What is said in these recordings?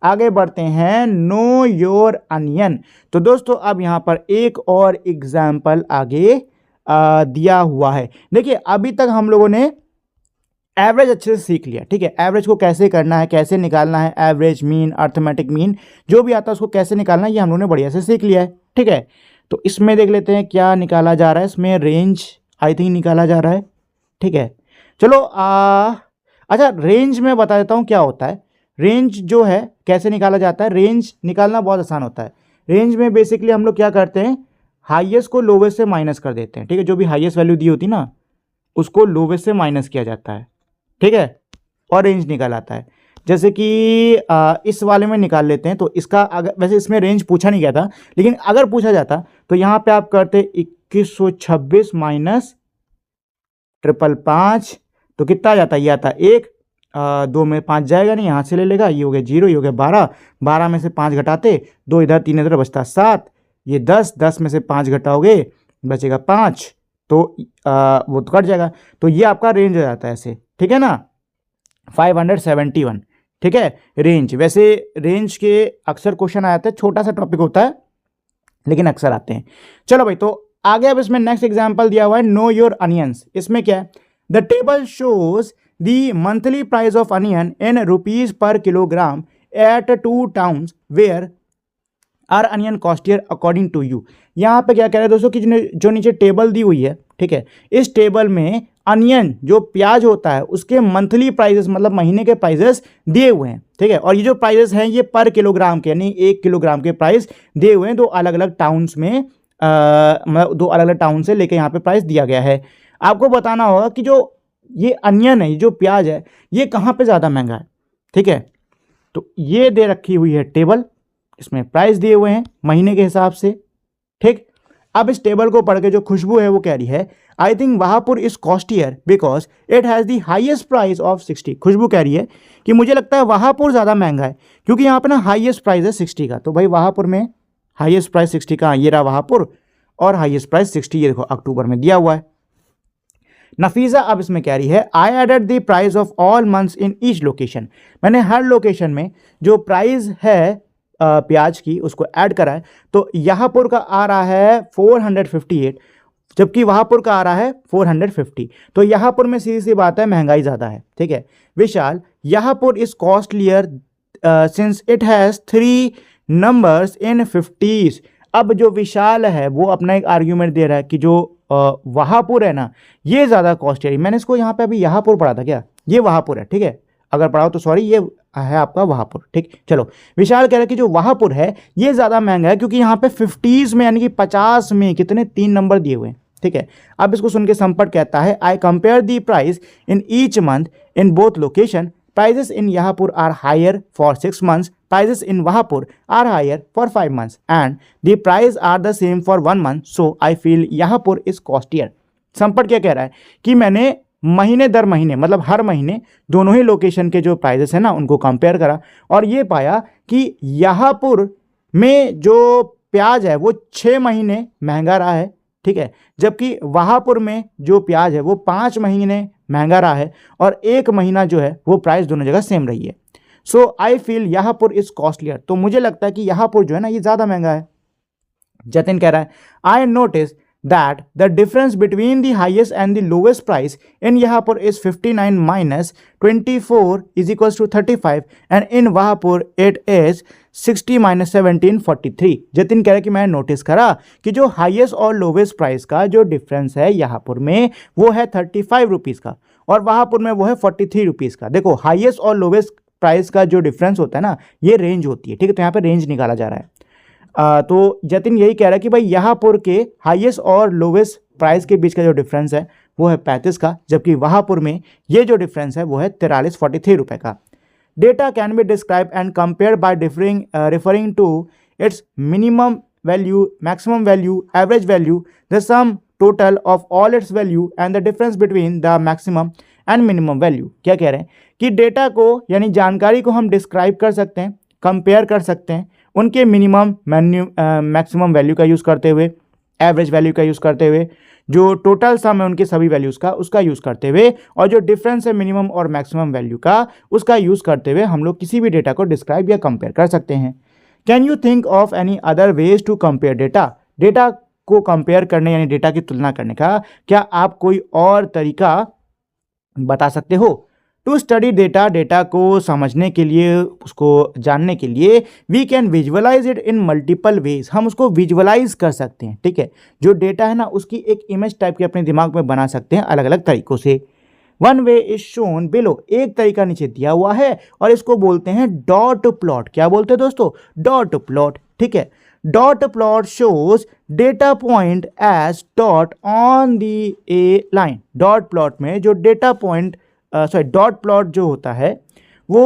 आगे बढ़ते हैं, नो योर अनियन। तो दोस्तों अब यहाँ पर एक और एग्जाम्पल आगे दिया हुआ है। देखिए अभी तक हम लोगों ने एवरेज अच्छे से सीख लिया, ठीक है, एवरेज को कैसे करना है, कैसे निकालना है, एवरेज, मीन, अर्थमेटिक मीन जो भी आता है उसको कैसे निकालना है, ये हम लोगों ने बढ़िया से सीख लिया है, ठीक है। तो इसमें देख लेते हैं क्या निकाला जा रहा है, इसमें रेंज आई थिंक निकाला जा रहा है, ठीक है। चलो अच्छा रेंज में बता देता हूँ क्या होता है। रेंज जो है कैसे निकाला जाता है, रेंज निकालना बहुत आसान होता है। रेंज में बेसिकली हम लोग क्या करते हैं, हाईएस्ट को लोवेस्ट से माइनस कर देते हैं, ठीक है, जो भी हाईएस्ट वैल्यू दी होती ना उसको लोवेस्ट से माइनस किया जाता है, ठीक है, और रेंज निकाल आता है। जैसे कि इस वाले में निकाल लेते हैं। तो इसका अगर वैसे इसमें रेंज पूछा नहीं गया था, लेकिन अगर पूछा जाता तो यहाँ पे आप करते 2126 माइनस 555, तो कितना आ जाता है, ये आता 1, 2 में 5 जाएगा नहीं, यहाँ से ले लेगा, ये हो गया 0, ये हो गया 12, 12 में से 5 घटाते 2 इधर 3 इधर बचता 7, ये 10, 10 में से 5 घटाओगे बचेगा 5, तो वो तो कट जाएगा। तो ये आपका रेंज हो जाता है ऐसे, ठीक है ना, 571, ठीक है रेंज। वैसे रेंज के अक्सर क्वेश्चन आ जाते हैं, छोटा सा टॉपिक होता है लेकिन अक्सर आते हैं। चलो भाई तो आगे अब इसमें नेक्स्ट एग्जांपल दिया हुआ है, नो योर अनियंस। इसमें क्या है, the table shows the monthly price of onion in rupees per kilogram at 2 towns where are onion costlier according to you. यहाँ पे क्या कह रहे हैं दोस्तों कि जो नीचे टेबल दी हुई है, ठीक है, इस टेबल में अनियन जो प्याज होता है उसके मंथली प्राइजेस मतलब महीने के प्राइजेस दिए हुए हैं, ठीक है, और ये जो प्राइजेस हैं ये पर किलोग्राम के यानी 1 किलोग्राम के प्राइस दिए हुए हैं, दो अलग अलग टाउन्स में मतलब दो अलग अलग टाउन से लेके यहाँ पे प्राइस दिया गया है। आपको बताना होगा कि जो ये अनियन है, जो प्याज है, ये कहाँ पे ज़्यादा महंगा है, ठीक है। तो ये दे रखी हुई है टेबल, इसमें प्राइस दिए हुए हैं महीने के हिसाब से, ठीक। अब इस टेबल को पढ़ के जो खुशबू है वो कह रही है, I think Vahapur is costlier because it has the highest price of 60। Khushboo कह रही है कि मुझे लगता है वहापुर ज़्यादा महंगा है क्योंकि यहाँ पे ना हाईएस्ट प्राइस है 60 का। तो भाई वहापुर में हाईएस्ट प्राइस 60 का, ये रहा वहापुर, और हाईएस्ट प्राइस 60 ये देखो अक्टूबर में दिया हुआ है। नफीसा अब इसमें कह रही है, I added the price of all months in each location. मैंने हर लोकेशन में जो प्राइस है प्याज की उसको ऐड करा है। तो यहापुर का आ रहा है 458 जबकि वहापुर का आ रहा है 450। तो यहापुर में सीधी सी बात है महंगाई ज़्यादा है, ठीक है। Vishal, Yahapur is costlier since it has 3 numbers in 50s। अब जो विशाल है वो अपना एक आर्ग्यूमेंट दे रहा है कि जो वहापुर है ना ये ज़्यादा कॉस्टली। मैंने इसको यहाँ पे अभी यहापुर पढ़ा था क्या, ये वहापुर है, ठीक है, अगर पढ़ाओ तो सॉरी, ये है आपका वहापुर, ठीक। चलो विशाल कह रहा है कि जो वहापुर है ये ज़्यादा महंगा है क्योंकि यहाँ पे 50s में यानी कि 50 में कितने 3 नंबर दिए हुए हैं, ठीक है। अब इसको सुन के संपर्क कहता है, I compare the price in each month in both location, prices in Yahapur are higher for 6 months, prices in Wahapur are higher for 5 months and the price are the same for 1 month, so I feel Yahapur is costlier। संपर्क क्या कह रहा है कि मैंने महीने दर महीने मतलब हर महीने दोनों ही लोकेशन के जो प्राइजेस है ना उनको कंपेयर करा और ये पाया कि यहापुर में जो प्याज है वो 6 महीने महंगा रहा है, ठीक है, जबकि वहापुर में जो प्याज है वो 5 महीने महंगा रहा है और 1 महीना जो है वो प्राइस दोनों जगह सेम रही है। सो आई फील यहापुर इज कॉस्टलियर। तो मुझे लगता है कि यहापुर जो है ना ये ज़्यादा महंगा है। जतिन कह रहा है, I notice that the difference between the highest and the lowest price in Yahapur is 59 minus 24 is equals to 35 and in Wahapur it is 60 minus 17 43। Jatin कह रहा है कि मैंने नोटिस करा कि जो हाईएस्ट और लोवेस्ट प्राइस का जो डिफरेंस है यहापुर में वो है 35 रुपीज़ का और वहापुर में वो है 43 रुपीज़ का। देखो हाईएस्ट और लोवेस्ट प्राइस का जो डिफरेंस होता है ना ये रेंज होती है, ठीक है, तो यहाँ पे रेंज निकाला जा रहा है। तो जतिन यही कह रहा है कि भाई यहापुर के हाईएस्ट और लोवेस्ट प्राइस के बीच का जो डिफरेंस है वो है 35 का, जबकि वहापुर में ये जो डिफरेंस है वो है 43 रुपये का। Data can be describe and compare by referring to its minimum value, maximum value, average value, the sum total of all its value and the difference between the maximum and minimum value. क्या कह रहे हैं कि data को यानी जानकारी को हम डिस्क्राइब कर सकते हैं, कंपेयर कर सकते हैं उनके मिनिमम मैक्सिमम वैल्यू का यूज़ करते हुए, एवरेज वैल्यू का यूज़ करते हुए, जो टोटल सम है उनके सभी वैल्यूज़ का उसका यूज़ करते हुए, और जो डिफरेंस है मिनिमम और मैक्सिमम वैल्यू का उसका यूज़ करते हुए हम लोग किसी भी डेटा को डिस्क्राइब या कंपेयर कर सकते हैं। Can you think of any other ways to compare data? Data को कंपेयर करने यानी डेटा की तुलना करने का क्या आप कोई और तरीका बता सकते हो? टू स्टडी डेटा, डेटा को समझने के लिए, उसको जानने के लिए, we can visualize it in multiple ways, हम उसको विजुअलाइज कर सकते हैं। ठीक है, जो डेटा है ना उसकी एक इमेज टाइप के अपने दिमाग में बना सकते हैं अलग अलग तरीकों से। One way is shown below, एक तरीका नीचे दिया हुआ है और इसको बोलते हैं डॉट प्लॉट। क्या बोलते हैं दोस्तों? Dot plot. ठीक है, dot plot shows data point as dot on the a line. Dot plot में जो डेटा पॉइंट डॉट प्लॉट जो होता है वो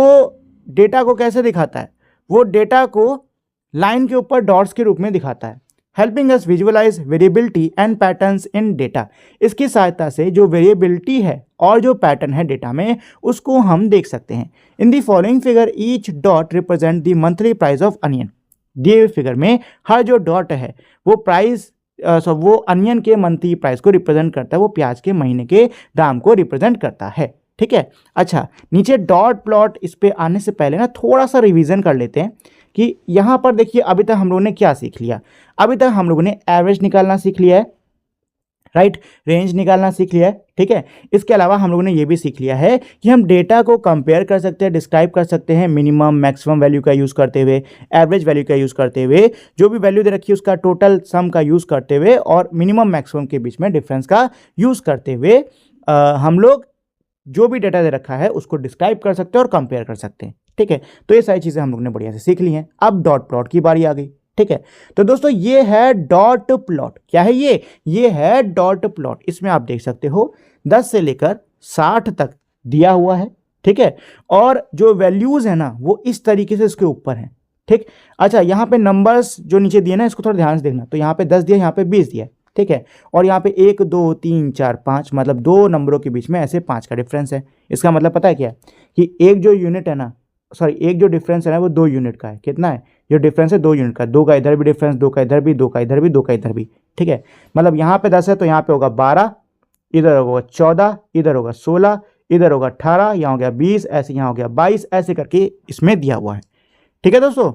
डेटा को कैसे दिखाता है? वो डेटा को लाइन के ऊपर डॉट्स के रूप में दिखाता है। Helping us visualize variability and patterns in data, इसकी सहायता से जो वेरिएबिलिटी है और जो पैटर्न है डेटा में उसको हम देख सकते हैं। In the following figure each dot represent the monthly price of onion. दिए हुए फिगर में हर जो डॉट है वो प्राइस वो अनियन के मंथली प्राइस को रिप्रेजेंट करता है, वो प्याज के महीने के दाम को रिप्रेजेंट करता है। ठीक है, अच्छा नीचे डॉट प्लॉट इस पे आने से पहले ना थोड़ा सा रिवीजन कर लेते हैं कि यहाँ पर देखिए अभी तक हम लोगों ने क्या सीख लिया। अभी तक हम लोगों ने एवरेज निकालना सीख लिया है, राइट, रेंज निकालना सीख लिया है। ठीक है, इसके अलावा हम लोगों ने ये भी सीख लिया है कि हम डेटा को कंपेयर कर सकते हैं, डिस्क्राइब कर सकते हैं मिनिमम मैक्सिमम वैल्यू का यूज़ करते हुए, एवरेज वैल्यू का यूज़ करते हुए, जो भी वैल्यू दे रखी है उसका टोटल सम का यूज़ करते हुए, और मिनिमम मैक्सिमम के बीच में डिफरेंस का यूज़ करते हुए हम लोग जो भी डेटा दे रखा है उसको डिस्क्राइब कर सकते हैं और कंपेयर कर सकते हैं। ठीक है, तो ये सारी चीज़ें हम लोग ने बढ़िया से सीख ली हैं। अब डॉट प्लॉट की बारी आ गई। ठीक है, तो दोस्तों ये है डॉट प्लॉट। क्या है ये है डॉट प्लॉट। इसमें आप देख सकते हो 10 से लेकर 60 तक दिया हुआ है। ठीक है, और जो वैल्यूज है ना वो इस तरीके से इसके ऊपर है। ठीक, अच्छा यहाँ पे नंबर्स जो नीचे दिए ना इसको थोड़ा ध्यान से देखना। तो यहाँ पे 10 दिया, यहाँ पे 20 दिया है। ठीक है, और यहाँ पे 1 2 3 4 5 मतलब दो नंबरों के बीच में ऐसे 5 का डिफरेंस है। इसका मतलब पता है क्या कि एक जो यूनिट है ना, सॉरी एक जो डिफरेंस है ना वो 2 यूनिट का है। कितना है? जो डिफरेंस है 2 यूनिट का, 2 का इधर भी डिफरेंस, 2 का इधर भी, 2 का इधर भी, 2 का इधर भी। ठीक है, मतलब यहाँ पे 10 है तो यहाँ पे होगा 12, इधर होगा 14, इधर होगा 16, इधर होगा 18, यहाँ हो गया 20, ऐसे यहाँ हो गया 22, ऐसे करके इसमें दिया हुआ है। ठीक है दोस्तों,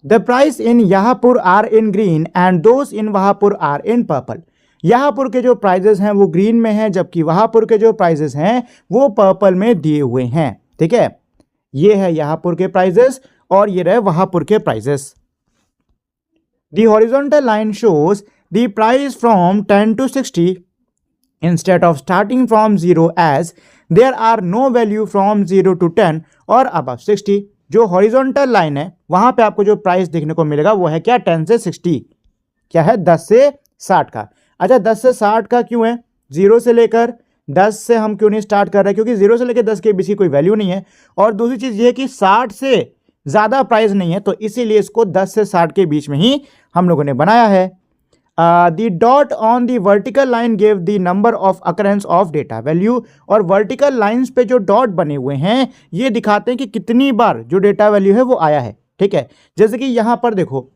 the price in Yahapur are in green and those in Vahapur are in purple. Yahapur के जो प्राइजेस हैं वो ग्रीन में हैं, जबकि वहापुर के जो प्राइजेस हैं वो पर्पल में दिए हुए हैं। ठीक है, ये है यहापुर के प्राइजेस और ये रहे वहापुर के prices. The horizontal line shows the price from 10 to 60 instead of starting from 0 as there are no value from 0 to 10 और above 60। जो हॉरिजॉन्टल लाइन है वहां पे आपको जो प्राइस देखने को मिलेगा वो है क्या? 10 से 60। क्या है? 10 से 60 का। अच्छा 10 से 60 का क्यों है? 0 से लेकर 10 से हम क्यों नहीं स्टार्ट कर रहे हैं? क्योंकि 0 से लेकर 10 के बीच की कोई वैल्यू नहीं है, और दूसरी चीज़ ये कि 60 से ज़्यादा प्राइस नहीं है, तो इसीलिए इसको 10 से 60 के बीच में ही हम लोगों ने बनाया है। The dot on the vertical line give the number of occurrence of data value. और वर्टिकल लाइंस पे जो डॉट बने हुए हैं ये दिखाते हैं कि कितनी बार जो डेटा वैल्यू है वो आया है। ठीक है, जैसे कि यहाँ पर देखो,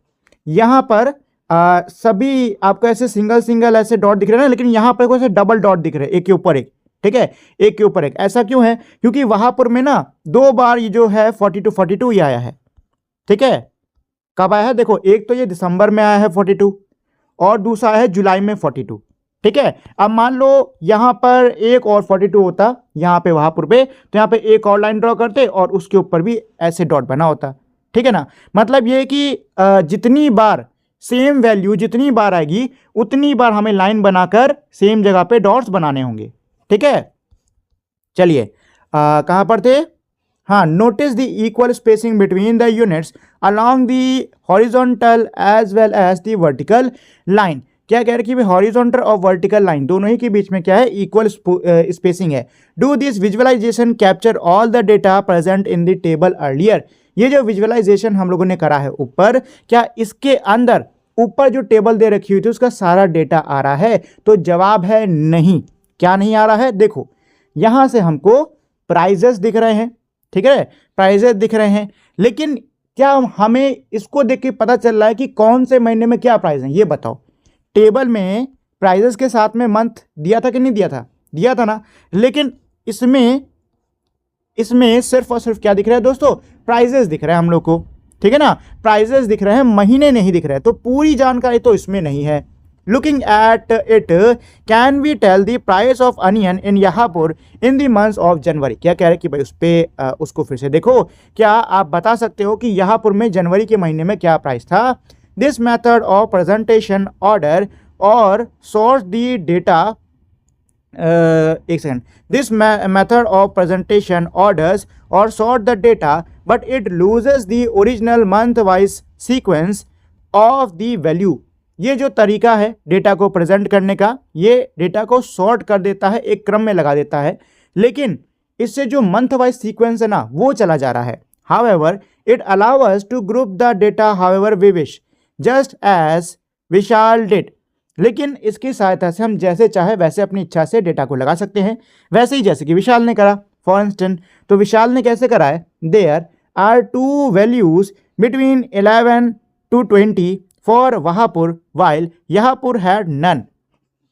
यहाँ पर सभी आपको ऐसे सिंगल सिंगल ऐसे डॉट दिख रहे हैं ना, लेकिन यहाँ पर ऐसे डबल डॉट दिख रहे हैं एक के ऊपर एक। ठीक है, एक के ऊपर एक। ऐसा क्यों है? क्योंकि वहां पर में ना 2 बार ये जो है 42 42 ये आया है। ठीक है, कब आया है? देखो, एक तो ये दिसंबर में आया है 42 और दूसरा है जुलाई में 42। ठीक है, अब मान लो यहाँ पर एक और 42 होता यहाँ पे वहापुर पे, तो यहाँ पे एक और लाइन ड्रॉ करते और उसके ऊपर भी ऐसे डॉट बना होता। ठीक है ना, मतलब ये कि जितनी बार सेम वैल्यू जितनी बार आएगी उतनी बार हमें लाइन बनाकर सेम जगह पे डॉट्स बनाने होंगे। ठीक है, चलिए कहाँ पर थे? हाँ, notice the equal spacing between the units along the horizontal as well as the vertical line. क्या कह रहे कि हॉरिजॉन्टल और वर्टिकल लाइन दोनों ही के बीच में क्या है? इक्वल स्पेसिंग है। Do this visualization capture all the data present in the table earlier. ये जो विजुअलाइजेशन हम लोगों ने करा है ऊपर, क्या इसके अंदर ऊपर जो टेबल दे रखी हुई थी उसका सारा डेटा आ रहा है? तो जवाब है नहीं। क्या नहीं आ रहा है? देखो, यहां से हमको प्राइजेस दिख रहे हैं। ठीक है, प्राइजेस दिख रहे हैं, लेकिन क्या हमें इसको देख के पता चल रहा है कि कौन से महीने में क्या प्राइस है? ये बताओ, टेबल में प्राइजेस के साथ में मंथ दिया था कि नहीं दिया था? दिया था ना। लेकिन इसमें सिर्फ और सिर्फ क्या दिख रहा है दोस्तों? प्राइजेस दिख रहा है हम लोग को, ठीक है ना, प्राइजेस दिख रहे हैं, महीने नहीं दिख रहे हैं, तो पूरी जानकारी तो इसमें नहीं है। Looking at it, can we tell the price of onion in Yahapur in the month of January? क्या कह रहे हैं कि भाई उस पर उसको फिर से देखो, क्या आप बता सकते हो कि यहापुर में जनवरी के महीने में क्या प्राइस था? This method of presentation order और सोर्स द डेटा, एक second, this method of presentation orders और sort the data but it loses the original month wise sequence of the value. ये जो तरीका है डेटा को प्रेजेंट करने का, ये डेटा को सॉर्ट कर देता है, एक क्रम में लगा देता है, लेकिन इससे जो मंथ वाइज सीक्वेंस है ना वो चला जा रहा है। However it allow us to group the data however we wish, just as Vishal did. लेकिन इसकी सहायता से हम जैसे चाहे वैसे अपनी इच्छा से डेटा को लगा सकते हैं, वैसे ही जैसे कि विशाल ने करा। फॉर इंस्टेंट, तो विशाल ने कैसे करा है? There are 2 values between 11 to 20 for Vahapur while Yahapur had none.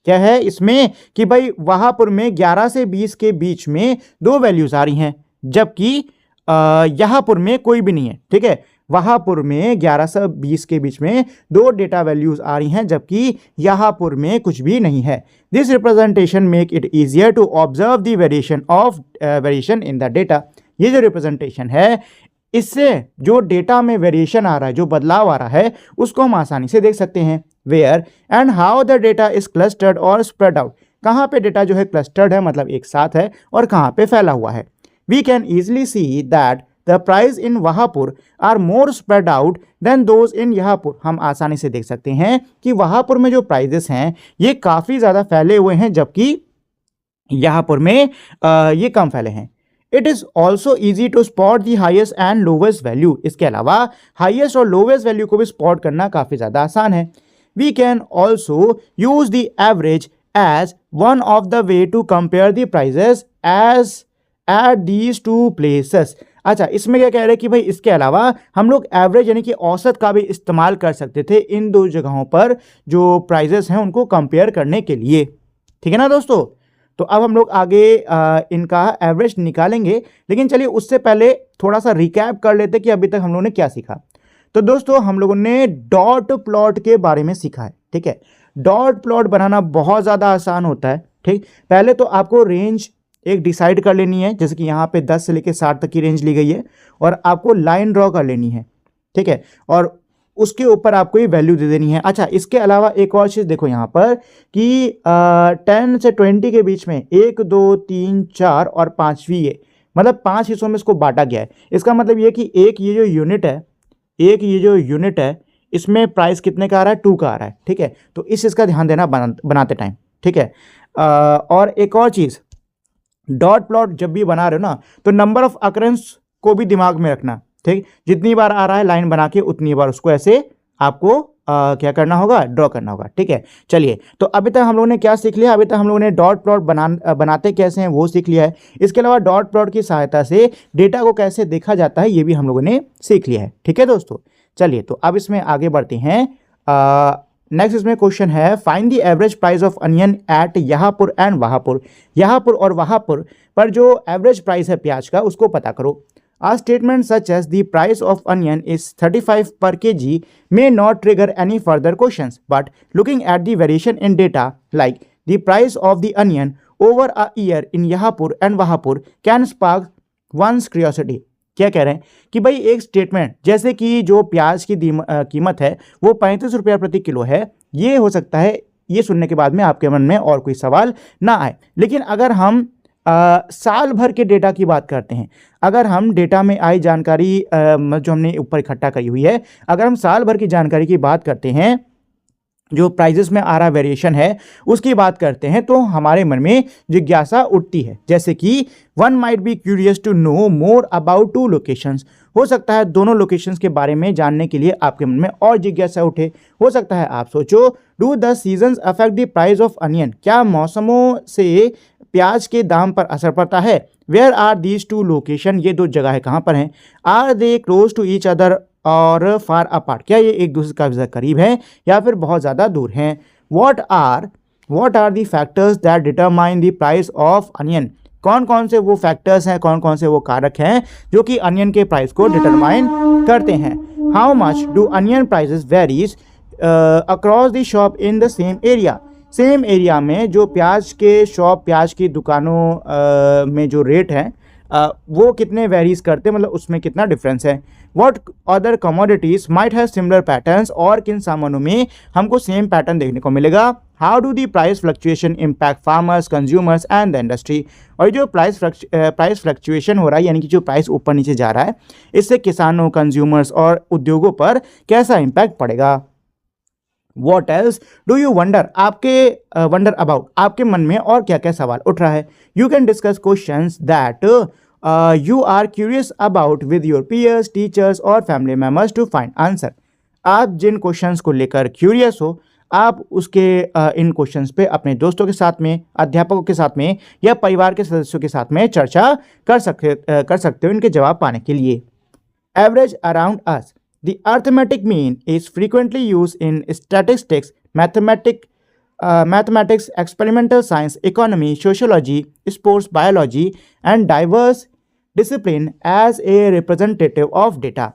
क्या है इसमें कि भाई वहापुर में 11 से 20 के बीच में 2 वैल्यूज आ रही हैं, जबकि यहापुर में कोई भी नहीं है, ठीक है। वहापुर में 11 से 20 के बीच में 2 डेटा वैल्यूज आ रही हैं, जबकि यहापुर में कुछ भी नहीं है। This representation make it easier to observe the variation in the data. ये जो रिप्रेजेंटेशन है, इससे जो डेटा में वेरिएशन आ रहा है, जो बदलाव आ रहा है, उसको हम आसानी से देख सकते हैं। Where and how the data is clustered or spread out. कहाँ पे डेटा जो है क्लस्टर्ड है, मतलब एक साथ है, और कहाँ पे फैला हुआ है। We can easily see that the price in Vahapur are more spread out than those in Yahapur. हम आसानी से देख सकते हैं कि वहापुर में जो प्राइजेस हैं ये काफ़ी ज़्यादा फैले हुए हैं, जबकि यहापुर में ये कम फैले हैं। It is also easy to spot the highest and lowest value. इसके अलावा हाइएस्ट और लोवेस्ट वैल्यू को भी स्पॉट करना काफ़ी ज़्यादा आसान है। We can also use the average as one of the way to compare the prices as at these 2 places. अच्छा, इसमें क्या कह रहे हैं कि भाई इसके अलावा हम लोग एवरेज यानी कि औसत का भी इस्तेमाल कर सकते थे इन 2 जगहों पर जो प्राइजेस हैं उनको कंपेयर करने के लिए, ठीक है ना दोस्तों। तो अब हम लोग आगे इनका एवरेज निकालेंगे, लेकिन चलिए उससे पहले थोड़ा सा रिकैप कर लेते कि अभी तक हम लोगों ने क्या सीखा। तो दोस्तों हम लोगों ने डॉट प्लॉट के बारे में सीखा है, ठीक है। डॉट प्लॉट बनाना बहुत ज़्यादा आसान होता है, ठीक। पहले तो आपको रेंज एक डिसाइड कर लेनी है, जैसे कि यहाँ पे 10 से लेकर 60 तक की रेंज ली गई है, और आपको लाइन ड्रॉ कर लेनी है, ठीक है, और उसके ऊपर आपको ये वैल्यू दे देनी है। अच्छा, इसके अलावा एक और चीज़ देखो यहाँ पर कि 10 से 20 के बीच में 1 2 3 4 और 5वीं ये, मतलब 5 हिस्सों में इसको बांटा गया है। इसका मतलब ये कि एक ये जो यूनिट है इसमें प्राइस कितने का आ रहा है? 2 का आ रहा है, ठीक है। तो इस चीज़ का ध्यान देना बनाते टाइम, ठीक है। और एक और चीज़, डॉट प्लॉट जब भी बना रहे हो ना, तो नंबर ऑफ अकरेंस को भी दिमाग में रखना, ठीक। जितनी बार आ रहा है लाइन बना के, उतनी बार उसको ऐसे आपको क्या करना होगा? ड्रॉ करना होगा, ठीक है। चलिए, तो अभी तक हम लोगों ने क्या सीख लिया? अभी तक हम लोगों ने डॉट प्लॉट बनाते कैसे हैं वो सीख लिया है। इसके अलावा डॉट प्लॉट की सहायता से डेटा को कैसे देखा जाता है ये भी हम लोगों ने सीख लिया है, ठीक है दोस्तों। चलिए, तो अब इसमें आगे बढ़ते हैं। नेक्स्ट इसमें क्वेश्चन है, find the average price of onion at Yahapur and Vahapur. Yahapur और वहापुर पर जो एवरेज प्राइस है प्याज का, उसको पता करो। A statement such as the price of onion is 35 per kg may not trigger any further questions, but looking at the variation in data like the price of the onion over a year in Yahapur and Wahapur can spark one's curiosity। क्या कह रहे हैं कि भाई एक statement जैसे कि जो प्याज की कीमत है वो 35 रुपया प्रति किलो है, ये हो सकता है ये सुनने के बाद में आपके मन में और कोई सवाल ना आए। लेकिन अगर हम साल भर के डेटा की बात करते हैं, अगर हम डेटा में आई जानकारी जो हमने ऊपर इकट्ठा करी हुई है, अगर हम साल भर की जानकारी की बात करते हैं, जो प्राइजेस में आ रहा वेरिएशन है उसकी बात करते हैं, तो हमारे मन में जिज्ञासा उठती है। जैसे कि one might be curious to know more about 2 locations. हो सकता है दोनों लोकेशंस के बारे में जानने के लिए आपके मन में और जिज्ञासा उठे। हो सकता है आप सोचो, do the seasons affect the price of onion. क्या मौसमों से प्याज के दाम पर असर पड़ता है? वेयर आर दीज 2 लोकेशन, ये 2 जगह कहाँ पर हैं? Are they close to each other or far apart, क्या ये एक दूसरे का करीब है या फिर बहुत ज़्यादा दूर हैं? What are the factors that determine the price of onion. कौन कौन से वो फैक्टर्स हैं, कौन कौन से वो कारक हैं जो कि अनियन के प्राइस को डिटरमाइन करते हैं। How much do onion prices varies across the shop in the same area. Same area में जो प्याज के शॉप, प्याज की दुकानों में जो रेट है वो कितने वेरीज करते हैं, मतलब उसमें कितना डिफरेंस है। What other commodities might have similar patterns, और किन सामानों में हमको सेम पैटर्न देखने को मिलेगा। How do the price fluctuation impact farmers, consumers and the industry. और जो प्राइस फ्लक्चुएशन हो रहा है, यानी कि जो प्राइस ऊपर नीचे जा रहा है, इससे किसानों, कंज्यूमर्स और उद्योगों पर कैसा इम्पैक्ट पड़ेगा। What else do you wonder? आपके वंडर अबाउट, आपके मन में और क्या क्या सवाल उठ रहा है। You can discuss questions that you are curious about with your peers, teachers और family members to find answer. आप जिन क्वेश्चंस को लेकर क्यूरियस हो, आप उसके इन क्वेश्चंस पे अपने दोस्तों के साथ में, अध्यापकों के साथ में या परिवार के सदस्यों के साथ में चर्चा कर सकते हो इनके जवाब पाने के लिए। Average around us. The arithmetic mean is frequently used in statistics, mathematics, experimental science, economy, sociology, sports, biology, and diverse discipline as a representative of data.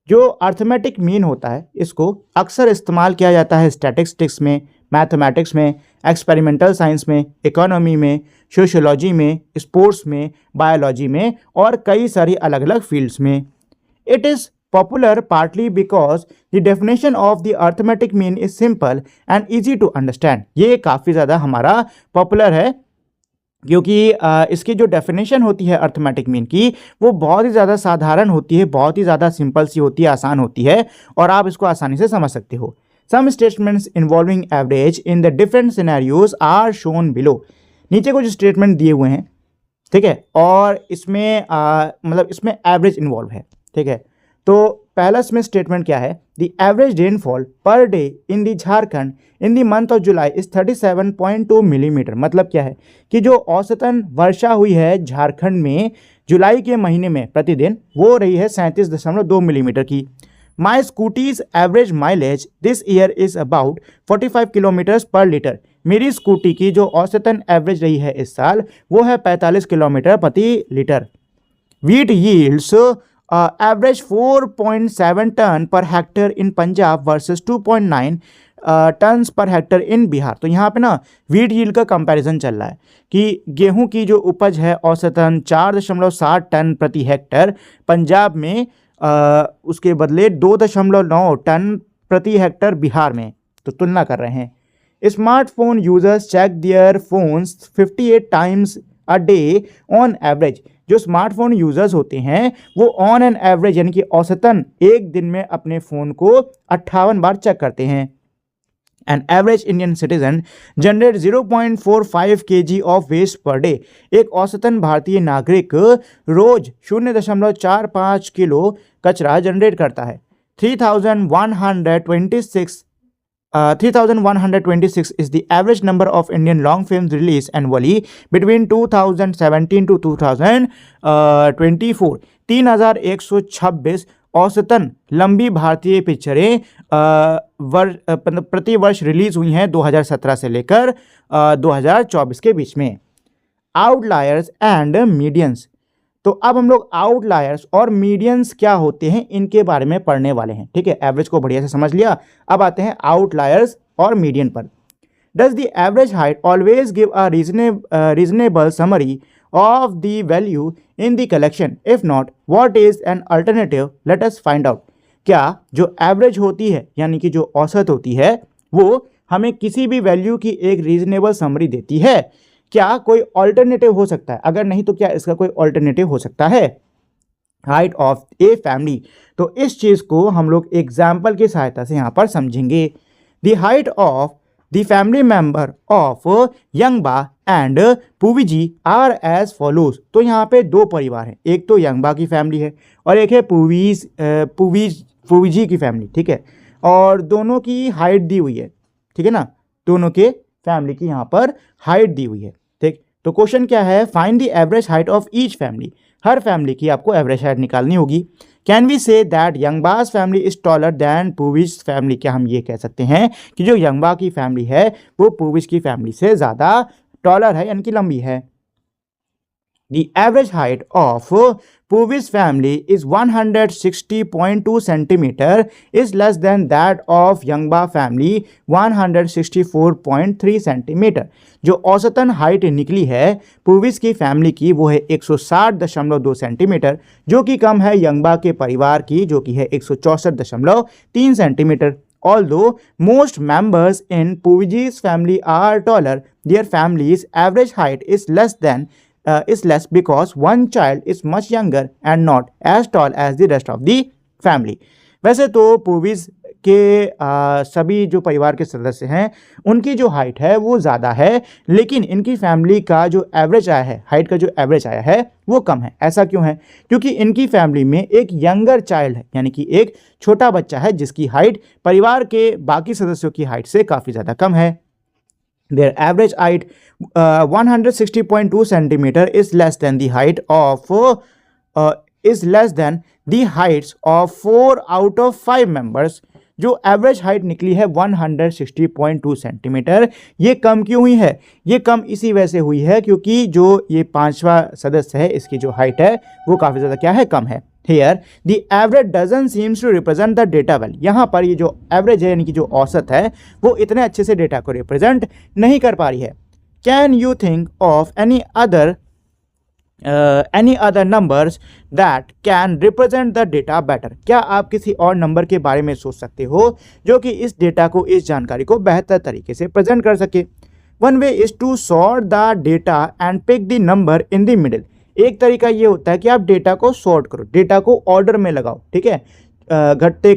जो अर्थमेटिक मीन होता है, इसको अक्सर इस्तेमाल किया जाता है स्टैटिस्टिक्स में, मैथमेटिक्स में, एक्सपेरिमेंटल साइंस में, इकोनॉमी में, सोशियोलॉजी में, स्पोर्ट्स में, बायोलॉजी में और कई सारी अलग अलग फील्ड्स में। It is popular partly because the definition of the arithmetic mean is simple and easy to understand. ये काफ़ी ज़्यादा हमारा पॉपुलर है क्योंकि इसकी जो डेफिनेशन होती है अर्थमेटिक मीन की, वो बहुत ही ज़्यादा साधारण होती है, बहुत ही ज़्यादा सिंपल सी होती है, आसान होती है और आप इसको आसानी से समझ सकते हो। Some statements involving average in the different scenarios are shown below. नीचे कुछ स्टेटमेंट दिए हुए हैं, ठीक है, और इसमें मतलब इसमें एवरेज इन्वॉल्व है, ठीक है। तो पहला इसमें स्टेटमेंट क्या है, the average rainfall per day in the Jharkhand in the month of July is 37.2 millimetre. मतलब क्या है कि जो औसतन वर्षा हुई है झारखंड में जुलाई के महीने में प्रतिदिन, वो रही है 37.2 मिलीमीटर की। My scooty's average mileage this year is about 45 kilometers per litre. मेरी स्कूटी की जो औसतन एवरेज रही है इस साल, वो है 45 किलोमीटर प्रति litre. Wheat yields average 4.7 tonne per hectare in Punjab versus 2.9 tonnes per hectare in Bihar. तो यहाँ पे ना वीट यील्ड का कंपैरिजन चल रहा है कि गेहूं की जो उपज है औसतन 4.7 टन प्रति हेक्टर पंजाब में, उसके बदले 2.9 टन प्रति हेक्टर बिहार में, तो तुलना कर रहे हैं। Smartphone users check their phones 58 times a day on average. जो स्मार्टफोन यूजर्स होते हैं वो ऑन एन एवरेज यानी कि औसतन एक दिन में अपने फ़ोन को 58 बार चेक करते हैं। An average Indian citizen generate 0.45 kg of waste per day. एक औसतन भारतीय नागरिक रोज 0.45 किलो कचरा जनरेट करता है। 3,126 is the average number of Indian long films released annually between 2017 to 2024. 3,126 औसतन लंबी भारतीय पिक्चरें प्रति वर्ष रिलीज हुई हैं 2017 से लेकर 2024 के बीच में। Outliers and medians. तो अब हम लोग आउटलायर्स और मीडियंस क्या होते हैं इनके बारे में पढ़ने वाले हैं, ठीक है। एवरेज को बढ़िया से समझ लिया, अब आते हैं आउटलायर्स और मीडियन पर। Does the average height always give a reasonable summary of the value in the collection? If not, what is an alternative? Late us find out. क्या जो एवरेज होती है यानी कि जो औसत होती है वो हमें किसी भी वैल्यू की एक रीजनेबल समरी देती है? क्या कोई ऑल्टरनेटिव हो सकता है? अगर नहीं तो क्या इसका कोई ऑल्टरनेटिव हो सकता है? Height of a family. तो इस चीज़ को हम लोग एग्जाम्पल की सहायता से यहाँ पर समझेंगे। The height of the family member of Yangba and Poovizhi are as follows. तो यहाँ पे दो परिवार हैं, एक तो यंगबा की फैमिली है और एक है पुवीजी की फैमिली, ठीक है। और दोनों की हाइट दी हुई है, ठीक है ना, दोनों के फैमिली की यहाँ पर हाइट दी हुई है, ठीक। तो क्वेश्चन क्या है, find the average height of each family, हर फैमिली की आपको एवरेज हाइट निकालनी होगी। Can we say that Yangba's family is taller than Poovizhi's family, क्या हम ये कह सकते हैं कि जो यंगबा की फैमिली है वो पूविज की फैमिली से ज़्यादा टॉलर है यानी कि लंबी है। The average height of Puvis family is 160.2 centimeter is less than that of Yangba family 164.3 centimeter। जो औसतन हाइट निकली है पूविस की फैमिली की वो है 160.2 सेंटीमीटर, जो कि कम है यंगबा के परिवार की जो कि है 164.3 centimetre. Although most members in Puvi's family are taller, their family's average height is less because one child is much younger and not as tall as the rest of the family। वैसे तो पूविज के सभी जो परिवार के सदस्य हैं उनकी जो हाइट है वो ज़्यादा है, लेकिन इनकी फैमिली का जो एवरेज आया है, हाइट का जो एवरेज आया है वो कम है। ऐसा क्यों है? क्योंकि इनकी फैमिली में एक यंगर चाइल्ड है, यानी कि एक छोटा बच्चा है जिसकी हाइट परिवार के बाकी सदस्यों की हाइट से काफ़ी ज़्यादा कम है। Their average height 160.2 centimeter is less than the height of heights of 4 out of 5 members। जो एवरेज हाइट निकली है 160.2 सेंटीमीटर, ये कम क्यों हुई है? ये कम इसी वजह से हुई है क्योंकि जो ये पांचवा सदस्य है इसकी जो हाइट है वो काफ़ी ज़्यादा क्या है, कम है। Here the average doesn't seems to represent the data well। यहाँ पर ये जो एवरेज है यानी कि जो औसत है वो इतने अच्छे से डेटा को रिप्रेजेंट नहीं कर पा रही है। Can you think of any other numbers that can represent the data better? क्या आप किसी और नंबर के बारे में सोच सकते हो जो कि इस डेटा को, इस जानकारी को बेहतर तरीके से प्रेजेंट कर सके? One way is to sort the data and pick the number in the middle। एक तरीका ये होता है कि आप डेटा को सॉर्ट करो, डेटा को ऑर्डर में लगाओ, ठीक है, बढ़ते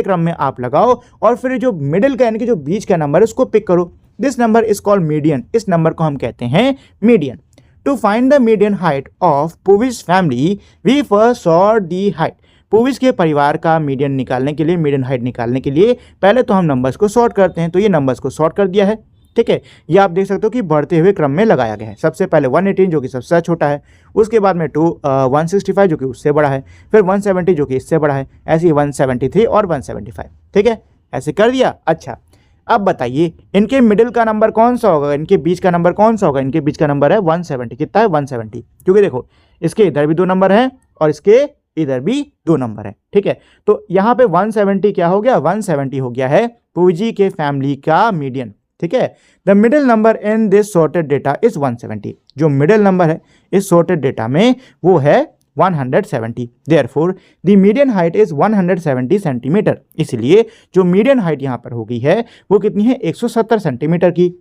क्रम में आप लगाओ और फिर जो मिडिल का यानी कि जो बीच का नंबर है उसको पिक करो। This number is called median, इस नंबर को हम कहते हैं median. To find the median height of Poovizhi's family we first sort the height. Poovizhi के परिवार का मीडियन निकालने के लिए, मीडियन हाइट निकालने के लिए पहले तो हम नंबर्स को सॉर्ट करते हैं। तो ये नंबर्स को सॉर्ट कर दिया है, ठीक है। ये आप देख सकते हो कि बढ़ते हुए क्रम में लगाया गया है। सबसे पहले 118 जो कि सबसे छोटा है, उसके बाद में 165 जो कि उससे बड़ा है, फिर 170 जो कि इससे बड़ा है, ऐसे ही 173 और 175, ठीक है, ऐसे कर दिया। अच्छा, अब बताइए इनके मिडिल का नंबर कौन सा होगा, इनके बीच का नंबर कौन सा होगा? इनके बीच का नंबर है 170। कितना है? 170, क्योंकि देखो इसके इधर भी 2 नंबर हैं और इसके इधर भी 2 नंबर है, ठीक है। तो यहाँ पे 170 क्या हो गया? 170 हो गया है पूजी के फैमिली का मीडियन, ठीक है। The middle number in this sorted data is 170। जो मिडिल नंबर है इस सॉर्टेड डेटा में वो है 170। Therefore the median height is 170 centimetre. इसलिए जो मीडियन हाइट यहाँ पर हो गई है वो कितनी है? 170 सेंटीमीटर की।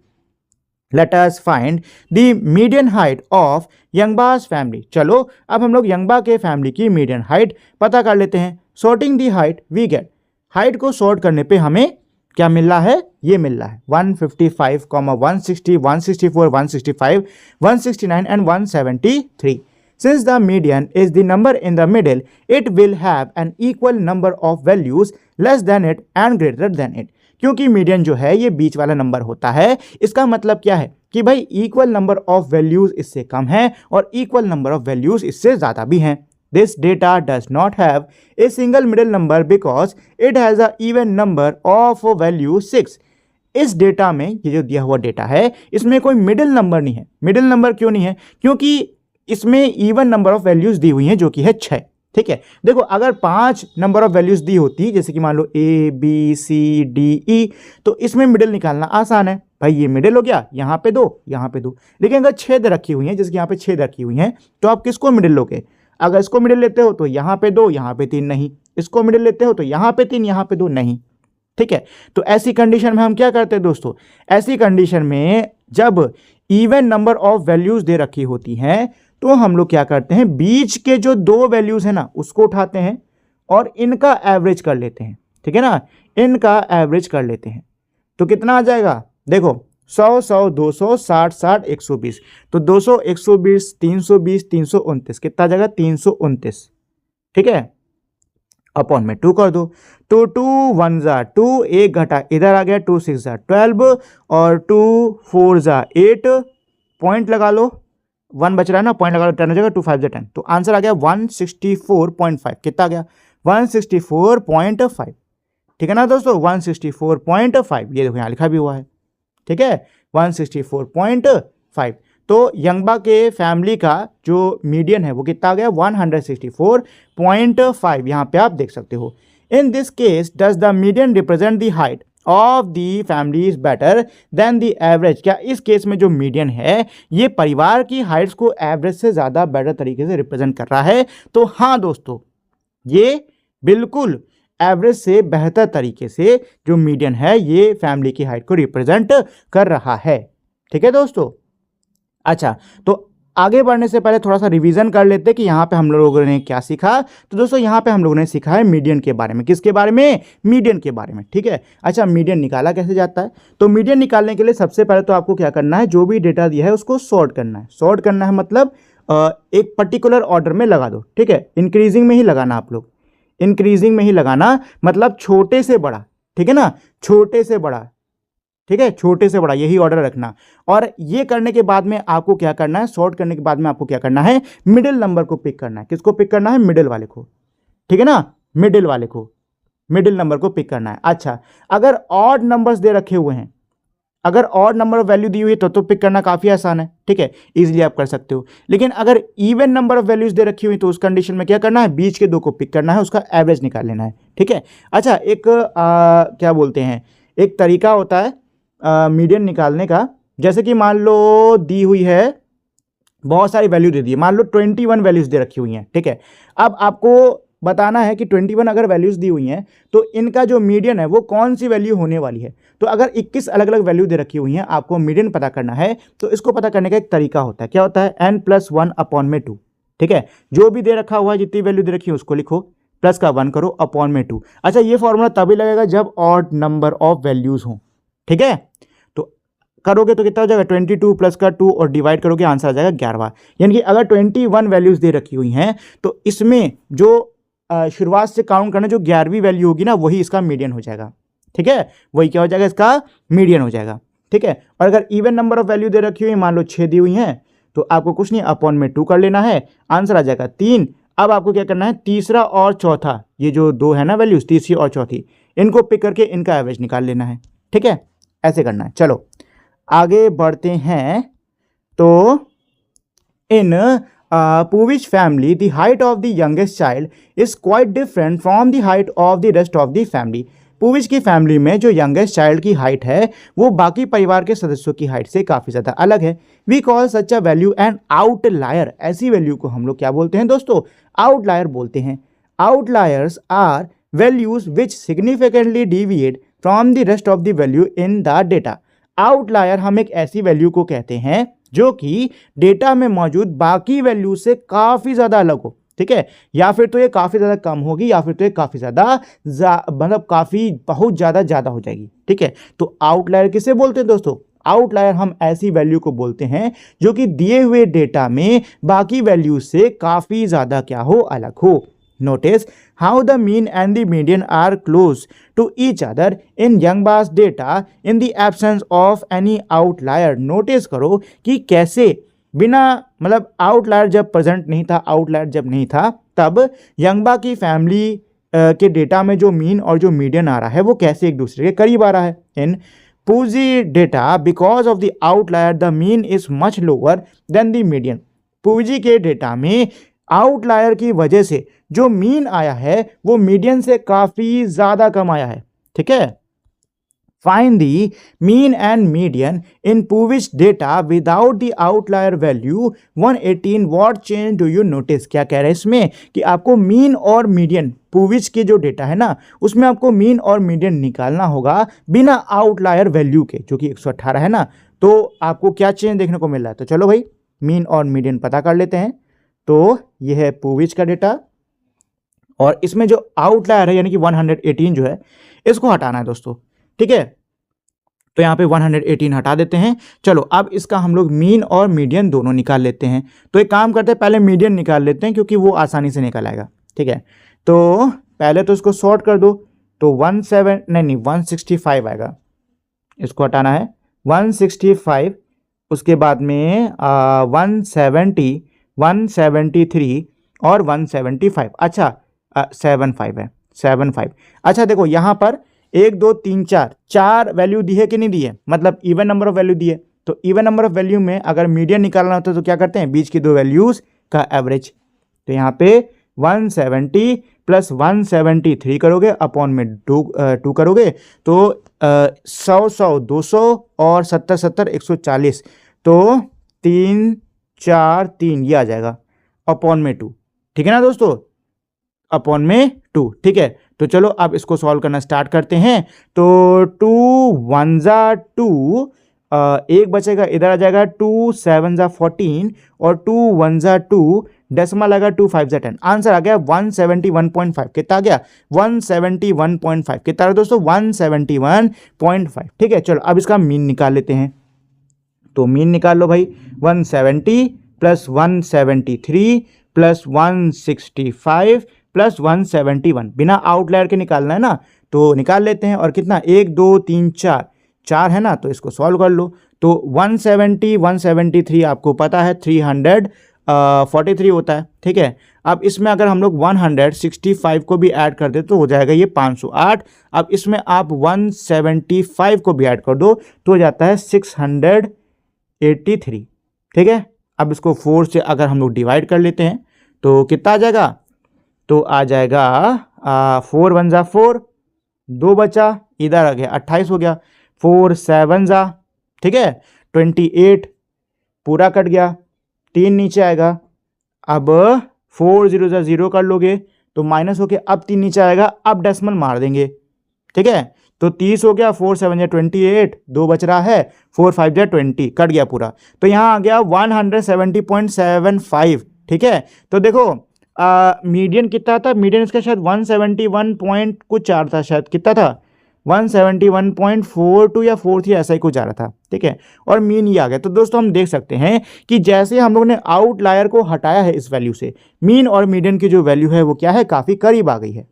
Let us find the median height of Yangba's family. चलो अब हम लोग यंगबा के फैमिली की मीडियन हाइट पता कर लेते हैं। Sorting the height we get, height को सॉर्ट करने पे हमें क्या मिल रहा है? ये मिल रहा है 155, 160, 164, 165, 169 and 173। Since the median is the number in the middle, it will have an equal number of values less than it and greater than it। क्योंकि मीडियन जो है ये बीच वाला नंबर होता है, इसका मतलब क्या है कि भाई इक्वल नंबर ऑफ वैल्यूज इससे कम है और इक्वल नंबर ऑफ वैल्यूज इससे ज़्यादा भी हैं। This data does not have a single middle number because it has a even number of value 6। इस डेटा में, ये जो दिया हुआ डेटा है इसमें कोई मिडिल नंबर नहीं है। मिडिल नंबर क्यों नहीं है? क्योंकि इसमें इवन नंबर ऑफ वैल्यूज दी हुई हैं जो कि है 6, ठीक है। देखो अगर 5 नंबर ऑफ वैल्यूज दी होती, जैसे कि मान लो A B C D E, तो इसमें मिडिल निकालना आसान है। भाई ये मिडिल हो गया, यहाँ पे 2, यहाँ पे 2। लेकिन अगर छेद रखी हुई हैं, जैसे कि यहाँ पे छेद रखी हुई हैं, तो आप किसको मिडिल लोगे? अगर इसको मिडिल लेते हो तो यहाँ पे 2, यहाँ पे 3 नहीं। इसको मिडिल लेते हो तो यहाँ पे 3, यहाँ पे 2 नहीं, ठीक है। तो ऐसी कंडीशन में हम क्या करते हैं दोस्तों? ऐसी कंडीशन में जब इवन नंबर ऑफ वैल्यूज दे रखी होती हैं तो हम लोग क्या करते हैं? बीच के जो 2 वैल्यूज है ना उसको उठाते हैं और इनका एवरेज कर लेते हैं, ठीक है ना। इनका एवरेज कर लेते हैं तो कितना आ जाएगा? देखो 100, 100, 200, 60, 60, 120। तो 200, 120, 320, 329, कितना आ जाएगा? 329, ठीक है। अपॉन में 2 कर दो, तो 2 1 जा 2, 1 घटा इधर आ गया, 2 6 जा 12 और 2 4 जा 8, पॉइंट लगा लो, 1 बच रहा है ना, पॉइंट लगा लो, 10 हो जाएगा, 2 5 जा 10, तो आंसर आ गया 164.5। कितना आ गया? 164.5। ठीक है ना दोस्तों, 164.5, ये देखो यहाँ लिखा भी हुआ है। ठीक है, 164.5। तो यंगबा के फैमिली का जो मीडियन है वो कितना आ गया? 164.5। यहाँ पे आप देख सकते हो। In this case does the median represent the height of the family is better than the average? क्या इस केस में जो मीडियन है ये परिवार की हाइट्स को एवरेज से ज़्यादा बेटर तरीके से रिप्रेजेंट कर रहा है? तो हाँ दोस्तों, ये बिल्कुल एवरेज से बेहतर तरीके से जो मीडियन है ये फैमिली की हाइट को रिप्रेजेंट कर रहा है। ठीक है दोस्तों। अच्छा, तो आगे बढ़ने से पहले थोड़ा सा रिवीजन कर लेते हैं कि यहाँ पे हम लोगों ने क्या सीखा। तो दोस्तों यहाँ पे हम लोगों ने सीखा है मीडियन के बारे में। किसके बारे में? मीडियन के बारे में। ठीक है। अच्छा, मीडियन निकाला कैसे जाता है? तो मीडियन निकालने के लिए सबसे पहले तो आपको क्या करना है, जो भी डेटा दिया है उसको सॉर्ट करना है। सॉर्ट करना है मतलब एक पर्टिकुलर ऑर्डर में लगा दो। ठीक है, इंक्रीजिंग में ही लगाना आप लोग, इंक्रीजिंग में ही लगाना, मतलब छोटे से बड़ा। ठीक है ना, छोटे से बड़ा। ठीक है, छोटे से बड़ा, यही ऑर्डर रखना। और ये करने के बाद में आपको क्या करना है, सॉर्ट करने के बाद में आपको क्या करना है, मिडिल नंबर को पिक करना है। किसको पिक करना है? मिडिल वाले को। ठीक है ना, मिडिल वाले को, मिडिल नंबर को पिक करना है। अच्छा, अगर ऑड नंबर्स दे रखे हुए हैं, अगर ऑड नंबर ऑफ वैल्यू दी हुई है तो पिक करना काफी आसान है। ठीक है, इजीली आप कर सकते हो। लेकिन अगर इवन नंबर ऑफ वैल्यूज दे रखी हुई तो उस कंडीशन में क्या करना है, बीच के दो को पिक करना है, उसका एवरेज निकाल लेना है। ठीक है। अच्छा, एक क्या बोलते हैं, एक तरीका होता है मीडियन निकालने का। जैसे कि मान लो दी हुई है, बहुत सारी वैल्यू दे दी है, मान लो 21 वैल्यूज दे रखी हुई हैं। ठीक है, अब आपको बताना है कि 21 अगर वैल्यूज दी हुई हैं तो इनका जो मीडियन है वो कौन सी वैल्यू होने वाली है। तो अगर 21 अलग अलग वैल्यू दे रखी हुई हैं, आपको मीडियन पता करना है, तो इसको पता करने का एक तरीका होता है। क्या होता है? n+1/2। ठीक है, जो भी दे रखा हुआ है, जितनी वैल्यू दे रखी है उसको लिखो, प्लस का 1 करो, अपॉन में 2। अच्छा, ये फॉर्मूला तभी लगेगा जब ऑड नंबर ऑफ वैल्यूज हो। ठीक है, तो करोगे तो कितना हो जाएगा, 22 प्लस का 2 और डिवाइड करोगे, आंसर आ जाएगा 11। यानी कि अगर 21 वैल्यूज दे रखी हुई हैं तो इसमें जो शुरुआत से काउंट करना जो 11वीं वैल्यू होगी ना, वही इसका मीडियन हो जाएगा। ठीक है, वही क्या हो जाएगा, इसका मीडियन हो जाएगा। ठीक है, और अगर इवन नंबर ऑफ वैल्यू दे रखी हुई, मान लो 6 दी हुई हैं, तो आपको कुछ नहीं, अपॉन में 2 कर लेना है, आंसर आ जाएगा 3। अब आपको क्या करना है, तीसरा और चौथा, ये जो दो है ना वैल्यूज, तीसरी और चौथी, इनको पिक करके इनका एवरेज निकाल लेना है। ठीक है, ऐसे करना है। चलो आगे बढ़ते हैं। तो in Poovizhi's family the height of the youngest child is quite different from the height of the rest of the family. Poovizhi की फैमिली में जो यंगेस्ट चाइल्ड की हाइट है वो बाकी परिवार के सदस्यों की हाइट से काफ़ी ज़्यादा अलग है। We call such a value an outlier. ऐसी वैल्यू को हम लोग क्या बोलते हैं दोस्तों? आउटलायर बोलते हैं। Outliers are values which significantly deviate from the rest of the value in the data. Outlier हम एक ऐसी वैल्यू को कहते हैं जो कि डेटा में मौजूद बाकी वैल्यू से काफ़ी ज़्यादा अलग हो। ठीक है, या फिर तो ये काफ़ी ज़्यादा कम होगी, या फिर तो ये काफ़ी ज़्यादा मतलब काफ़ी बहुत ज़्यादा हो जाएगी। ठीक है, तो आउटलायर किसे बोलते हैं दोस्तों? आउटलायर हम ऐसी वैल्यू को बोलते हैं जो कि दिए हुए डेटा में बाकी वैल्यू से काफ़ी ज़्यादा क्या हो, अलग हो। Notice how the mean and the median are close to each other in Youngba's data in the absence of any outlier. Notice करो कि कैसे बिना मतलब आउटलायर जब प्रेजेंट नहीं था, आउटलायर जब नहीं था, तब यंगबा की फैमिली के डेटा में जो मीन और जो मीडियन आ रहा है वो कैसे एक दूसरे के करीब आ रहा है। इन पूजी data because of the outlier the mean is much lower than the median. पूजी के डेटा में आउटलायर की वजह से जो मीन आया है वो मीडियन से काफी ज्यादा कम आया है। ठीक है, find the mean and median in Poovizhi's data without the outlier value 118। What change do you notice? क्या कह रहे हैं इसमें कि आपको मीन और मीडियन, पूविश के जो डेटा है ना उसमें आपको मीन और मीडियन निकालना होगा बिना आउटलायर वैल्यू के, जो कि 118 है ना। तो आपको क्या चेंज देखने को मिल रहा है? तो चलो भाई मीन और मीडियन पता कर लेते हैं। तो यह है पूविश का डेटा और इसमें जो आउटलायर है यानी कि 118 जो है इसको हटाना है दोस्तों। ठीक है, तो यहाँ पे 118 हटा देते हैं। चलो अब इसका हम लोग मीन और मीडियन दोनों निकाल लेते हैं। तो एक काम करते हैं, पहले मीडियन निकाल लेते हैं क्योंकि वो आसानी से निकल आएगा। ठीक है, तो पहले तो इसको सॉर्ट कर दो, तो 165 आएगा, इसको हटाना है 165 उसके बाद में 170, 173 और 175। अच्छा 75 है, 75। अच्छा देखो यहाँ पर 1 2 3 4 4 वैल्यू दी है कि नहीं दी है, मतलब इवन नंबर ऑफ वैल्यू दी है। तो इवन नंबर ऑफ वैल्यू में अगर मीडियन निकालना होता है तो क्या करते हैं, बीच की दो वैल्यूज का एवरेज। तो यहाँ पे 170 प्लस 173 करोगे अपॉन में 2 करोगे तो 100 100 200 और 70 70 140, तो 3 4 3 ये आ जाएगा अपॉन में 2। ठीक है ना दोस्तों, अपॉन में 2। ठीक है, तो चलो अब इसको सॉल्व करना स्टार्ट करते हैं। तो 2 1 जा 2, एक बचेगा इधर आ जाएगा, 2 7 जा 14 और 2 1 जा 2, डेसिमल आएगा 2 5 जा 10। आंसर आ गया 171.5। कितना आ गया, 171.5। कितना दोस्तों, 171.5। ठीक है, चलो अब इसका मीन निकाल लेते हैं। तो मीन निकाल लो भाई, 170 प्लस 173 प्लस 165 प्लस 171, बिना आउटलायर के निकालना है ना, तो निकाल लेते हैं। और कितना, 1 2 3 4 4 है ना, तो इसको सॉल्व कर लो। तो 170 173 आपको पता है 343 होता है। ठीक है, अब इसमें अगर हम लोग 165 को भी ऐड कर दे तो हो जाएगा ये 508। अब इसमें आप 175 को भी ऐड कर दो तो हो जाता है 683। ठीक है, अब इसको 4 से अगर हम लोग डिवाइड कर लेते हैं तो कितना आ जाएगा, तो आ जाएगा 4 1 जा 4, 2 बचा, इधर आ गया 28 हो गया, 4 7 जा, ठीक है 28, पूरा कट गया, 3 नीचे आएगा। अब 4 0 जा 0 कर लोगे तो माइनस होके अब 3 नीचे आएगा, अब डेसिमल मार देंगे। ठीक है, तो 30 हो गया, 4 7 जा 28, 2 बच रहा है, 4 5 जा 20, कट गया पूरा। तो यहाँ आ गया 170.75। ठीक है, तो देखो मीडियन कितना था, मीडियन इसका शायद 171 पॉइंट कुछ 4 था, शायद कितना था 171.42 या 43 ऐसा ही कुछ आ रहा था। ठीक है, और मीन ये आ गया। तो दोस्तों हम देख सकते हैं कि जैसे हम लोगों ने आउटलायर को हटाया है इस वैल्यू से, मीन और मीडियन की जो वैल्यू है वो क्या है, काफ़ी करीब आ गई है।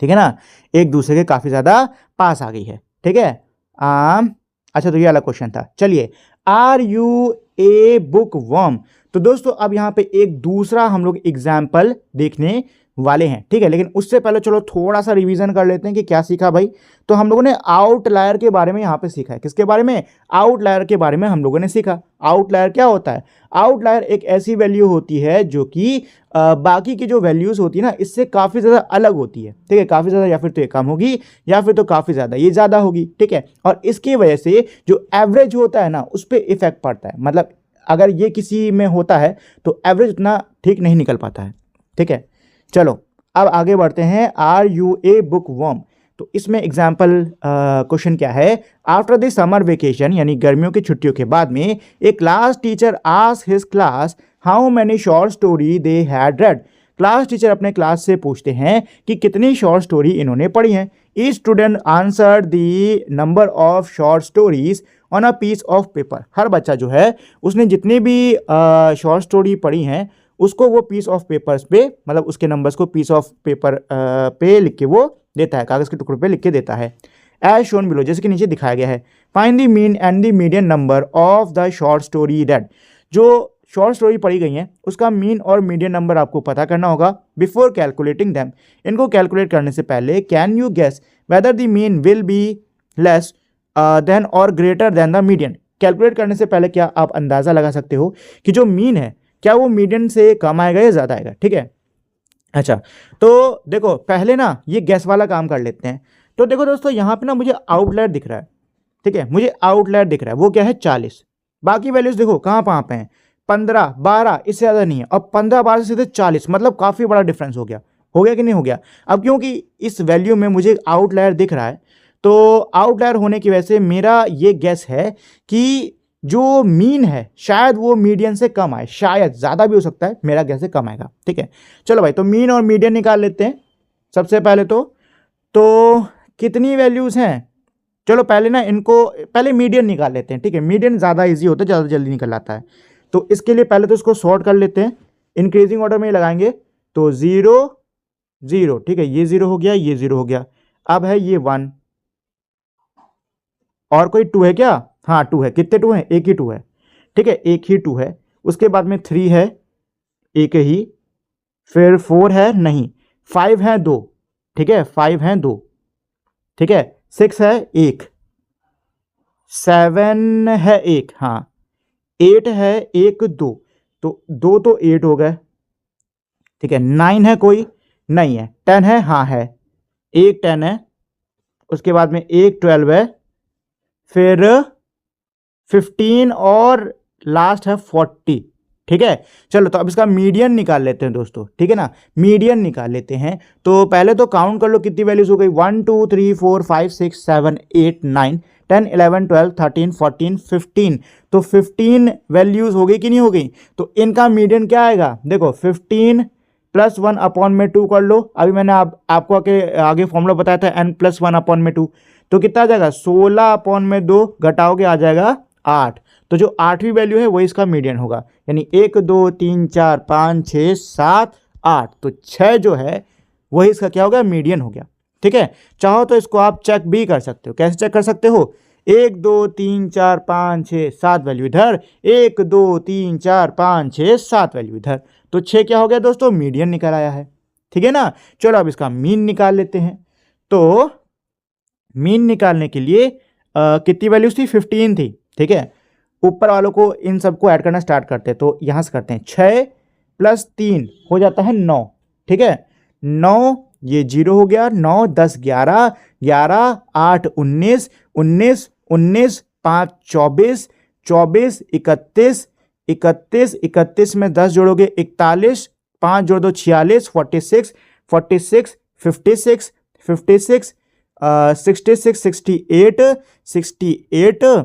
ठीक है ना, एक दूसरे के काफ़ी ज़्यादा पास आ गई है। ठीक है, अच्छा तो ये वाला क्वेश्चन था। चलिए, are you a bookworm. तो दोस्तों अब यहाँ पे एक दूसरा हम लोग एग्जाम्पल देखने वाले हैं। ठीक है, लेकिन उससे पहले चलो थोड़ा सा रिवीजन कर लेते हैं कि क्या सीखा भाई। तो हम लोगों ने आउटलायर के बारे में यहाँ पे सीखा है। किसके बारे में, आउटलायर के बारे में हम लोगों ने सीखा। आउटलायर क्या होता है, आउटलायर एक ऐसी वैल्यू होती है जो कि बाकी की जो वैल्यूज़ होती है ना इससे काफ़ी ज़्यादा अलग होती है। ठीक है, काफ़ी ज़्यादा, या फिर तो ये कम होगी या फिर तो काफ़ी ज़्यादा ये ज़्यादा होगी। ठीक है, और इसकी वजह से जो एवरेज होता है ना उस पर इफेक्ट पड़ता है। मतलब अगर ये किसी में होता है तो एवरेज उतना ठीक नहीं निकल पाता है। ठीक है, चलो अब आगे बढ़ते हैं। Are you a bookworm. तो इसमें एग्जाम्पल क्वेश्चन क्या है, आफ्टर द समर वेकेशन यानी गर्मियों की छुट्टियों के बाद में a class teacher asked his class how many short story they had read. Class teacher अपने क्लास से पूछते हैं कि कितनी शॉर्ट स्टोरी इन्होंने पढ़ी हैं। Each student answered the number of short stories on a piece of paper. हर बच्चा जो है उसने जितनी भी शॉर्ट स्टोरी पढ़ी हैं उसको वो पीस ऑफ पेपर्स पे, मतलब उसके नंबर्स को पीस ऑफ पेपर पे लिख के वो देता है, कागज़ के टुकड़े पे लिख के देता है। एज शोन बिलो, जैसे कि नीचे दिखाया गया है। Find the mean and the median number of the short story that. जो शॉर्ट स्टोरी पढ़ी गई है उसका मीन और मीडियन नंबर आपको पता करना होगा बिफोर कैलकुलेटिंग दैम। इनको कैलकुलेट करने से पहले can you guess whether the mean will be less than और greater than the median. Calculate करने से पहले क्या आप अंदाज़ा लगा सकते हो कि जो मीन है क्या वो मीडियन से कम आएगा या ज़्यादा आएगा। ठीक है, अच्छा तो देखो पहले ना ये गैस वाला काम कर लेते हैं। तो देखो दोस्तों यहाँ पे ना मुझे आउटलायर दिख रहा है। ठीक है, मुझे आउटलायर दिख रहा है, वो क्या है 40। बाकी वैल्यूज देखो कहाँ पे हैं, 15 12, इससे ज़्यादा नहीं है। अब 15 12 से सीधे 40, मतलब काफ़ी बड़ा डिफरेंस हो गया कि नहीं हो गया। अब क्योंकि इस वैल्यू में मुझे आउटलायर दिख रहा है तो आउटलायर होने की वजह से मेरा ये गैस है कि जो मीन है शायद वो मीडियन से कम आए, शायद ज़्यादा भी हो सकता है, मेरा गैस से कम आएगा। ठीक है, चलो भाई तो मीन और मीडियन निकाल लेते हैं सबसे पहले। तो कितनी वैल्यूज़ हैं, चलो पहले ना इनको पहले मीडियन निकाल लेते हैं। ठीक है, मीडियन ज़्यादा इजी होता है, ज़्यादा जल्दी निकल आता है। तो इसके लिए पहले तो इसको सॉर्ट कर लेते हैं, इंक्रीजिंग ऑर्डर में लगाएंगे। तो 0 0, ठीक है ये 0 हो गया, ये 0 हो गया। अब है ये 1, और कोई 2 है क्या, हाँ 2 है, कितने 2 हैं, एक ही 2 है, ठीक है, एक ही 2 है। उसके बाद में 3 है, एक ही, फिर 4 है नहीं, 5 है 2, ठीक है, 5 है 2, ठीक है, 6 है 1, 7 है 1, हाँ 8 है 1 2, तो 2 तो 8 हो गए, ठीक है, 9 है कोई नहीं है, 10 है हाँ है, एक 10 है, उसके बाद में एक 12 है, फिर 15 और लास्ट है 40, ठीक है। चलो तो अब इसका मीडियन निकाल लेते हैं दोस्तों, ठीक है ना, मीडियन निकाल लेते हैं। तो पहले तो काउंट कर लो कितनी वैल्यूज हो गई, 1 2 3 4 5 6 7 8 9 10 11 12 13 14 15, तो 15 वैल्यूज हो गई कि नहीं हो गई। तो इनका मीडियन क्या आएगा, देखो 15 प्लस 1 अपॉन में 2 कर लो, अभी मैंने आपको आगे फॉर्मूला बताया था n प्लस 1 अपॉन में 2, तो कितना आ जाएगा 16 अपॉन में 2 घटाओगे आ जाएगा 8, तो जो 8वीं वैल्यू है वही इसका मीडियन होगा, यानी 1 2 3 4 5 6 7 8, तो 6 जो है वही इसका क्या हो गया, मीडियन हो गया, ठीक है। चाहो तो इसको आप चेक भी कर सकते हो, कैसे चेक कर सकते हो, 1 2 3 4 5 6 7 वैल्यू इधर, 1 2 3 4 5 6 7 वैल्यू इधर, तो 6 क्या हो गया दोस्तों, मीडियन निकल आया है, ठीक है ना। चलो अब इसका मीन निकाल लेते हैं। तो मीन निकालने के लिए कितनी वैल्यूज थी, 15 थी, ठीक है। ऊपर वालों को इन सबको ऐड करना स्टार्ट करते हैं, तो यहां से करते हैं, 6 प्लस 3 हो जाता है 9, ठीक है, 9 ये 0 हो गया, 9 10 11 11 8 19 19 19 5 24 24 31 31 31 में 10 जोड़ोगे 41, 5 जोड़ दो 46 46 46 56 56 66 68 68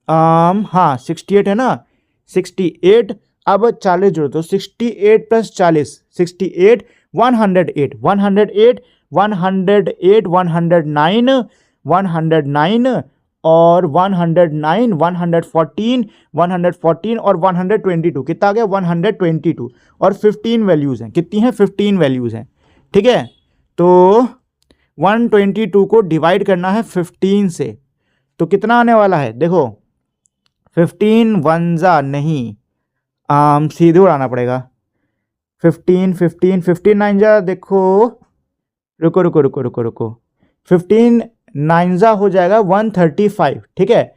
हाँ 68 है ना, 68, अब 40 जोड़ो तो 68 प्लस 40 68 108 108 108 109 109 और 109 114 114 और 122, कितना आ गया 122, और 15 वैल्यूज हैं, कितनी हैं 15 वैल्यूज हैं, ठीक है। तो 122 को डिवाइड करना है 15 से, तो कितना आने वाला है, देखो 15 वनजा नहीं, सीधे उड़ाना पड़ेगा, 15 15 15 नाइन जा, देखो रुको रुको रुको रुको रुको, 15 नाइनजा हो जाएगा 135, ठीक है,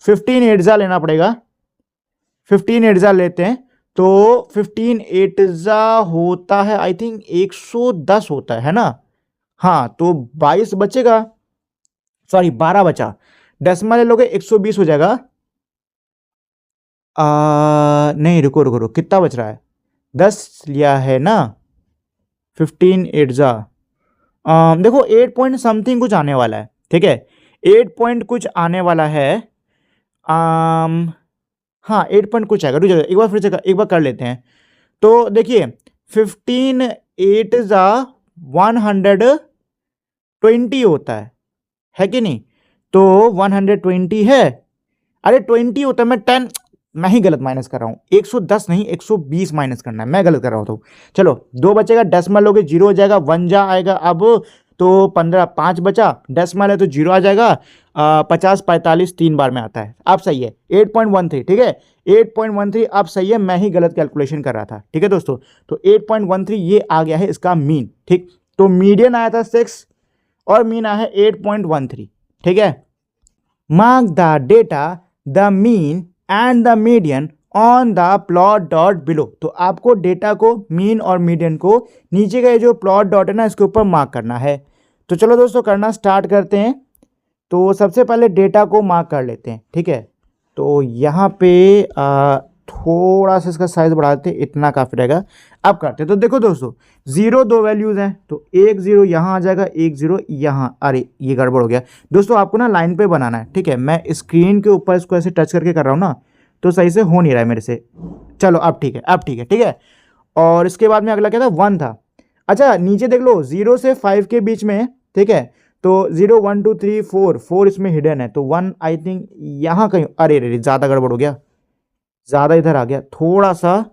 15 एटजा लेना पड़ेगा, 15 एटजा लेते हैं, तो 15 एटजा होता है आई थिंक 110 होता है ना, हाँ तो 22 बचेगा, सॉरी 12 बचा, डेसिमल ले लोगे 120 हो जाएगा, नहीं रुको रुको रुको, कितना बच रहा है, 10 लिया है ना, 15 एटजा, देखो 8 पॉइंट समथिंग कुछ आने वाला है, ठीक है, 8 पॉइंट कुछ आने वाला है, हाँ 8 पॉइंट कुछ आएगा, रुक जाओ एक बार फिर से एक बार कर लेते हैं। तो देखिए 15 8 जा 120 होता है कि नहीं, तो 120 है, अरे 20 होता है, मैं ही गलत माइनस कर रहा हूँ, 110 नहीं 120 माइनस करना है, मैं गलत कर रहा हूँ। तो चलो 2 बचेगा, डेसिमल लोगे 0 हो जाएगा, 1 जा आएगा, अब तो 15 5 बचा, डेसिमल है तो 0 आ जाएगा, 50 45 3 बार में आता है, अब सही है 8.13, ठीक है 8.13, अब सही है, मैं ही गलत कैलकुलेशन कर रहा था, ठीक है दोस्तों। तो 8.13 ये आ गया है इसका मीन, ठीक, तो मीडियन आया था 6 और मीन आया है 8.13, ठीक है। Mark the data, the mean and the median on the plot dot below, तो आपको डेटा को, मीन और मीडियन को नीचे का जो प्लॉट डॉट है ना इसके ऊपर मार्क करना है। तो चलो दोस्तों करना स्टार्ट करते हैं। तो सबसे पहले डेटा को मार्क कर लेते हैं, ठीक है। तो यहाँ पे थोड़ा सा इसका साइज बढ़ा देते हैं, इतना काफ़ी रहेगा। अब करते हैं, तो देखो दोस्तों 0 2 वैल्यूज़ हैं, तो 1 0 यहाँ आ जाएगा, 1 0 यहाँ, अरे ये गड़बड़ हो गया दोस्तों, आपको ना लाइन पे बनाना है, ठीक है। मैं स्क्रीन के ऊपर इसको ऐसे टच करके कर रहा हूँ ना, तो सही से हो नहीं रहा है मेरे से। चलो अब ठीक है, अब ठीक है, ठीक है। और इसके बाद में अगला क्या था, 1 था। अच्छा नीचे देख लो 0 से 5 के बीच में, ठीक है, तो 0 1 2 3 4 4 इसमें हिडन है, तो 1 आई थिंक यहाँ कहीं, अरे रे ज़्यादा गड़बड़ हो गया, ज़्यादा इधर आ गया, थोड़ा सा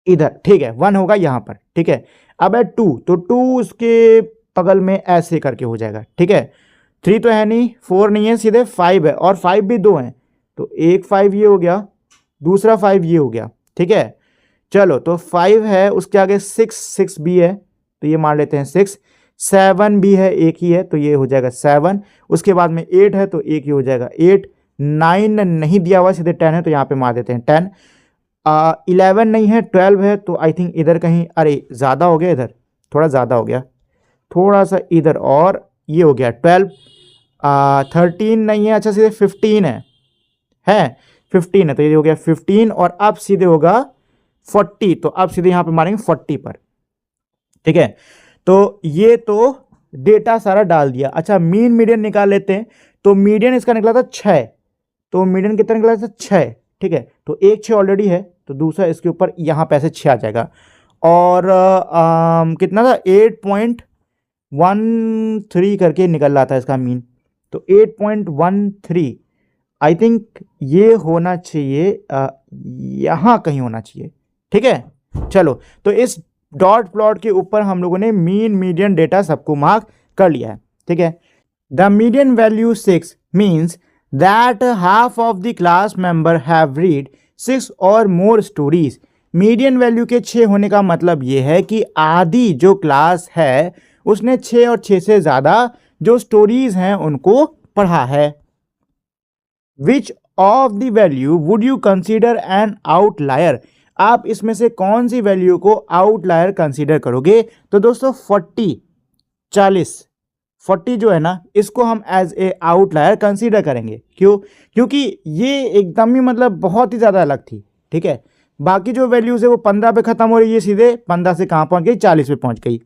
इधर, ठीक है 1 होगा यहाँ पर, ठीक है। अब है 2, तो 2 उसके बगल में ऐसे करके हो जाएगा, ठीक है। 3 तो है नहीं, 4 नहीं है, सीधे 5 है, और 5 भी 2 हैं, तो एक 5 ये हो गया, दूसरा 5 ये हो गया, ठीक है। चलो तो 5 है, उसके आगे 6 भी है, तो ये मान लेते हैं 6, 7 भी है, एक ही है, तो ये हो जाएगा 7, उसके बाद में 8 है, तो एक ही हो जाएगा 8, 9 नहीं दिया हुआ, सीधे 10 है, तो यहाँ पे मार देते हैं 10, 11 नहीं है, 12 है, तो आई थिंक इधर कहीं, अरे ज़्यादा हो गया, इधर थोड़ा ज़्यादा हो गया, थोड़ा सा इधर, और ये हो गया 12, 13 नहीं है, अच्छा सीधे 15 है 15 है, तो ये हो गया 15, और अब सीधे होगा 40, तो अब सीधे यहाँ पे मारेंगे 40 पर, ठीक है। तो ये तो डेटा सारा डाल दिया। अच्छा मीन मीडियन निकाल लेते हैं, तो मीडियन इसका निकला था 6, तो मीडियन कितना निकला था 6, ठीक है, तो एक 6 ऑलरेडी है, तो दूसरा इसके ऊपर यहाँ पे ऐसे 6 आ जाएगा, और कितना था 8.13 करके निकल रहा था इसका मीन, तो 8.13 आई थिंक ये होना चाहिए, यहाँ कहीं होना चाहिए, ठीक है। चलो तो इस डॉट प्लॉट के ऊपर हम लोगों ने मीन मीडियन डेटा सबको मार्क कर लिया है, ठीक है। The median value 6 means that half of the class member have read 6 और मोर स्टोरीज। मीडियन वैल्यू के 6 होने का मतलब ये है कि आधी जो क्लास है उसने 6 और 6 से ज़्यादा जो स्टोरीज हैं उनको पढ़ा है। Which of the value would you consider N outlier? आप इसमें से कौन सी वैल्यू को आउटलायर कंसीडर करोगे? तो दोस्तों 40 जो है ना, इसको हम एज ए आउटलायर कंसीडर करेंगे। क्यों? क्योंकि ये एकदम ही मतलब बहुत ही ज़्यादा अलग थी, ठीक है। बाकी जो वैल्यूज है वो 15 पे खत्म हो रही है, सीधे 15 से कहाँ पहुँच गई, 40 पे पहुँच गई।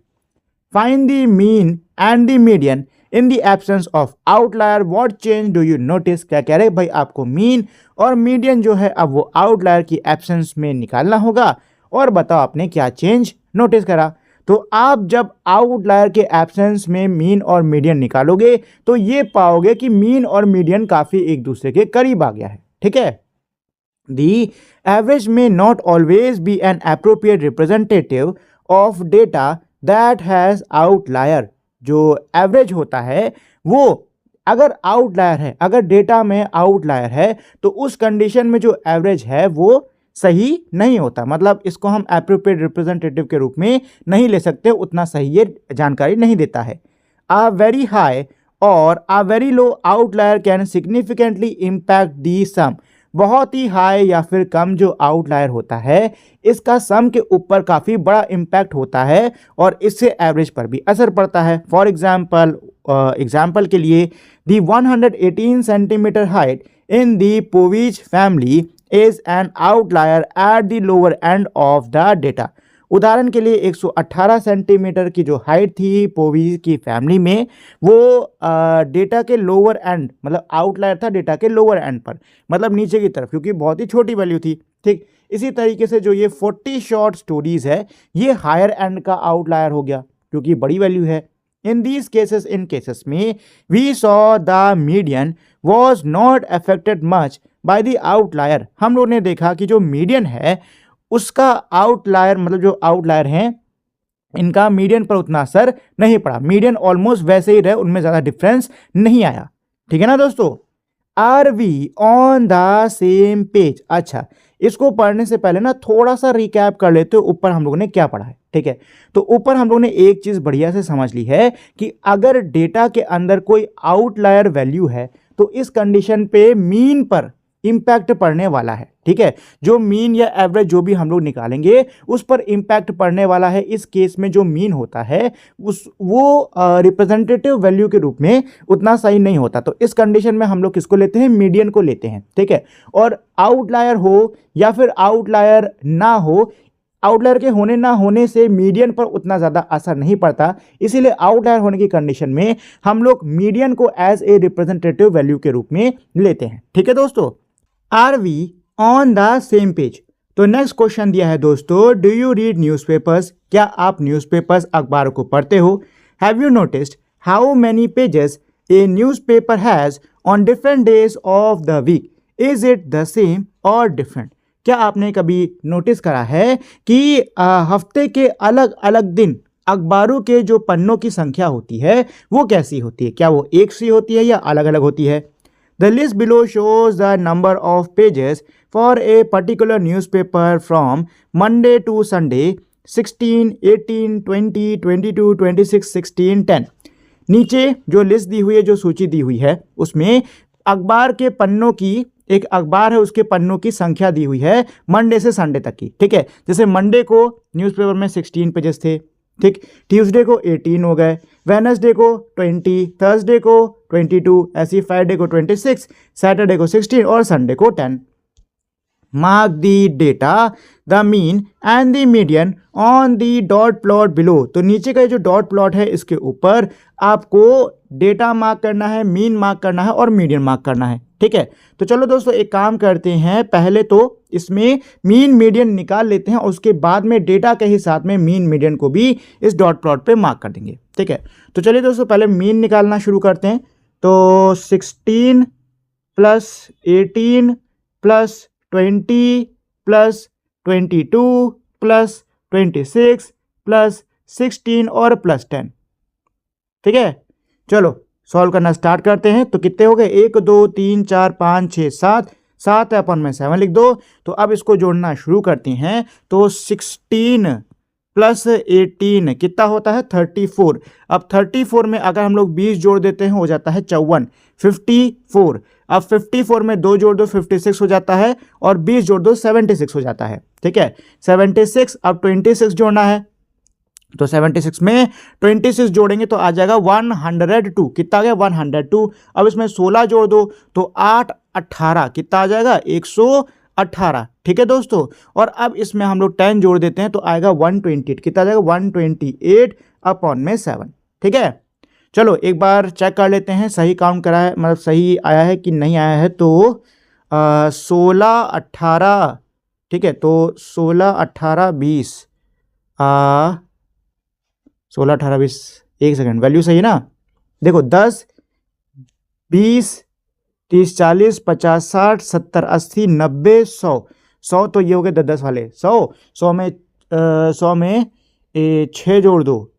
Find the mean and the median in the absence of outlier, what change do you notice? क्या कह रहे भाई, आपको मीन और मीडियन जो है अब वो आउटलायर की एब्सेंस में निकालना होगा, और बताओ आपने क्या चेंज नोटिस करा। तो आप जब आउटलायर के एब्सेंस में मीन और मीडियन निकालोगे तो ये पाओगे कि मीन और मीडियन काफ़ी एक दूसरे के करीब आ गया है, ठीक है। The average may not always be an appropriate representative of data that has outlier। जो एवरेज होता है वो अगर आउटलायर है, अगर डेटा में आउटलायर है, तो उस कंडीशन में जो एवरेज है वो सही नहीं होता, मतलब इसको हम एप्रोप्रिएट रिप्रेजेंटेटिव के रूप में नहीं ले सकते, उतना सही ये जानकारी नहीं देता है। A very high or a very low outlier can significantly impact the sum। बहुत ही हाई या फिर कम जो आउटलायर होता है इसका सम के ऊपर काफ़ी बड़ा इम्पैक्ट होता है और इससे एवरेज पर भी असर पड़ता है। फॉर एग्जाम्पल के लिए the 118 centimeter height in the Poovizhi's family is an outlier at the lower end of the data. उदाहरण के लिए 118 सेंटीमीटर की जो हाइट थी पोवीज की फैमिली में, वो डेटा के लोअर एंड, मतलब आउटलायर था डेटा के लोअर एंड पर, मतलब नीचे की तरफ, क्योंकि बहुत ही छोटी वैल्यू थी, ठीक। इसी तरीके से जो ये 40 शॉर्ट स्टोरीज है ये हायर एंड का आउटलायर हो गया क्योंकि बड़ी वैल्यू है। In these cases, in cases में we saw the median was not affected much by the outlier. हम लोगों ने देखा कि जो मीडियन है उसका आउटलायर, मतलब जो आउटलायर हैं इनका मीडियन पर उतना असर नहीं पड़ा, मीडियन ऑलमोस्ट वैसे ही रहे, उनमें ज़्यादा डिफरेंस नहीं आया, ठीक है ना दोस्तों। Are we on the same page? अच्छा, इसको पढ़ने से पहले ना थोड़ा सा रिकैप कर लेते हो ऊपर हम लोगों ने क्या पढ़ा है, ठीक है। तो ऊपर हम लोगों ने एक चीज़ बढ़िया से समझ ली है कि अगर डेटा के अंदर कोई आउटलायर वैल्यू है तो इस कंडीशन पे मीन पर इम्पैक्ट पड़ने वाला है, ठीक है। जो मीन या एवरेज जो भी हम लोग निकालेंगे उस पर इम्पैक्ट पड़ने वाला है। इस केस में जो मीन होता है वो रिप्रेजेंटेटिव वैल्यू के रूप में उतना सही नहीं होता, तो इस कंडीशन में हम लोग किसको लेते हैं, मीडियन को लेते हैं, ठीक है। और आउटलायर हो या फिर आउटलायर ना हो, आउटलायर के होने ना होने से मीडियन पर उतना ज़्यादा असर नहीं पड़ता, इसीलिए आउटलायर होने की कंडीशन में हम लोग मीडियन को एज ए रिप्रेजेंटेटिव वैल्यू के रूप में लेते हैं, ठीक है दोस्तों। Are we on the same page? तो नेक्स्ट क्वेश्चन दिया है दोस्तों, डू यू रीड न्यूज़पेपर्स? क्या आप न्यूज़पेपर्स, अखबारों को पढ़ते हो? Have you noticed how many pages a newspaper has on different days of the week? Is it the same or different? क्या आपने कभी नोटिस करा है कि हफ्ते के अलग अलग दिन अखबारों के जो पन्नों की संख्या होती है वो कैसी होती है, क्या वो एक सी होती है या अलग अलग होती है। The list below shows the number of pages for a particular newspaper from Monday to Sunday 16, 18, 20, 22, 26, 16, 10। नीचे जो लिस्ट दी हुई है, जो सूची दी हुई है, उसमें अखबार के पन्नों की, एक अखबार है उसके पन्नों की संख्या दी हुई है मंडे से संडे तक की। ठीक है, जैसे मंडे को न्यूज़पेपर में 16 पेजेस थे, ठीक, ट्यूसडे को 18 हो गए, वेडनेसडे को 20, थर्सडे को 22, ऐसी फ्राइडे को 26, सैटरडे को 16 और संडे को 10। Mark the data the mean and the median on the dot plot below. तो नीचे का जो डॉट प्लॉट है इसके ऊपर आपको डेटा मार्क करना है, मीन मार्क करना है और मीडियन मार्क करना है। ठीक है, तो चलो दोस्तों एक काम करते हैं, पहले तो इसमें मीन मीडियन निकाल लेते हैं और उसके बाद में डेटा के ही साथ में मीन मीडियन को भी इस डॉट प्लॉट पे मार्क कर देंगे। ठीक है, तो चलिए दोस्तों पहले मीन निकालना शुरू करते हैं। तो 16 plus 18 plus 20 plus 22 plus 26 plus 16 और प्लस 10। ठीक है, चलो सॉल्व करना स्टार्ट करते हैं। तो कितने हो गए, 1 2 3 4 5 6 7, 7 है अपन में 7 लिख दो। तो अब इसको जोड़ना शुरू करते हैं। तो 16 प्लस 18 कितना होता है 34। अब 34 में अगर हम लोग 20 जोड़ देते हैं हो जाता है 54, 54। अब 54 में 2 जोड़ दो 56 हो जाता है और 20 जोड़ दो 76 हो जाता है। ठीक है, 76। अब 26 जोड़ना है, तो 76 में 26 जोड़ेंगे तो आ जाएगा 102। कितना आ गया 102। अब इसमें 16 जोड़ दो तो 8 18 कितना आ जाएगा 118। ठीक है दोस्तों, और अब इसमें हम लोग 10 जोड़ देते हैं तो आएगा 128। कितना आ जाएगा 128 अपॉन में 7। ठीक है, चलो एक बार चेक कर लेते हैं सही काउंट करा है, मतलब सही आया है कि नहीं आया है। तो 16 18, ठीक है, तो 16 18 20, 16 18 20, एक सेकेंड, वैल्यू सही है ना। देखो 10 20 30 40 50 60 70 80 90 100, 100 तो ये हो गए 10 वाले 100 में 100 में 6 जोड़ दो,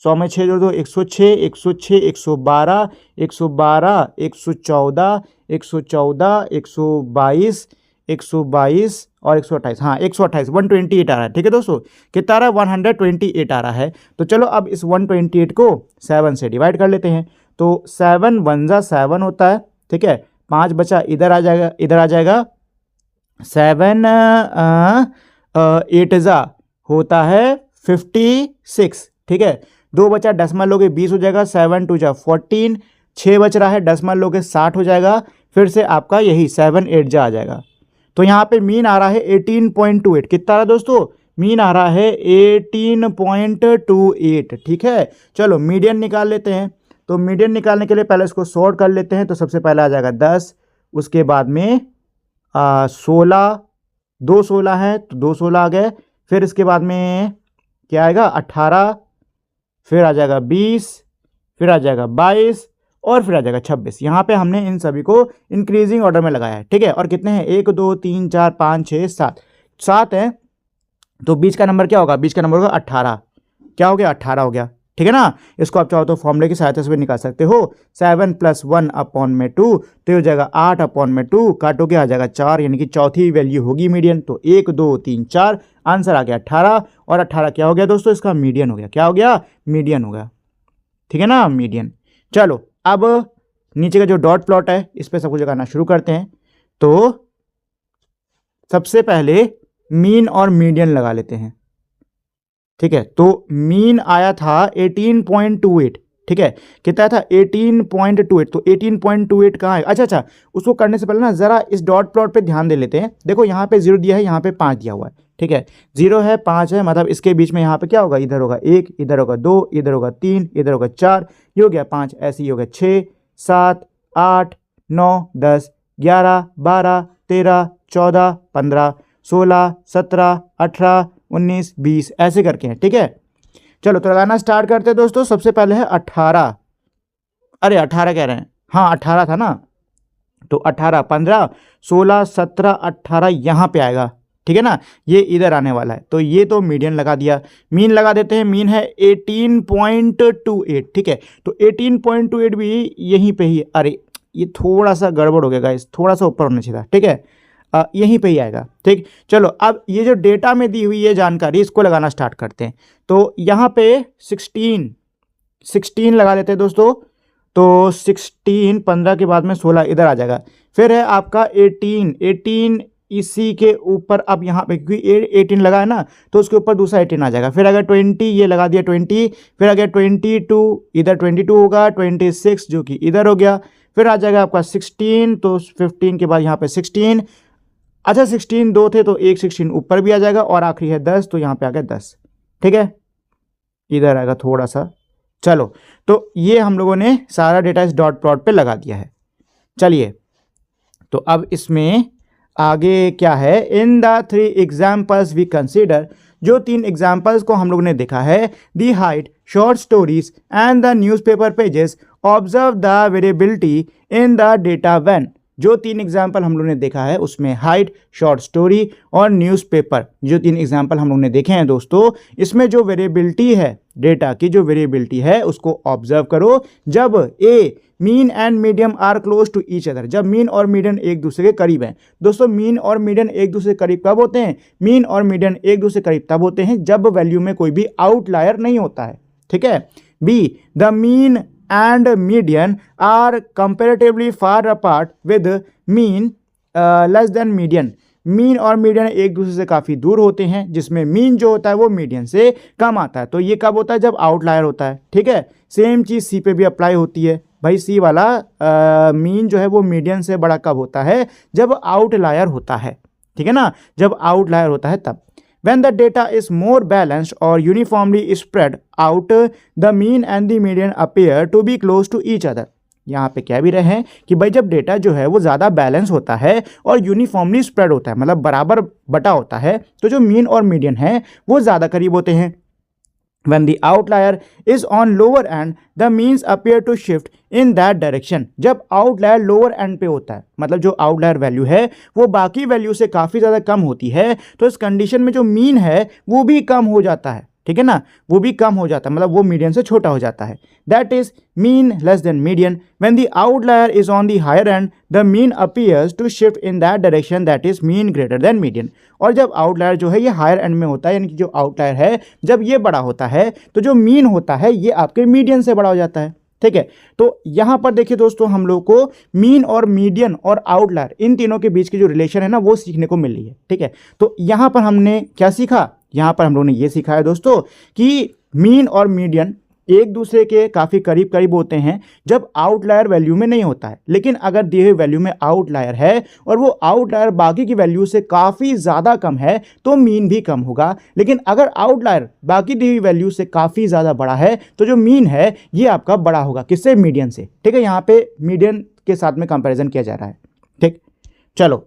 100 में 6 जोड़ दो 106 106 112 112 114 114 122 122 और 128, हाँ 128, 128 आ रहा है। ठीक है दोस्तों, कितना आ रहा है 128 आ रहा है। तो चलो अब इस 128 को 7 से डिवाइड कर लेते हैं। तो 7 1 जा 7 होता है। ठीक है, 5 बचा इधर आ जाएगा, इधर आ जाएगा 7 8 जा होता है 56। ठीक है, 2 बचा डेसिमल लोगे 20 हो जाएगा, 7 2 जा 14, 6 बच रहा है डेसिमल लोगे 60 हो जाएगा, फिर से आपका यही 7 8 जा आ जाएगा। तो यहाँ पे मीन आ रहा है 18.28। कितना आ रहा है दोस्तों, मीन आ रहा है 18.28। ठीक है, चलो मीडियन निकाल लेते हैं। तो मीडियन निकालने के लिए पहले इसको सॉर्ट कर लेते हैं। तो सबसे पहले आ जाएगा 10, उसके बाद में 16, 2 16 है तो 2 16 आ गए, फिर इसके बाद में क्या आएगा 18, फिर आ जाएगा 20, फिर आ जाएगा 22 और फिर आ जाएगा 26। यहाँ पे हमने इन सभी को इंक्रीजिंग ऑर्डर में लगाया है। ठीक है, और कितने हैं 1 2 3 4 5 6 7, 7 है। तो बीच का नंबर क्या होगा, बीच का नंबर होगा 18। क्या हो गया 18 हो गया। ठीक है ना, इसको आप चाहो तो फॉर्मूले की सहायता से भी निकाल सकते हो। 7 + 1 अपॉन में 2 तो हो जाएगा 8 अपॉन में 2, काटोगे आ जाएगा 4, यानी कि चौथी वैल्यू होगी मीडियन। तो 1 2 3 4, आंसर आ गया 18। और 18 क्या हो गया दोस्तों, इसका मीडियन हो गया। क्या हो गया, मीडियन हो गया। ठीक है ना, मीडियन। चलो अब नीचे का जो डॉट प्लॉट है इस पर सब कुछ लगाना शुरू करते हैं। तो सबसे पहले मीन और मीडियन लगा लेते हैं। ठीक है, तो मीन आया था 18.28। ठीक है, कितना था 18.28। तो 18.28 कहाँ है, अच्छा उसको करने से पहले ना जरा इस डॉट प्लॉट पे ध्यान दे लेते हैं। देखो यहाँ पे 0 दिया है, यहाँ पे 5 दिया हुआ है। ठीक है, 0 है 5 है, मतलब इसके बीच में यहाँ पे क्या होगा, इधर होगा 1, इधर होगा 2, इधर होगा 3, इधर होगा 4, ये हो गया 5, ऐसे ही हो गया 6 7 8 9 10 11 12 13 14 15 16 17 18 19 20 ऐसे करके हैं। ठीक है, चलो तो लगाना स्टार्ट करते हैं दोस्तों। सबसे पहले है 18, अरे 18 कह रहे हैं, हाँ 18 था ना, तो 18 15 16 17 18 यहाँ पे आएगा। ठीक है ना, ये इधर आने वाला है, तो ये तो मीडियन लगा दिया। मीन लगा देते हैं, मीन है 18.28, ठीक है, तो 18.28 भी यहीं पे ही, अरे ये थोड़ा सा गड़बड़ हो गया गाइस, थोड़ा सा ऊपर होना चाहिए था, ठीक है, यहीं पे ही आएगा, ठीक। चलो अब ये जो डेटा में दी हुई ये जानकारी, इसको लगाना स्टार्ट करते हैं। तो यहाँ पे 16 लगा देते हैं दोस्तों, तो 16, 15 के बाद में 16 इधर आ जाएगा। फिर है आपका 18 इसी के ऊपर, अब यहाँ पे क्योंकि 18 लगा है ना, तो उसके ऊपर दूसरा 18 आ जाएगा। फिर अगर 20 ये लगा दिया 20, फिर अगर 22 इधर 22 होगा, 26 जो कि इधर हो गया, फिर आ जाएगा आपका 16, तो 15 के बाद यहाँ पे 16, अच्छा 16 दो थे तो एक 16 ऊपर भी आ जाएगा, और आखिरी है 10, तो यहाँ पे आ गया 10, ठीक है, इधर आएगा थोड़ा सा। चलो तो ये हम लोगों ने सारा डेटा इस डॉट प्लॉट पे लगा दिया है। चलिए तो अब इसमें आगे क्या है, in the 3 examples we consider, जो 3 एग्जाम्पल्स को हम लोग ने देखा है, the height, short stories and the newspaper pages, observe the variability in the data when. जो 3 एग्जाम्पल हम लोग ने देखा है उसमें हाइट, शॉर्ट स्टोरी और न्यूज़पेपर, जो 3 एग्जाम्पल हम लोग ने देखे हैं दोस्तों, इसमें जो वेरिएबिलिटी है, डेटा की जो वेरिएबिलिटी है उसको ऑब्जर्व करो जब a mean and medium are close to each other, जब मीन और मीडियन एक दूसरे के करीब हैं। दोस्तों मीन और मीडियन एक दूसरे के करीब कब होते हैं, मीन और मीडियन एक दूसरे के करीब तब होते हैं जब वैल्यू में कोई भी आउटलायर नहीं होता है, ठीक है। Be the mean and median are comparatively far apart with mean less than median। Mean और मीडियन एक दूसरे से काफ़ी दूर होते हैं, जिसमें मीन जो होता है वो मीडियन से कम आता है। तो ये कब होता है, जब आउटलायर होता है, ठीक है। सेम चीज़ सी पे भी अप्लाई होती है भाई, सी वाला मीन जो है वो मीडियन से बड़ा कब होता है, जब आउटलायर होता है, ठीक है ना, जब आउटलायर होता है तब। When the data is more balanced or uniformly spread out, the mean and the median appear to be close to each other। यहाँ पे कह भी रहे हैं कि भाई जब डेटा जो है वो ज़्यादा बैलेंस होता है और यूनिफॉर्मली स्प्रेड होता है, मतलब बराबर बटा होता है, तो जो मीन और मीडियन है वो ज़्यादा करीब होते हैं। When the outlier is on lower end, the means appear to shift in that direction। जब आउटलायर लोअर एंड पे होता है, मतलब जो आउटलायर वैल्यू है वो बाकी वैल्यू से काफ़ी ज़्यादा कम होती है, तो इस कंडीशन में जो मीन है वो भी कम हो जाता है, ठीक है ना, वो भी कम हो जाता है, मतलब वो मीडियन से छोटा हो जाता है। That is mean less than median. When the outlier is on the higher end, the mean appears to shift in that direction, that is mean greater than median. और जब आउटलायर जो है ये हायर एंड में होता है, यानी कि जो आउटलायर है जब ये बड़ा होता है तो जो मीन होता है ये आपके मीडियन से बड़ा हो जाता है, ठीक है। तो यहाँ पर देखिए दोस्तों, हम लोग को मीन और मीडियन और आउटलायर इन तीनों के बीच की जो रिलेशन है ना वो सीखने को मिल रही है, ठीक है। तो यहाँ पर हमने क्या सीखा, यहाँ पर हम लोगों ने ये सीखा है दोस्तों कि मीन और मीडियन एक दूसरे के काफ़ी करीब करीब होते हैं जब आउटलायर वैल्यू में नहीं होता है। लेकिन अगर दिए हुए वैल्यू में आउटलायर है और वो आउटलायर बाकी की वैल्यू से काफ़ी ज़्यादा कम है तो मीन भी कम होगा। लेकिन अगर आउटलायर बाकी दी हुई वैल्यू से काफ़ी ज़्यादा बड़ा है तो जो मीन है ये आपका बड़ा होगा, किससे, मीडियन से, ठीक है। यहाँ पे मीडियन के साथ में कंपेरिजन किया जा रहा है, ठीक। चलो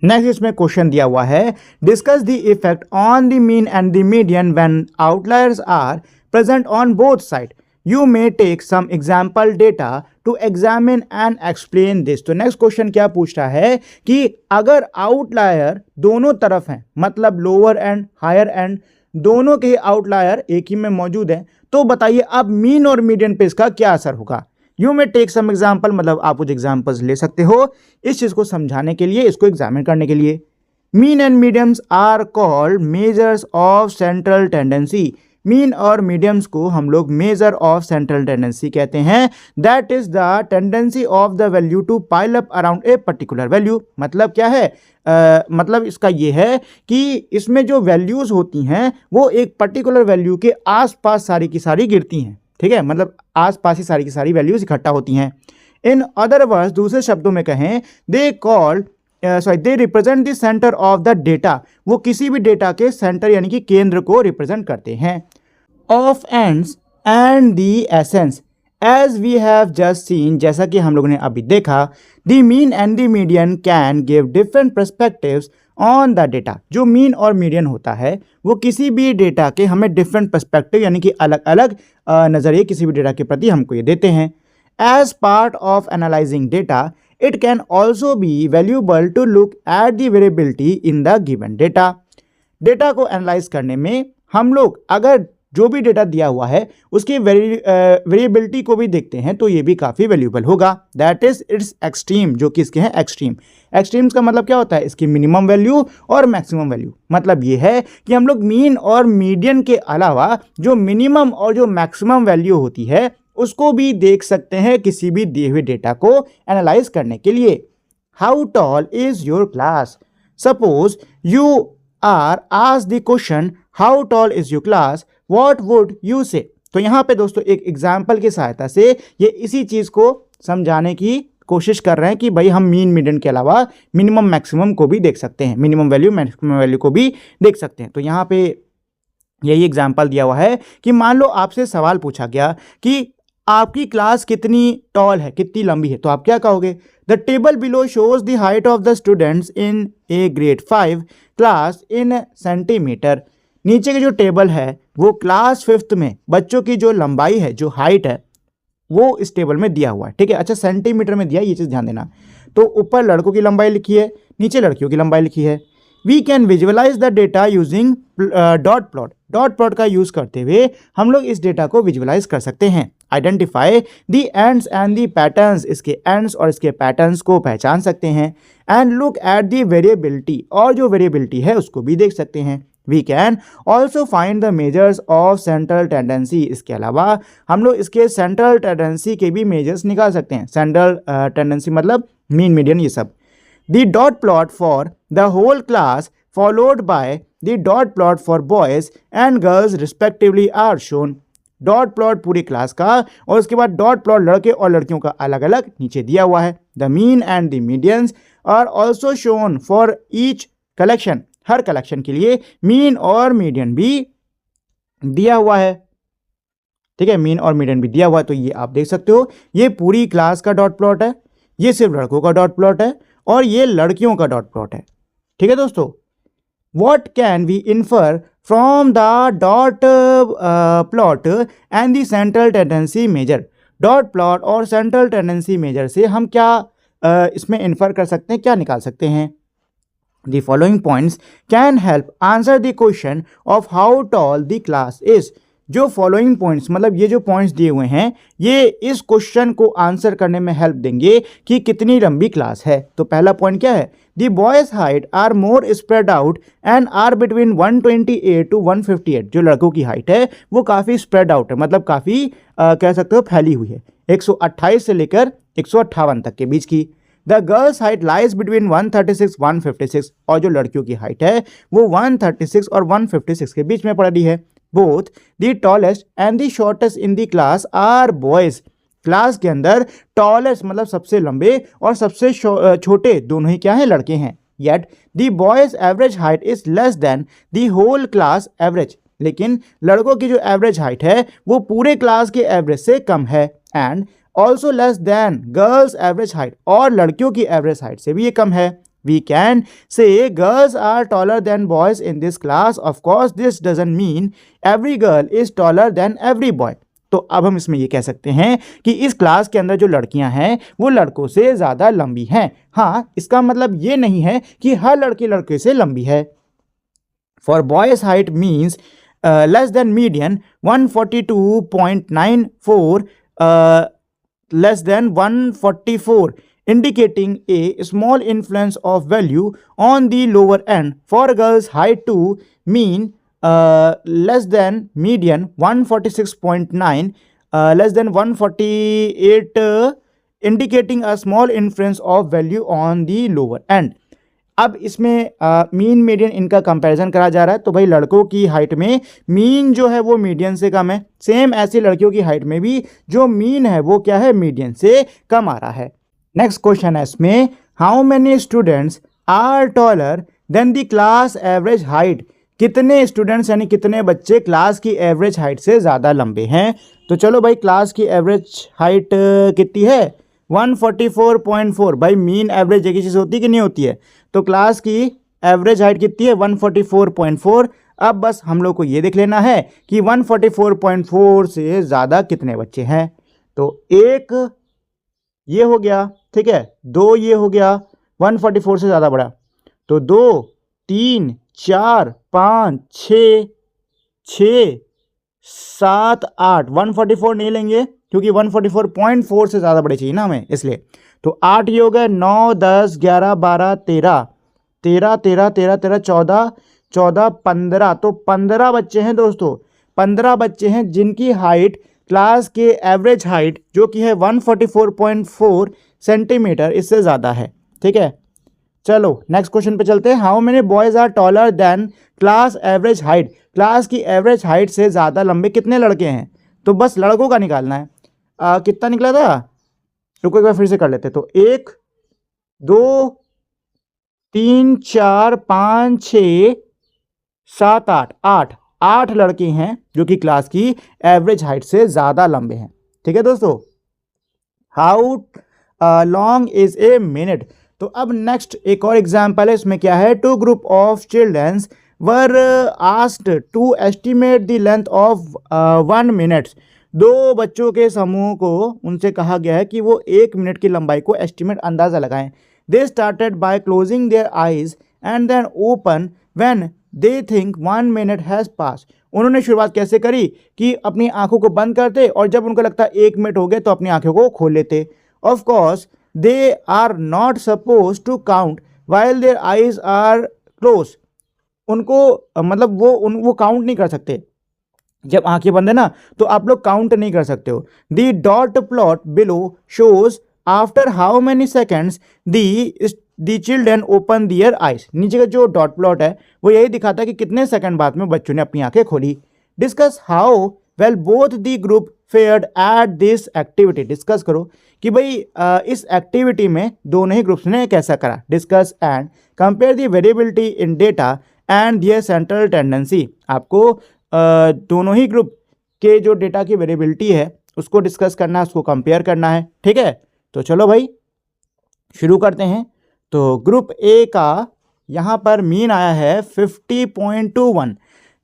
नेक्स्ट इसमें क्वेश्चन दिया हुआ है, discuss the effect on the mean and the median when outliers are present on both sides। You may take some example data to examine and explain this। तो नेक्स्ट क्वेश्चन क्या पूछ रहा है कि अगर आउटलायर दोनों तरफ हैं, मतलब लोअर एंड हायर एंड दोनों के आउटलायर एक ही में मौजूद हैं, तो बताइए अब मीन और मीडियन पे इसका क्या असर होगा। यू में टेक सम एग्जाम्पल, मतलब आप कुछ एग्जाम्पल्स ले सकते हो इस चीज़ को समझाने के लिए, इसको एग्जामिन करने के लिए। Mean and mediums are called measures of central tendency. Mean और मीडियम्स को हम लोग मेजर ऑफ सेंट्रल टेंडेंसी कहते हैं। That is the tendency of the value to pile up around a particular value. मतलब क्या है, मतलब इसका ये है कि इसमें जो वैल्यूज होती हैं वो एक पर्टिकुलर वैल्यू के आसपास सारी की सारी गिरती हैं, ठीक है, मतलब आसपास ही सारी की सारी वैल्यूज इकट्ठा होती हैं। इन अदर वर्ड्स, दूसरे शब्दों में कहें, they represent the centre of the data. वो किसी भी डेटा के सेंटर यानी कि केंद्र को रिप्रेजेंट करते हैं। Of ends and the essence, as we have just seen, जैसा कि हम लोगों ने अभी देखा, the mean and the median can give different perspectives on the data. जो मीन और मीडियन होता है वो किसी भी डेटा के हमें डिफरेंट पर्सपेक्टिव यानी कि अलग अलग नज़रिए किसी भी डेटा के प्रति हमको ये देते हैं। As part of analysing data, it can also be valuable to look at the variability in the given data. Data को एनालाइज करने में हम लोग अगर जो भी डेटा दिया हुआ है उसकी वेरिएबिलिटी को भी देखते हैं तो ये भी काफ़ी वैल्यूएबल होगा। दैट इज इट्स एक्सट्रीम, जो कि इसके हैं एक्सट्रीम। एक्सट्रीम्स का मतलब क्या होता है, इसकी मिनिमम वैल्यू और मैक्सिमम वैल्यू। मतलब ये है कि हम लोग मीन और मीडियन के अलावा जो मिनिमम और जो मैक्सिमम वैल्यू होती है उसको भी देख सकते हैं किसी भी दिए हुए डेटा को एनालाइज करने के लिए। How tall is your class? Suppose you are asked the question how tall is your class, what would you say? तो यहाँ पे दोस्तों एक एग्जाम्पल की सहायता से ये इसी चीज को समझाने की कोशिश कर रहे हैं कि भाई हम मीन मीडियन के अलावा मिनिमम मैक्सिमम को भी देख सकते हैं, मिनिमम वैल्यू मैक्सिमम वैल्यू को भी देख सकते हैं। तो यहाँ पे यही एग्जाम्पल दिया हुआ है कि मान लो आपसे सवाल पूछा गया कि आपकी क्लास कितनी टॉल है, कितनी लंबी है, तो आप क्या कहोगे? The table below shows the height of the students in A grade 5 class in centimetre. नीचे की जो टेबल है वो क्लास 5th में बच्चों की जो लंबाई है, जो हाइट है, वो इस टेबल में दिया हुआ है। ठीक है, अच्छा सेंटीमीटर में दिया, ये चीज़ ध्यान देना। तो ऊपर लड़कों की लंबाई लिखी है, नीचे लड़कियों की लंबाई लिखी है। We can visualise the data using dot plot. Dot plot का यूज़ करते हुए हम लोग इस डेटा को विजुअलाइज कर सकते हैं। Identify the ends and the patterns, इसके एंड्स और इसके पैटर्न्स को पहचान सकते हैं। And look at the variability, और जो वेरिएबिलिटी है उसको भी देख सकते हैं। We can also find the measures of central tendency. इसके अलावा हम लोग इसके सेंट्रल टेंडेंसी के भी मेजर्स निकाल सकते हैं। सेंट्रल टेंडेंसी मतलब मीन मीडियन, ये सब। The dot plot for the whole class followed by the dot plot for boys and girls respectively are shown. Dot plot पूरी क्लास का और उसके बाद डॉट प्लॉट लड़के और लड़कियों का अलग अलग नीचे दिया हुआ है। The mean and the medians are also shown for each collection. हर कलेक्शन के लिए मीन और मीडियन भी दिया हुआ है। ठीक है, मीन और मीडियन भी दिया हुआ है। तो ये आप देख सकते हो, ये पूरी क्लास का डॉट प्लॉट है, ये सिर्फ लड़कों का डॉट प्लॉट है और ये लड़कियों का डॉट प्लॉट है। ठीक है दोस्तों, what can we infer from the dot plot and the central tendency measure? Dot plot और सेंट्रल टेंडेंसी मेजर से हम क्या इसमें इन्फर कर सकते हैं, क्या निकाल सकते हैं? The following points can help answer the question of how tall the class is. जो फॉलोइंग पॉइंट्स, मतलब ये जो पॉइंट्स दिए हुए हैं, ये इस क्वेश्चन को आंसर करने में हेल्प देंगे कि कितनी लंबी क्लास है। तो पहला पॉइंट क्या है? The boys height are more spread out and are between 128 to 158। जो लड़कों की हाइट है वो काफ़ी स्प्रेड आउट है, मतलब काफ़ी कह सकते हो फैली हुई है, 128 से लेकर 158 तक के बीच की। The girls height lies between 136 156। और जो लड़कियों की हाइट है वो 136 और 156 के बीच में पड़ रही है। Both the tallest and the shortest in the class are boys. Class के अंदर टॉलेस्ट मतलब सबसे लंबे और सबसे छोटे दोनों ही क्या हैं? लड़के हैं। Yet the boys average height is less than the whole class average. लेकिन लड़कों की जो एवरेज हाइट है वो पूरे क्लास के एवरेज से कम है। And also less than girls average height, और लड़कियों की एवरेज हाइट से भी ये कम है। We can say girls are taller than boys in this class. Of course this doesn't mean every girl is taller than every boy. तो अब हम इसमें ये कह सकते हैं कि इस क्लास के अंदर जो लड़कियां हैं वो लड़कों से ज़्यादा लंबी हैं। हाँ, इसका मतलब ये नहीं है कि हर लड़की लड़के से लंबी है। For boys height means less than median 142.94 less than 144, indicating a small influence of value on the lower end. For girls height to mean less than median 146.9 less than 148 indicating a small influence of value on the lower end. अब इसमें mean median इनका comparison करा जा रहा है। तो भाई लड़कों की हाइट में मीन जो है वो मीडियन से कम है, सेम ऐसे लड़कियों की हाइट में भी जो मीन है वो क्या है? मीडियन से कम आ रहा है। नेक्स्ट क्वेश्चन है इसमें, how many students are taller than the class average height? कितने स्टूडेंट्स यानी कितने बच्चे क्लास की एवरेज हाइट से ज़्यादा लंबे हैं? तो चलो भाई, क्लास की एवरेज हाइट कितनी है? 144.4। भाई मीन एवरेज एक ही चीज़ होती है कि नहीं होती है? तो क्लास की एवरेज हाइट कितनी है? 144.4। अब बस हम लोग को ये देख लेना है कि 144.4 से ज़्यादा कितने बच्चे हैं। तो एक ये हो गया, ठीक है, 2 ये हो गया 144 से ज़्यादा बड़ा, तो 2 3 4 5 6 6 7 8 144 नहीं लेंगे क्योंकि 144.4 से ज़्यादा बड़े चाहिए ना हमें, इसलिए तो 8 ये हो गए, 9 10 11 12 13 13 13 13 13 14 14 15, तो 15 बच्चे हैं दोस्तों, 15 बच्चे हैं जिनकी हाइट क्लास के एवरेज हाइट जो कि है 144.4 सेंटीमीटर इससे ज़्यादा है। ठीक है, चलो नेक्स्ट क्वेश्चन पे चलते हैं। How many boys are taller than class average height, class की एवरेज हाइट से ज़्यादा लंबे कितने लड़के हैं, तो बस लड़कों का निकालना है। कितना निकला था, रुको एक बार फिर से कर लेते, तो 1 2 3 4 5 6 7 8 8 लड़के हैं जो कि क्लास की एवरेज हाइट से ज़्यादा लंबे हैं। ठीक है दोस्तों, how long is a minute, तो अब नेक्स्ट एक और एग्जाम्पल है, इसमें क्या है, 2 group of childrens were asked to estimate the length of 1 minute, 2 बच्चों के समूह को उनसे कहा गया है कि वो 1 मिनट की लंबाई को एस्टिमेट अंदाज़ा लगाएं। They started by closing their eyes and then open when they think 1 minute has pass, उन्होंने शुरुआत कैसे करी कि अपनी आंखों को बंद करते और जब उनको लगता है 1 मिनट हो गए तो अपनी आंखों को खोल लेते। Of course they are not suppose to count while their eyes are close, उनको मतलब वो काउंट नहीं कर सकते, जब आंखें बंद है ना तो आप लोग काउंट नहीं कर सकते हो। The dot plot below shows after how many seconds the children open their eyes, नीचे का जो डॉट प्लॉट है वो यही दिखाता है कि कितने सेकंड बाद में बच्चों ने अपनी आंखें खोली। Discuss how well both the group fared at this activity, discuss करो कि भाई इस एक्टिविटी में दोनों ही ग्रुप्स ने कैसा करा। Discuss and compare the variability in data and their central tendency, आपको दोनों ही ग्रुप के जो डेटा की वेरिएबिलिटी है उसको डिस्कस करना है, उसको कंपेयर करना है। ठीक है, तो चलो भाई शुरू करते हैं। तो ग्रुप ए का यहाँ पर मीन आया है 50.21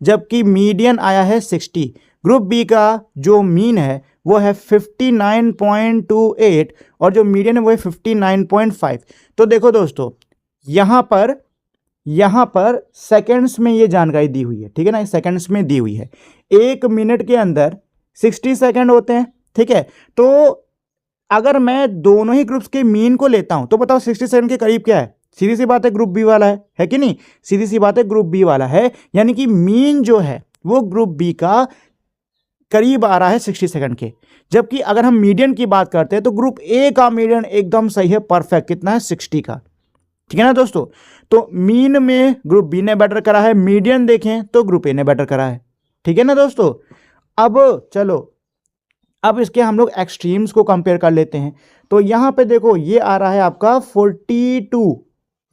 जबकि मीडियन आया है 60। ग्रुप बी का जो मीन है वो है 59.28 और जो मीडियन है वो है 59.5। तो देखो दोस्तों यहाँ पर सेकंड्स में ये जानकारी दी हुई है, ठीक है ना, सेकंड्स में दी हुई है। 1 मिनट के अंदर 60 सेकंड होते हैं। ठीक है, तो अगर मैं दोनों ही ग्रुप्स के मीन को लेता हूं तो बताओ 60 सेकंड के करीब क्या है, सीधी सी बात है ग्रुप बी वाला है कि नहीं, सीधी सी बात है ग्रुप बी वाला है, यानी कि मीन जो है वो ग्रुप बी का करीब आ रहा है 60 सेकंड के। जबकि अगर हम मीडियन की बात करते हैं तो ग्रुप ए का मीडियन एकदम सही है, परफेक्ट, कितना है 60 का। ठीक है ना दोस्तों, तो मीन में ग्रुप बी ने बेटर करा है, मीडियन देखें तो ग्रुप ए ने बेटर करा है। ठीक है ना दोस्तों, अब चलो अब इसके हम लोग एक्सट्रीम्स को कंपेयर कर लेते हैं। तो यहाँ पे देखो ये आ रहा है आपका 42,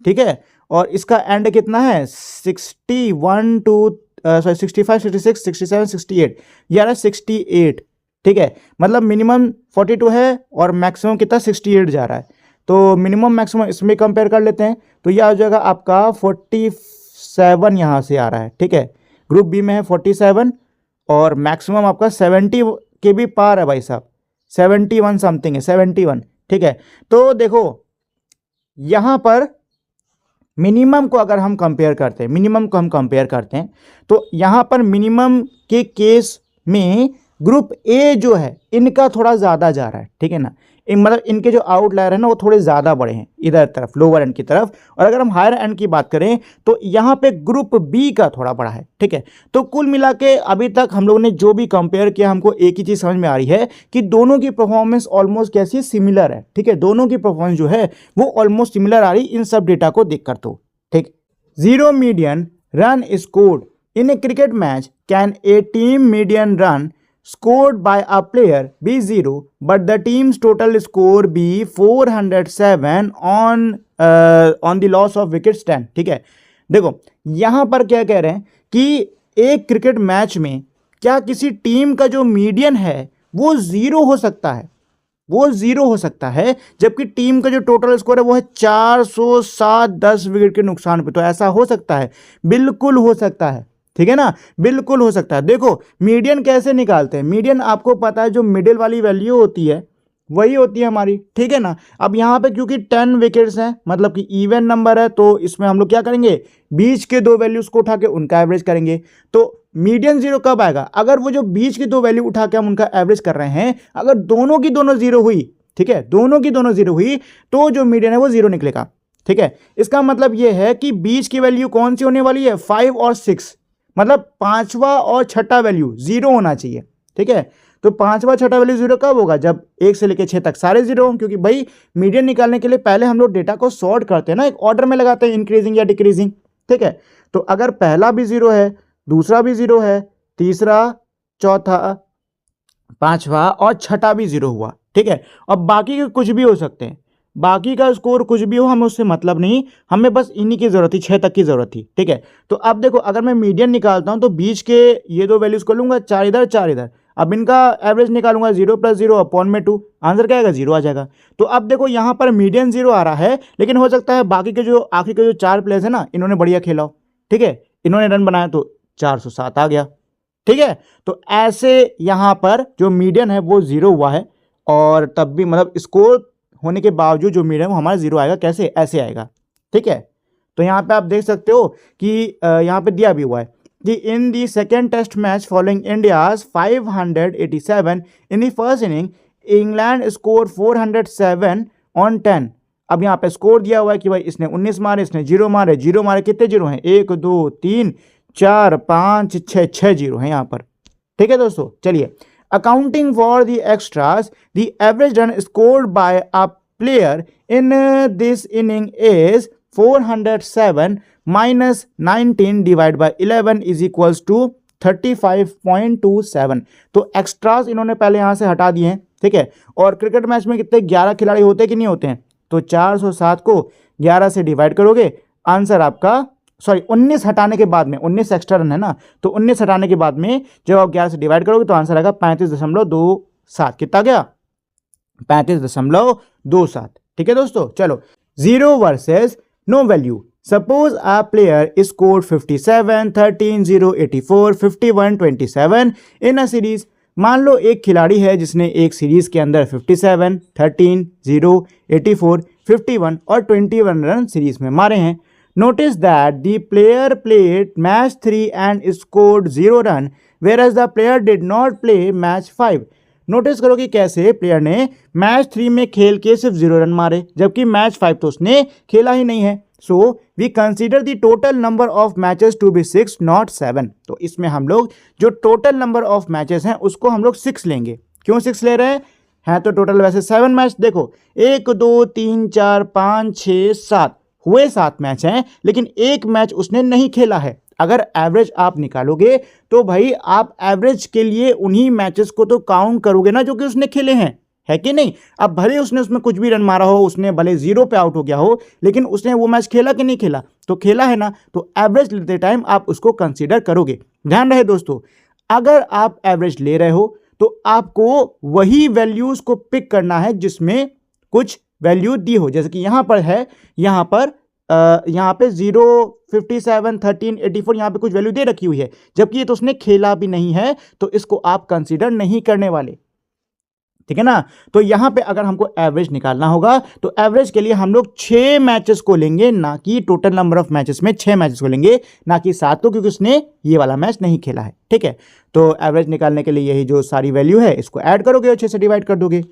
ठीक है, और इसका एंड कितना है 61 टू 65 66 67 68, ये आ रहा है 68। ठीक है, मतलब मिनिमम 42 है और मैक्सिमम कितना 68 जा रहा है, तो मिनिमम मैक्सिमम इसमें कंपेयर कर लेते हैं। तो ये आ जाएगा आपका 47 यहाँ से आ रहा है। ठीक है, ग्रुप बी में है 47 और मैक्सिमम आपका 70 के भी पार है भाई साहब, 71 समथिंग है, 71। ठीक है, तो देखो यहाँ पर मिनिमम को अगर हम कंपेयर करते हैं, तो यहाँ पर मिनिमम के केस में ग्रुप ए जो है इनका थोड़ा ज़्यादा जा रहा है। ठीक है ना, मतलब इनके जो आउटलायर है ना वो थोड़े ज़्यादा बड़े हैं इधर तरफ, लोअर एंड की तरफ। और अगर हम हायर एंड की बात करें तो यहाँ पे ग्रुप बी का थोड़ा बड़ा है। ठीक है, तो कुल मिला के अभी तक हम लोगों ने जो भी कंपेयर किया हमको एक ही चीज़ समझ में आ रही है कि दोनों की परफॉर्मेंस ऑलमोस्ट कैसी सिमिलर है। ठीक है, दोनों की परफॉर्मेंस जो है वो ऑलमोस्ट सिमिलर आ रही इन सब डेटा को देख कर। तो ठीक, 0 median run scored in A cricket match, can a team median run scored by a player be 0 but the team's total score be 407 on the loss of wicket stand। ठीक है, देखो यहां पर क्या कह रहे हैं कि एक क्रिकेट मैच में क्या किसी टीम का जो मीडियन है वो 0 हो सकता है, वो 0 हो सकता है, जबकि टीम का जो टोटल स्कोर है वो है 407 10 विकेट के नुकसान पे। तो ऐसा हो सकता है, बिल्कुल हो सकता है। ठीक है ना, बिल्कुल हो सकता है। देखो मीडियन कैसे निकालते हैं, मीडियन आपको पता है जो मिडिल वाली वैल्यू होती है वही होती है हमारी, ठीक है ना। अब यहाँ पे क्योंकि 10 विकेट्स हैं, मतलब कि इवन नंबर है, तो इसमें हम लोग क्या करेंगे, बीच के दो वैल्यूज को उठा के उनका एवरेज करेंगे। तो मीडियन जीरो कब आएगा, अगर वो जो बीच की दो वैल्यू उठा के हम उनका एवरेज कर रहे हैं, अगर दोनों की दोनों जीरो हुई, ठीक है, दोनों की दोनों जीरो हुई, तो जो मीडियन है वो जीरो निकलेगा, ठीक है। इसका मतलब ये है कि बीच की वैल्यू कौन सी होने वाली है, 5 और 6, मतलब पांचवा और छठा वैल्यू जीरो होना चाहिए, ठीक है। तो पांचवा छठा वैल्यू जीरो कब होगा, जब 1 से लेकर 6 तक सारे जीरो हों, क्योंकि भाई मीडियन निकालने के लिए पहले हम लोग डेटा को सॉर्ट करते हैं ना, एक ऑर्डर में लगाते हैं, इंक्रीजिंग या डिक्रीजिंग, ठीक है। तो अगर पहला भी जीरो है, दूसरा भी जीरो है, तीसरा, चौथा, पांचवा और छठा भी जीरो हुआ, ठीक है। और बाकी के कुछ भी हो सकते हैं, बाकी का स्कोर कुछ भी हो, हमें उससे मतलब नहीं, हमें बस इन्हीं की जरूरत थी, 6 तक की जरूरत थी, ठीक है। तो अब देखो, अगर मैं मीडियन निकालता हूं तो बीच के ये दो वैल्यूज को लूंगा, 4 इधर 4 इधर, अब इनका एवरेज निकालूंगा, 0 + 0 अपॉन में 2, आंसर क्या आएगा, 0 आ जाएगा। तो अब देखो यहाँ पर मीडियन 0 आ रहा है, लेकिन हो सकता है बाकी के जो आखिरी के जो 4 प्लेयर्स है ना, इन्होंने बढ़िया खेला हो, ठीक है, इन्होंने रन बनाया तो 407 आ गया, ठीक है। तो ऐसे यहाँ पर जो मीडियन है वो 0 हुआ है, और तब भी मतलब स्कोर होने के बावजूद जो मीडियन है वो हमारा 0 आएगा, कैसे, ऐसे आएगा, ठीक है। तो यहाँ पे आप देख सकते हो कि यहाँ पे दिया भी हुआ है कि in the second test match following India's 587 in the first inning, England score 407 on 10। अब यहाँ पे स्कोर दिया हुआ है कि भाई इसने 19 मारे, इसने 0 मारे, 0 मारे, कितने जीरो हैं, 1 2 3 4 5 6, 6 जीरो हैं यहाँ पर, ठीक है दोस्तों। चलिए, accounting for the extras, the average run scored by a player in this innings is 407 minus 19 divide by 11 is equals to 35.27। तो एक्स्ट्रास इन्होंने पहले यहां से हटा दिए हैं, ठीक है। और क्रिकेट मैच में कितने 11 खिलाड़ी होते हैं कि नहीं होते हैं, तो 407 को 11 से डिवाइड करोगे, आंसर आपका, सॉरी 19 हटाने के बाद में, 19 एक्स्ट्रा रन है ना, तो 19 हटाने के बाद में जब आप 11 से डिवाइड करोगे तो आंसर आएगा 35.27। कितना गया, 35.27, ठीक है दोस्तों। चलो, 0 versus no value. Suppose a player scored 57, 13, 0, 84, 51, 27 in a series. मान लो एक खिलाड़ी है जिसने एक सीरीज के अंदर 57, 13, 0, 84, 51 और 21 रन सीरीज में मारे हैं। Notice that the player played match 3 and scored 0 run, whereas the player did not play match 5. Notice करो कि कैसे प्लेयर ने मैच 3 में खेल के सिर्फ 0 रन मारे, जबकि मैच 5 तो उसने खेला ही नहीं है। So we consider the total number of matches to be 6 not 7। तो इसमें हम लोग जो टोटल नंबर ऑफ मैचेस हैं उसको हम लोग 6 लेंगे। क्यों 6 ले रहे हैं तो टोटल वैसे 7 मैच, देखो 1 2 3 4 5 6 7 हुए 7 मैच हैं, लेकिन एक मैच उसने नहीं खेला है। अगर एवरेज आप निकालोगे तो भाई आप एवरेज के लिए उन्हीं मैचेस को तो काउंट करोगे ना जो कि उसने खेले हैं, है कि नहीं। अब भले उसने उसमें कुछ भी रन मारा हो, उसने भले 0 पे आउट हो गया हो, लेकिन उसने वो मैच खेला कि नहीं खेला, तो खेला है ना, तो एवरेज लेते टाइम आप उसको कंसीडर करोगे। ध्यान रहे दोस्तों, अगर आप एवरेज ले रहे हो तो आपको वही वैल्यूज को पिक करना है जिसमें कुछ वैल्यू दी हो, जैसे कि यहाँ पर है, यहाँ पे 0, 57, 13, 84 यहाँ पे कुछ वैल्यू दे रखी हुई है, जबकि ये तो उसने खेला भी नहीं है, तो इसको आप कंसीडर नहीं करने वाले, ठीक है ना। तो यहाँ पे अगर हमको एवरेज निकालना होगा तो एवरेज के लिए हम लोग 6 मैचेस को लेंगे, ना कि टोटल नंबर ऑफ मैचेस में 6 मैचेस को लेंगे, ना कि 7 को, क्योंकि उसने ये वाला मैच नहीं खेला है, ठीक है। तो एवरेज निकालने के लिए यही जो सारी वैल्यू है इसको ऐड करोगे और 6 से डिवाइड कर दोगे।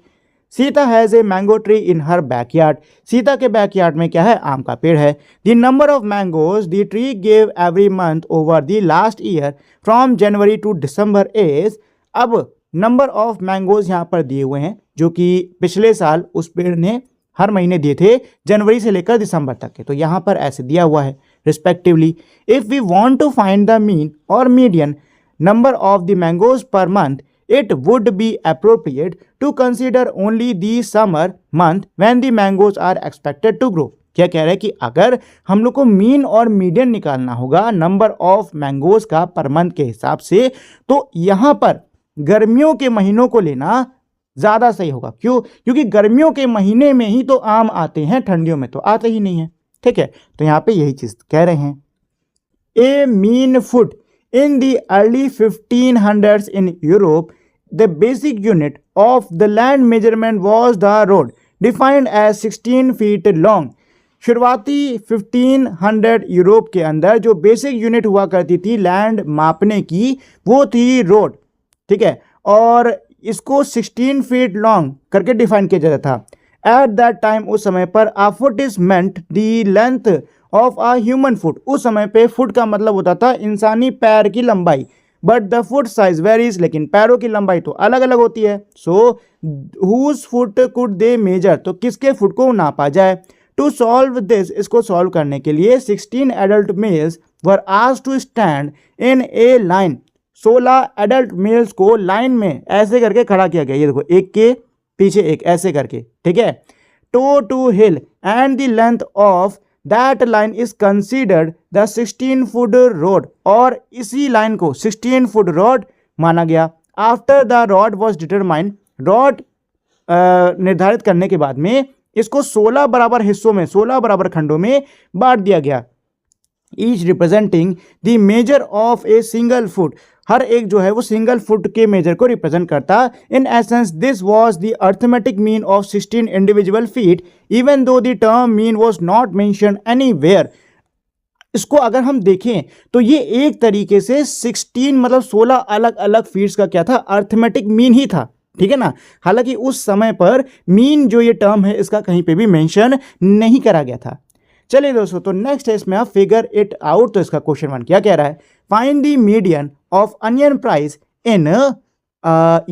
Sita has a mango tree in her backyard. Sita के बैकयार्ड में क्या है, आम का पेड़ है। The number of mangoes the tree gave every month over the last year from January to December is. अब नंबर ऑफ मैंगोज यहाँ पर दिए हुए हैं जो कि पिछले साल उस पेड़ ने हर महीने दिए थे, जनवरी से लेकर दिसंबर तक के, तो यहाँ पर ऐसे दिया हुआ है respectively. If we want to find the mean और median number of the mangoes per month, it would be appropriate to consider only the summer month when the mangoes are expected to grow। क्या कह रहे हैं कि अगर हम लोग को मीन और मीडियन निकालना होगा नंबर ऑफ मैंगोज का पर मंथ के हिसाब से, तो यहाँ पर गर्मियों के महीनों को लेना ज़्यादा सही होगा। क्यों, क्योंकि गर्मियों के महीने में ही तो आम आते हैं, ठंडियों में तो आते ही नहीं है, ठीक है। तो यहाँ पे यही चीज़ कह रहे हैं। A mean foot in the early 1500s in Europe the basic unit of the land measurement was the rod defined as 16 feet long. शुरुआती 1500 यूरोप के अंदर जो बेसिक यूनिट हुआ करती थी लैंड मापने की वो थी रोड, ठीक है, और इसको 16 फीट लॉन्ग करके डिफाइन किया जाता था। एट दैट टाइम, उस समय पर, a foot is meant the length of a human foot. उस समय पे फुट का मतलब होता था इंसानी पैर की लंबाई, but the foot size varies, लेकिन पैरों की लंबाई तो अलग अलग होती है। So whose foot could they measure, तो किसके फुट को नापा जाए। टू सॉल्व दिस, इसको सॉल्व करने के लिए 16 adult males were asked to stand in a line. 16 adult males को लाइन में ऐसे करके खड़ा किया गया, ये देखो, एक के पीछे एक ऐसे करके, ठीक है। Toe to heel and the length of that line is considered the 16 foot road, और इसी लाइन को 16 फुट रोड माना गया। After the road was determined, road निर्धारित करने के बाद में इसको 16 बराबर हिस्सों में, 16 बराबर खंडों में बांट दिया गया। Each representing the measure of a single foot, हर एक जो है वो सिंगल फुट के मेजर को रिप्रेजेंट करता। In essence this was the arithmetic mean of 16 individual feet, even though the term mean was not mentioned anywhere. इसको अगर हम देखें तो ये एक तरीके से 16 मतलब 16 अलग अलग फीट्स का क्या था, अर्थमेटिक मीन ही था, ठीक है ना। हालांकि उस समय पर मीन जो ये टर्म है इसका कहीं पे भी मेंशन नहीं करा गया था। चलिए दोस्तों, तो नेक्स्ट है इसमें आप फिगर इट आउट। तो इसका क्वेश्चन 1 क्या कह रहा है, find the median of onion price in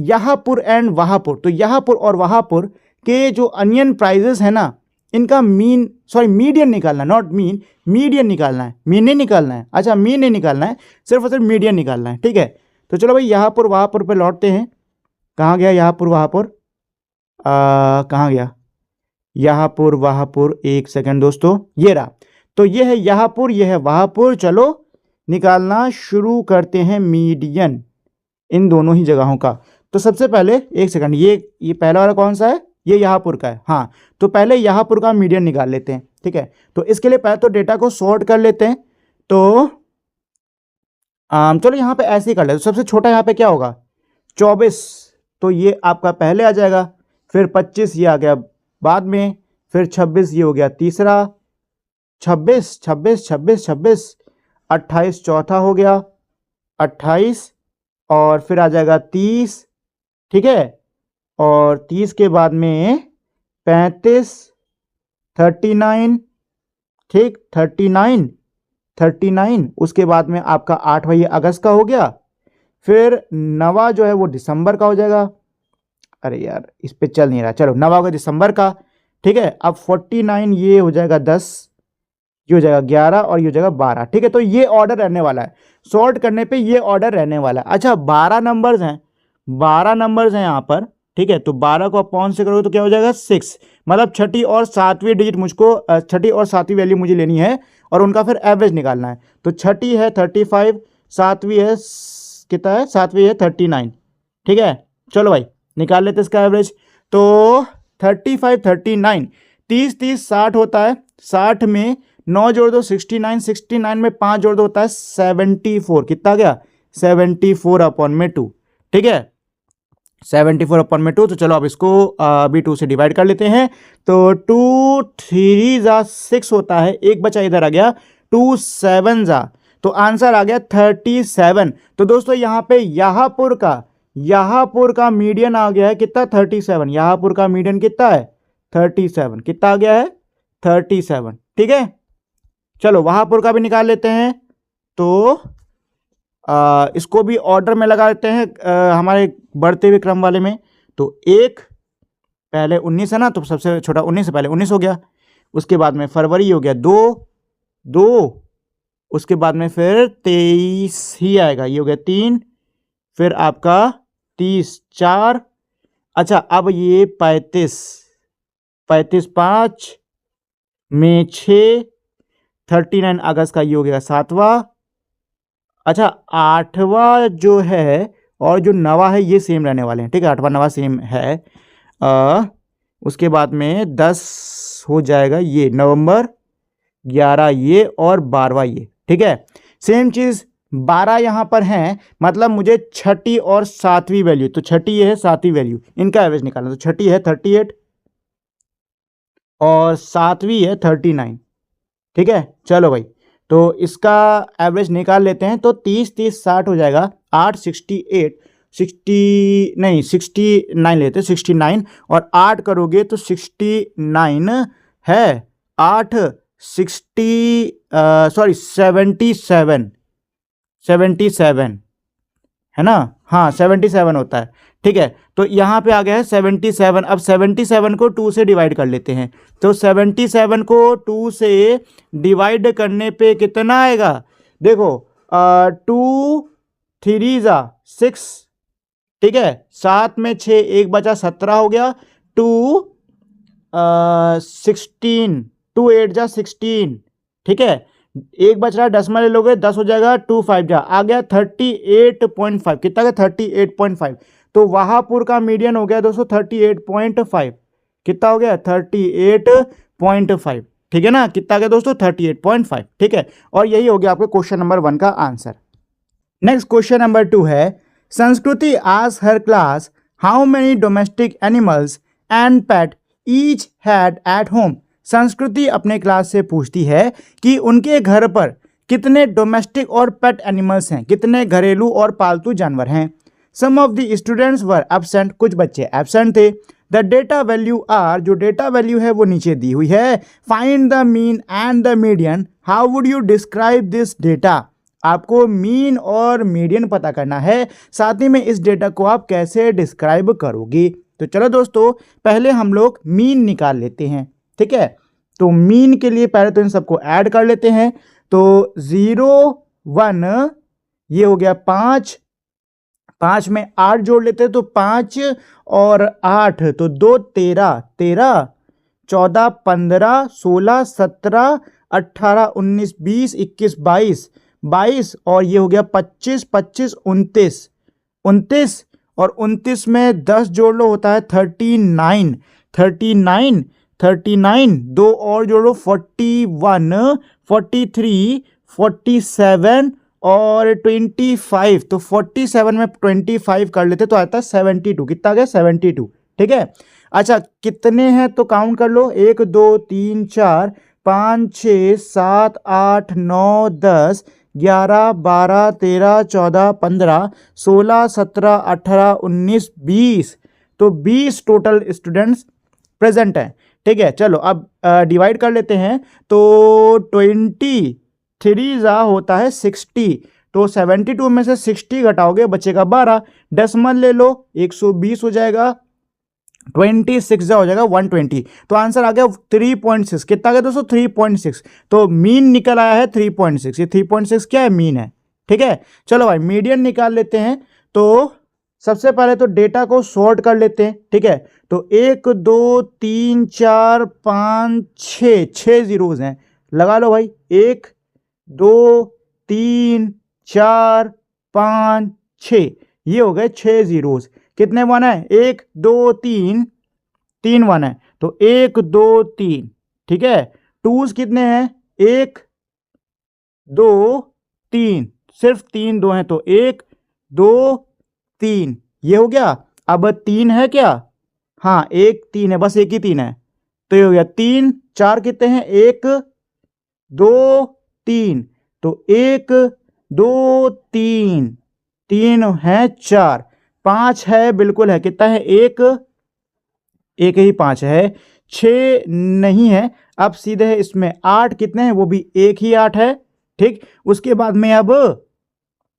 Yahapur and Vahapur. तो यहापुर और वहापुर के जो अनियन प्राइजेस है ना, इनका मीन, सॉरी मीडियन निकालना, नॉट मीन, मीडियन निकालना है, मीन नहीं निकालना है। अच्छा, मीन नहीं निकालना है, सिर्फ और सिर्फ मीडियन निकालना है, ठीक है। तो चलो भाई यहापुर वहापुर पे लौटते हैं। कहाँ गया यहापुर वहापुर, कहाँ गया यहापुर वहापुर, एक सेकंड दोस्तों, ये रहा। तो ये है यहापुर, ये है वहापुर। चलो निकालना शुरू करते हैं मीडियन इन दोनों ही जगहों का। तो सबसे पहले एक सेकंड, ये पहला वाला कौन सा है, ये यहापुर का है, हाँ। तो पहले यहापुर का मीडियन निकाल लेते हैं, ठीक है। तो इसके लिए पहले तो डेटा को सॉर्ट कर लेते हैं। तो चलो यहाँ पे ऐसे ही कर लेते। सबसे छोटा यहाँ पे क्या होगा, 24, तो ये आपका पहले आ जाएगा। फिर 25 ये आ गया बाद में, फिर 26 ये हो गया तीसरा, 26 26 26 26, 28 चौथा हो गया, 28, और फिर आ जाएगा 30, ठीक है। और 30 के बाद में 35, 39, ठीक, 39, उसके बाद में आपका 8वां ये अगस्त का हो गया। फिर 9वां जो है वो दिसंबर का हो जाएगा। अरे यार इस पे चल नहीं रहा, चलो 9वां का दिसंबर का, ठीक है। अब 49 ये हो जाएगा 10, ये हो जाएगा 11, और ये हो जाएगा 12, ठीक है। तो ये ऑर्डर रहने वाला है, सॉर्ट करने पे ये ऑर्डर रहने वाला है। अच्छा 12 नंबर्स हैं, 12 नंबर्स हैं यहाँ पर, ठीक है। तो 12 को अपॉन से करोगे तो क्या हो जाएगा 6, मतलब छठी और सातवीं डिजिट मुझको, छठी और सातवीं वैल्यू मुझे लेनी है और उनका फिर एवरेज निकालना है। तो छठी है 35, सातवीं है कितना है, सातवीं है 39, ठीक है। चलो भाई निकाल लेते इसका एवरेज। तो 35, 39, 30 30 60 होता है, 60 में 9 जोड़ दो 69, 69 में 5 जोड़ दो होता है 74, कितना गया 74 अपॉन में 2, ठीक है, 74 अपॉन में 2। तो चलो अब इसको अभी 2 से डिवाइड कर लेते हैं। तो 2 3 जा 6 होता है, एक बचा इधर आ गया, 2 7 जा, तो आंसर आ गया 37। तो दोस्तों यहाँ पे यहापुर का मीडियन आ गया है कितना, 37। यहापुर का मीडियन कितना है 37, कितना आ गया है 37, ठीक है। चलो वहापुर का भी निकाल लेते हैं। तो इसको भी ऑर्डर में लगा लेते हैं हमारे बढ़ते हुए क्रम वाले में। तो 1 पहले 19 है ना, तो सबसे छोटा 19 से पहले 19 हो गया। उसके बाद में फरवरी हो गया 2, उसके बाद में फिर 23 ही आएगा, ये हो गया 3, फिर आपका 30 4, अच्छा अब ये 35 5 में 6, 39 अगस्त का ये हो गया 7वां, अच्छा 8वां जो है और जो 9वां है ये सेम रहने वाले हैं, ठीक है, 8वां 9वां सेम है। उसके बाद में 10 हो जाएगा ये नवंबर, 11 ये और 12वां ये, ठीक है। सेम चीज़ 12 यहाँ पर हैं, मतलब मुझे छठी और सातवीं वैल्यू, तो छठी ये है, सातवीं वैल्यू, इनका एवरेज निकालना। तो छठी है 38 और सातवीं है 39। ठीक है, चलो भाई, तो इसका एवरेज निकाल लेते हैं। तो 30 30 60 हो जाएगा, 8 68 60 नहीं 69 लेते, 69 और 8 करोगे तो 69 है, 8 60 सॉरी 77 77 है ना, हाँ 77 होता है। ठीक है, तो यहाँ पे आ गया है 77। अब 77 को 2 से डिवाइड कर लेते हैं। तो 77 को 2 से डिवाइड करने पे कितना आएगा, देखो 2 3 जा 6, ठीक है, 7 में 6 एक बचा 17 हो गया, 2 16, 2 8 जा 16, ठीक है, एक बच रहा है, 10 में ले लोगे 10 हो जाएगा, 2 5 जा आ गया 38.5, कितना गया 38.5। तो वहापुर का मीडियन हो गया दोस्तों 38.5, कितना हो गया 38.5, ठीक है ना, कितना गया दोस्तों 38.5, ठीक है। और यही हो गया आपके क्वेश्चन नंबर 1 का आंसर। नेक्स्ट क्वेश्चन नंबर 2 है, संस्कृति asked her class how many domestic animals and pet each had at home. संस्कृति अपने क्लास से पूछती है कि उनके घर पर कितने डोमेस्टिक और पेट एनिमल्स हैं, कितने घरेलू और पालतू जानवर हैं। Some of the students were absent, कुछ बच्चे एब्सेंट थे। द डेटा वैल्यू आर, जो डेटा वैल्यू है वो नीचे दी हुई है। Find the mean and the median, how would you describe this data. आपको मीन और मीडियन पता करना है, साथ ही में इस डेटा को आप कैसे डिस्क्राइब करोगे। तो चलो दोस्तों, पहले हम लोग मीन निकाल लेते हैं, ठीक है। तो मीन के लिए पहले तो इन सबको ऐड कर लेते हैं। तो 0 1 ये हो गया 5, 5 में 8 जोड़ लेते हैं तो 5 और 8 तो 2 13, 13 14 15 16 17 18 19 20 21 22 22 और ये हो गया 25 25 29 29 और 29 में 10 जोड़ लो होता है 39 39 39 दो और जोड़ो 41 43 47 और 25। तो 47 में 25 कर लेते तो आता है 72, कितना आ गया 72, ठीक है। अच्छा कितने हैं तो काउंट कर लो, 1 2 3 4 5 6 7 8 9 10 11 12 13 14 15 16 17 18 19 20। तो 20 टोटल स्टूडेंट्स प्रेजेंट हैं, ठीक है। चलो अब डिवाइड कर लेते हैं। तो 23 जा होता है 60, तो 72 में से 60 घटाओगे बचेगा 12, डेसिमल ले लो 120 हो जाएगा, 26 जा हो जाएगा 120। तो आंसर आ गया 3.6, कितना गया दोस्तों 3.6। तो मीन निकल आया है 3.6, ये 3.6 क्या है, मीन है, ठीक है। चलो भाई मीडियन निकाल लेते हैं। तो सबसे पहले तो डेटा को सॉर्ट कर लेते हैं, ठीक है। तो 1 2 3 4 5 6 जीरोज हैं, लगा लो भाई, 1 2 3 4 5 6, ये हो गए 6 जीरोज। कितने वन है, 1 2 3 3 वन है, तो 1 2 3, ठीक है। टूज कितने हैं, 1 2 3, सिर्फ 3 2 हैं, तो 1 2 3, ये हो गया। अब 3 है क्या, हाँ 1 3 है, बस एक ही 3 है, तो ये हो गया 3 4 कितने हैं, 1 2 3, तो 1 2 3 3 है 4, 5 है बिल्कुल है, कितना है, एक ही 5 है, 6 नहीं है। अब सीधे है इसमें 8 कितने हैं, वो भी एक ही 8 है, ठीक। उसके बाद में अब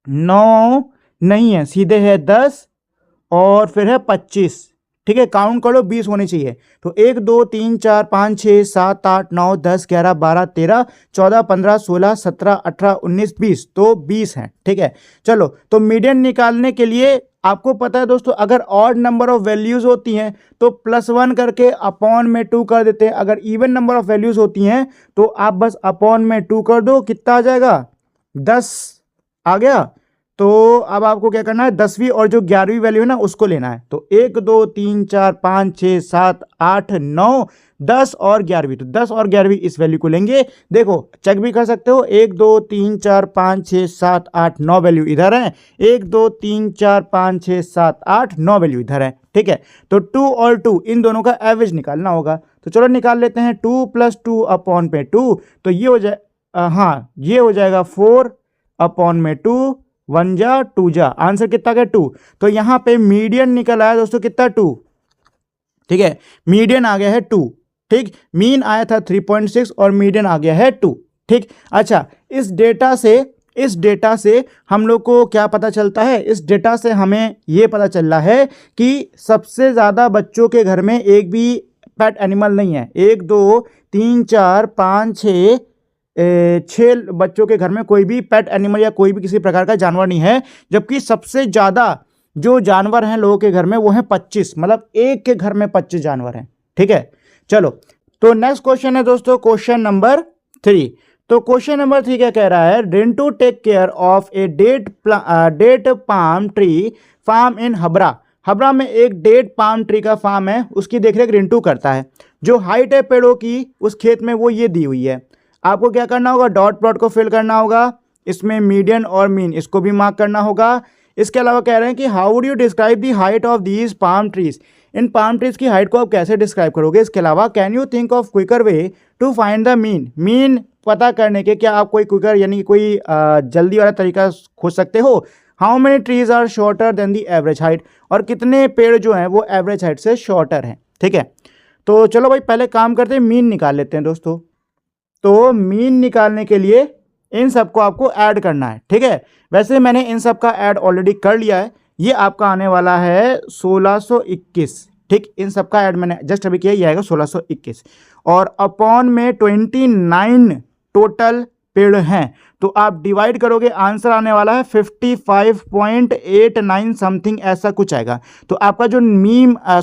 9 नहीं है, सीधे है 10 और फिर है 25, ठीक है। काउंट करो 20 होने चाहिए। तो 1 2 3 4 5 6 7 8 9 10 11 12 13 14 15 16 17 18 19 20, तो 20 है, ठीक है। चलो तो मीडियन निकालने के लिए आपको पता है दोस्तों, अगर ऑड नंबर ऑफ वैल्यूज होती हैं तो +1 करके अपॉन में 2 कर देते हैं। अगर इवन नंबर ऑफ वैल्यूज होती हैं तो आप बस अपॉन में 2 कर दो, कितना आ जाएगा 10 आ गया। तो अब आपको क्या करना है, 10वीं और जो 11वीं वैल्यू है ना उसको लेना है। तो 1 2 3 4 5 6 7 8 9 10 और 11वीं, तो 10 और 11वीं इस वैल्यू को लेंगे। देखो चेक भी कर सकते हो, 1 2 3 4 5 6 7 8 9 वैल्यू इधर है, 1 2 3 4 5 6 7 8 9 वैल्यू इधर है, ठीक है। तो 2 और 2 इन दोनों का एवरेज निकालना होगा। तो चलो निकाल लेते हैं, 2 + 2 अपॉन पे 2, तो ये हो जाए हाँ ये हो जाएगा 4 अपॉन में 2, 1 जा 2 जा, आंसर कितना गया 2। तो यहां पे मीडियन निकल आया दोस्तों कितना 2, ठीक है, मीडियन आ गया है 2, ठीक। मीन आया था 3.6 और मीडियन आ गया है 2, ठीक। अच्छा, इस डेटा से हम लोग को क्या पता चलता है, इस डेटा से हमें ये पता चल रहा है कि सबसे ज़्यादा बच्चों के घर में एक भी पेट एनिमल नहीं है। 1 2 3 4 5 6 बच्चों के घर में कोई भी पेट एनिमल या कोई भी किसी प्रकार का जानवर नहीं है, जबकि सबसे ज़्यादा जो जानवर हैं लोगों के घर में वो हैं 25, मतलब एक के घर में 25 जानवर हैं, ठीक है। चलो तो नेक्स्ट क्वेश्चन है दोस्तों क्वेश्चन नंबर 3। तो क्वेश्चन नंबर 3 क्या कह रहा है, Rintu take care of a date palm tree farm in Habra. Habra में एक डेट पाम ट्री का फार्म है, उसकी देखरेख रिंटू करता है। जो हाइट है पेड़ों की उस खेत में वो ये दी हुई है। आपको क्या करना होगा, डॉट प्लॉट को फिल करना होगा, इसमें मीडियन और मीन इसको भी मार्क करना होगा। इसके अलावा कह रहे हैं कि how would you describe the height of these palm trees, इन पाम ट्रीज की हाइट को आप कैसे डिस्क्राइब करोगे। इसके अलावा can you think of quicker way to find the mean, mean पता करने के क्या आप कोई क्विकर यानी कोई जल्दी वाला तरीका खोज सकते हो। How many trees are shorter than the average height, और कितने पेड़ जो हैं वो एवरेज हाइट से शॉर्टर हैं, ठीक है। तो चलो भाई पहले काम करते हैं, मीन निकाल लेते हैं दोस्तों। तो मीन निकालने के लिए इन सबको आपको ऐड करना है, ठीक है। वैसे मैंने इन सब का ऐड ऑलरेडी कर लिया है, ये आपका आने वाला है 1621, ठीक। इन सब का ऐड मैंने जस्ट अभी किया, ये आएगा 1621, और अपॉन में 29 टोटल पेड़ हैं। तो आप डिवाइड करोगे, आंसर आने वाला है 55.89 समथिंग, ऐसा कुछ आएगा। तो आपका जो मीन कह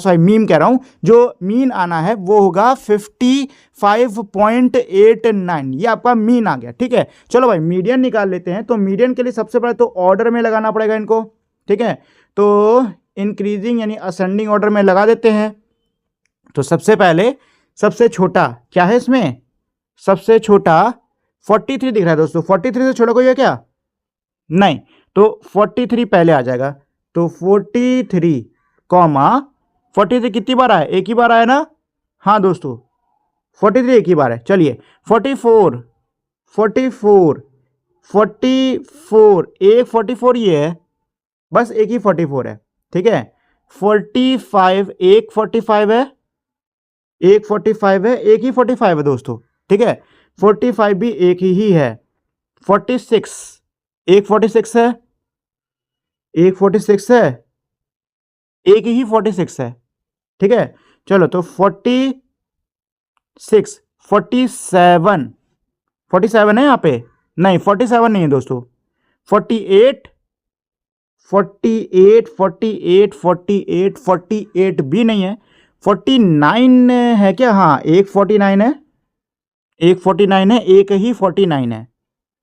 रहा हूं, जो मीन आना है वो होगा 55.89, ये आपका मीन आ गया, ठीक है। चलो भाई मीडियन निकाल लेते हैं। तो मीडियन के लिए सबसे पहले तो ऑर्डर में लगाना पड़ेगा इनको, ठीक है। तो इंक्रीजिंग यानी असेंडिंग ऑर्डर में लगा देते हैं। तो सबसे पहले सबसे छोटा क्या है इसमें, सबसे छोटा 43 दिख रहा है दोस्तों। 43 से छोटा कोई है क्या, नहीं, तो 43 पहले आ जाएगा। तो 43 कॉमा 43 कितनी बार आया, एक ही बार आया ना, हाँ दोस्तों 43 एक ही बार है। चलिए 44 एक 44 ये है, बस एक ही 44 है, ठीक है। 45 एक 45 है, एक 45 है, एक ही 45 है दोस्तों, ठीक है। 45 भी एक ही है। 46 एक 46 है, एक 46 है, एक ही 46 है, ठीक है। चलो तो 46 47 है यहाँ पे, नहीं 47 नहीं है दोस्तों। 48 भी नहीं है। 49 है क्या, हाँ एक 49 है, एक 49 है, एक ही 49 है,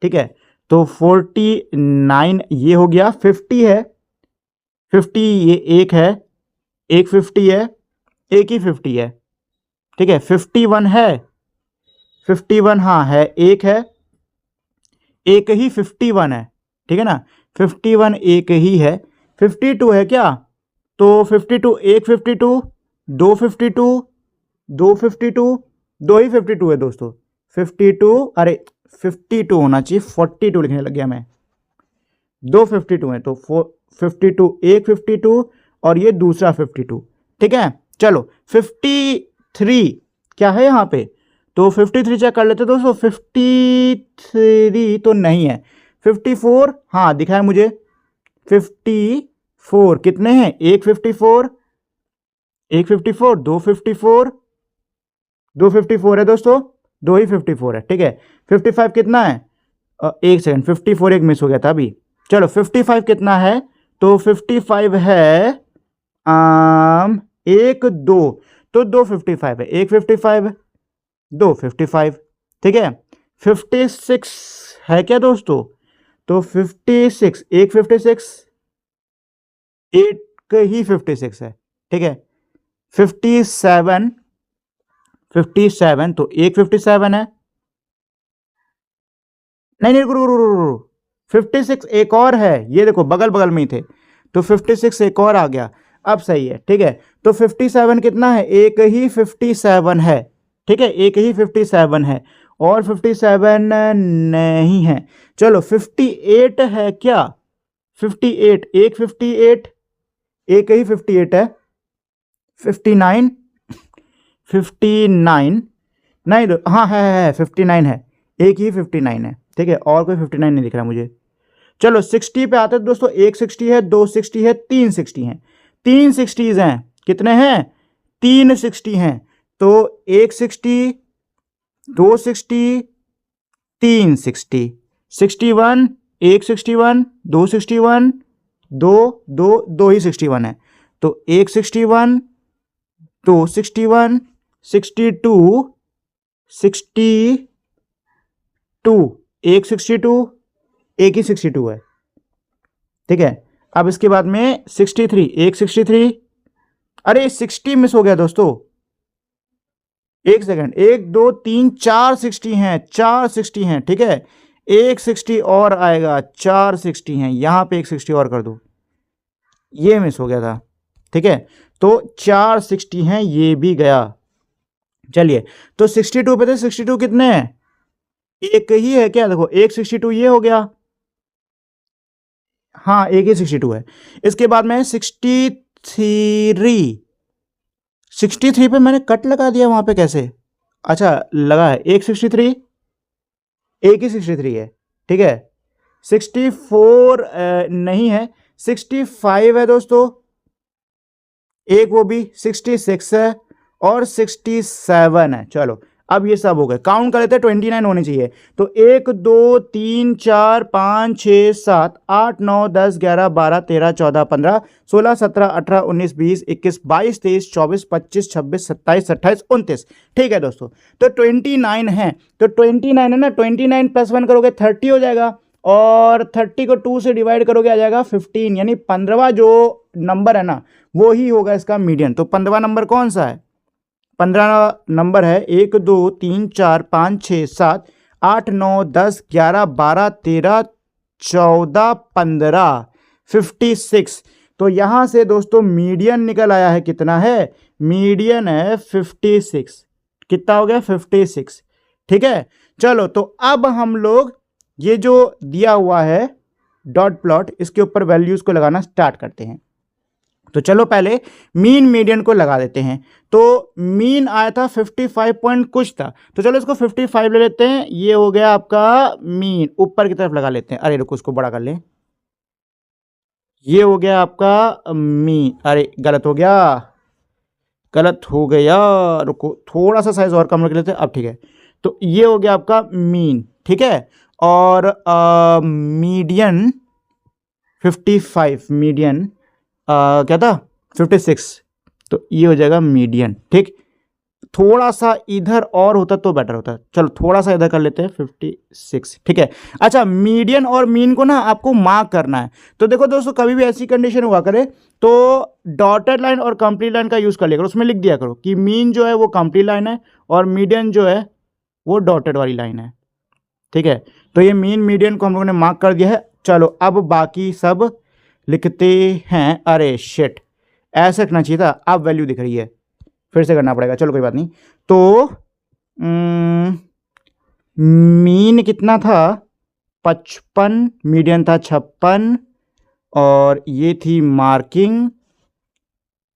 ठीक है। तो 49 ये हो गया। 50 है, 50 ये एक है, एक 50 है, एक ही 50 है, ठीक है। 51 है, 51 हाँ है, एक है, एक ही 51 है, ठीक है ना। 51 एक ही है। 52 है क्या, तो 52 एक 52, दो 52, दो 52, दो ही 52 है दोस्तों। 52 अरे 52 होना चाहिए, 42 लिखने लग गया मैं, दो 52 है। तो 52 एक 52 और ये दूसरा 52, ठीक है। चलो 53 क्या है यहाँ पे, तो 53 चेक कर लेते दोस्तों। 53 तो नहीं है। 54 हाँ दिखा है मुझे। 54 कितने हैं, एक 54, एक 54, दो 54, दो 54 है दोस्तों, दो ही 54 है, ठीक है। 55 कितना है, एक सेकंड 54 एक मिस हो गया था अभी। चलो 55 कितना है, तो 55 है एक दो, तो दो 55 है, एक 55, दो 55, ठीक है। 56 है क्या दोस्तों, तो 56, एक 56, एक ही 56 है, ठीक है। 57, 57 तो एक 57 है, नहीं नहीं रुको, 56 एक और है, ये देखो बगल बगल में ही थे, तो 56 एक और आ गया, अब सही है, ठीक है। तो 57 कितना है, एक ही 57 है, ठीक है, एक ही 57 है, और 57 नहीं है। चलो 58 है क्या, 58, एक 58, एक ही 58 है, 59, 59 नहीं, हाँ है 59 है, एक ही 59 है, ठीक है, और कोई 59 नहीं दिख रहा मुझे। चलो 60 पे आते हैं दोस्तों, एक 60 है, दो 60 है, तीन 60 है, तीन 60s हैं, कितने हैं, तीन 60 हैं, तो एक 60, दो 60, तीन 60, 61, एक 61, दो 61, दो दो दो ही 61 है, तो एक 61, दो 61, 62, 62, एक 62, एक ही 62 है, ठीक है। अब इसके बाद में 63, एक 63, अरे 60 मिस हो गया दोस्तों, एक सेकंड, एक दो तीन चार 60 हैं, चार 60 हैं, ठीक है, एक 60 और आएगा, चार 60 हैं, यहां पे एक 60 और कर दो, ये मिस हो गया था, ठीक है, तो चार 60 हैं, ये भी गया। चलिए, तो 62 पे थे, 62 कितने हैं, एक ही है क्या, देखो एक 62 ये हो गया, हाँ एक ही 62 है। इसके बाद में 63, 63 पे मैंने कट लगा दिया वहां पे, कैसे, अच्छा लगा है, एक 63, एक ही 63 है, ठीक है। 64 नहीं है, 65 है दोस्तों, एक वो भी 66 है, और 67 है। चलो अब ये सब हो गए, काउंट कर लेते हैं, 29 होने चाहिए। तो 1 2 3 4 5 6 7 8 9 10 11 12 13 14 15 16 17 18 19 20 21 22 23 24 25 26 27 28 29, ठीक है दोस्तों। तो 29 है, तो 29 है ना, 29 प्लस 1 करोगे 30 हो जाएगा, और 30 को 2 से डिवाइड करोगे आ जाएगा 15, यानी 15वां जो नंबर है ना वो ही होगा इसका मीडियन। तो 15वां नंबर कौन सा है, 15 नंबर है 1 2 3 4 5 6 7 8 9 10 11 12 13 14 15, 56। तो यहां से दोस्तों मीडियन निकल आया है, कितना है, मीडियन है 56, कितना हो गया 56, ठीक है। चलो तो अब हम लोग ये जो दिया हुआ है डॉट प्लॉट, इसके ऊपर वैल्यूज को लगाना स्टार्ट करते हैं। तो चलो पहले मीन मीडियन को लगा देते हैं। तो मीन आया था 55 पॉइंट कुछ था, तो चलो इसको 55 ले लेते हैं, ये हो गया आपका मीन, ऊपर की तरफ लगा लेते हैं, अरे रुको उसको बड़ा कर लें, ये हो गया आपका मीन, अरे गलत हो गया, गलत हो गया, रुको थोड़ा सा साइज और कम रख लेते हैं, अब ठीक है। तो ये हो गया आपका मीन, ठीक है, और मीडियन 55, मीडियन क्या था 56, तो ये हो जाएगा मीडियन, ठीक। थोड़ा सा इधर और होता तो बेटर होता, चलो थोड़ा सा इधर कर लेते हैं 56, ठीक है। अच्छा मीडियन और मीन को ना आपको मार्क करना है, तो देखो दोस्तों कभी भी ऐसी कंडीशन हुआ करे तो डॉटेड लाइन और कंप्लीट लाइन का यूज कर लिया करो, उसमें लिख दिया करो कि मीन जो है वो कंप्लीट लाइन है और मीडियन जो है वो डॉटेड वाली लाइन है, ठीक है। तो ये मीन मीडियन को हम लोगों ने मार्क कर दिया है। चलो अब बाकी सब लिखते हैं, अरे शिट ऐसे रखना चाहिए था, अब वैल्यू दिख रही है, फिर से करना पड़ेगा, चलो कोई बात नहीं। तो मीन कितना था 55, मीडियन था 56, और ये थी मार्किंग,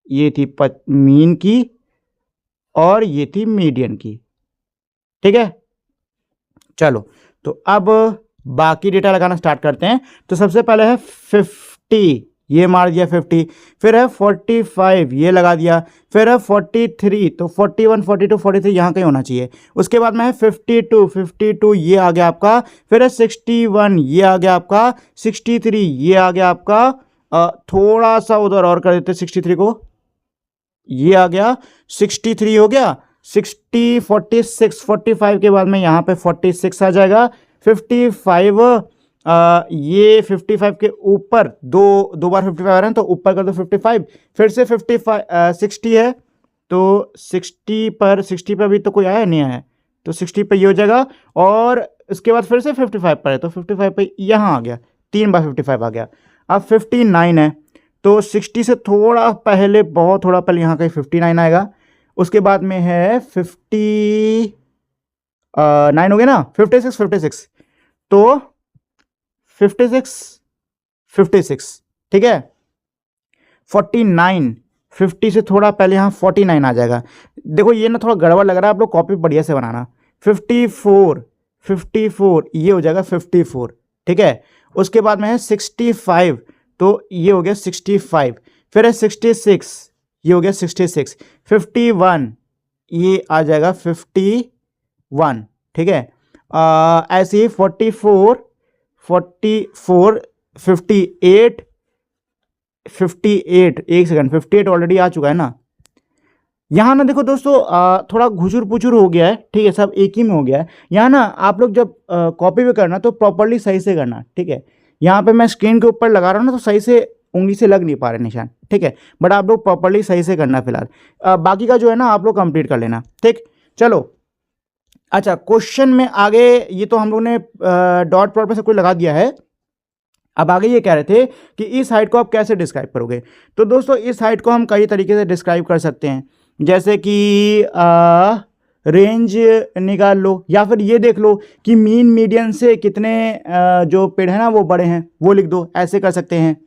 ये थी मीन की, और ये थी मीडियन की, ठीक है। चलो तो अब बाकी डेटा लगाना स्टार्ट करते हैं। तो सबसे पहले है 50, ये मार दिया 50, फिर है 45, ये लगा दिया, फिर है 43, तो 41 42 43 यहाँ कहीं होना चाहिए। उसके बाद में है 52, 52 ये आ गया आपका, फिर है 61, ये आ गया आपका, 63 ये आ गया आपका, थोड़ा सा उधर और कर देते 63 को, ये आ गया 63 हो गया, 60 46 45 के बाद में यहाँ पे 46 आ जाएगा, 55 ये 55 के ऊपर दो बार 55 आ रहे हैं तो ऊपर कर दो 55, फिर से 60 है तो 60 पर अभी तो कोई आया नहीं आया, तो 60 पे ये हो जाएगा, और इसके बाद फिर से 55 पर है तो 55 पे यहाँ आ गया, 3 बार 55 आ गया। अब 59 है तो 60 से थोड़ा पहले, बहुत थोड़ा पहले यहाँ कहीं 59 आएगा, उसके बाद में है 59 हो गया ना, 56 तो 56 ठीक है। 49, 50 से थोड़ा पहले यहाँ 49 आ जाएगा। देखो ये ना थोड़ा गड़बड़ लग रहा है, आप लोग कॉपी बढ़िया से बनाना। 54 ये हो जाएगा 54 ठीक है। उसके बाद में है 65 तो ये हो गया 65, फिर है 66 ये हो गया 66, 51 ये आ जाएगा 51 ठीक है। ऐसे ही 44 58 एक सेकंड, 58 ऑलरेडी आ चुका है ना। यहाँ ना देखो दोस्तों थोड़ा घुचुर पुचुर हो गया है, ठीक है, सब एक ही में हो गया है। यहाँ ना आप लोग जब कॉपी भी करना तो प्रॉपरली सही से करना, ठीक है। यहाँ पे मैं स्क्रीन के ऊपर लगा रहा हूँ ना तो सही से उंगली से लग नहीं पा रहे निशान, ठीक है, बट आप लोग प्रॉपरली सही से करना फिलहाल। बाकी का जो है ना आप लोग कंप्लीट कर लेना, ठीक। चलो अच्छा, क्वेश्चन में आगे ये तो हम लोग ने डॉट प्लॉट पे सब कुछ लगा दिया है। अब आगे ये कह रहे थे कि इस हाइट को आप कैसे डिस्क्राइब करोगे। तो दोस्तों इस हाइट को हम कई तरीके से डिस्क्राइब कर सकते हैं, जैसे कि रेंज निकाल लो, या फिर ये देख लो कि मीन मीडियन से कितने जो पेड़ है ना वो बड़े हैं वो लिख दो, ऐसे कर सकते हैं।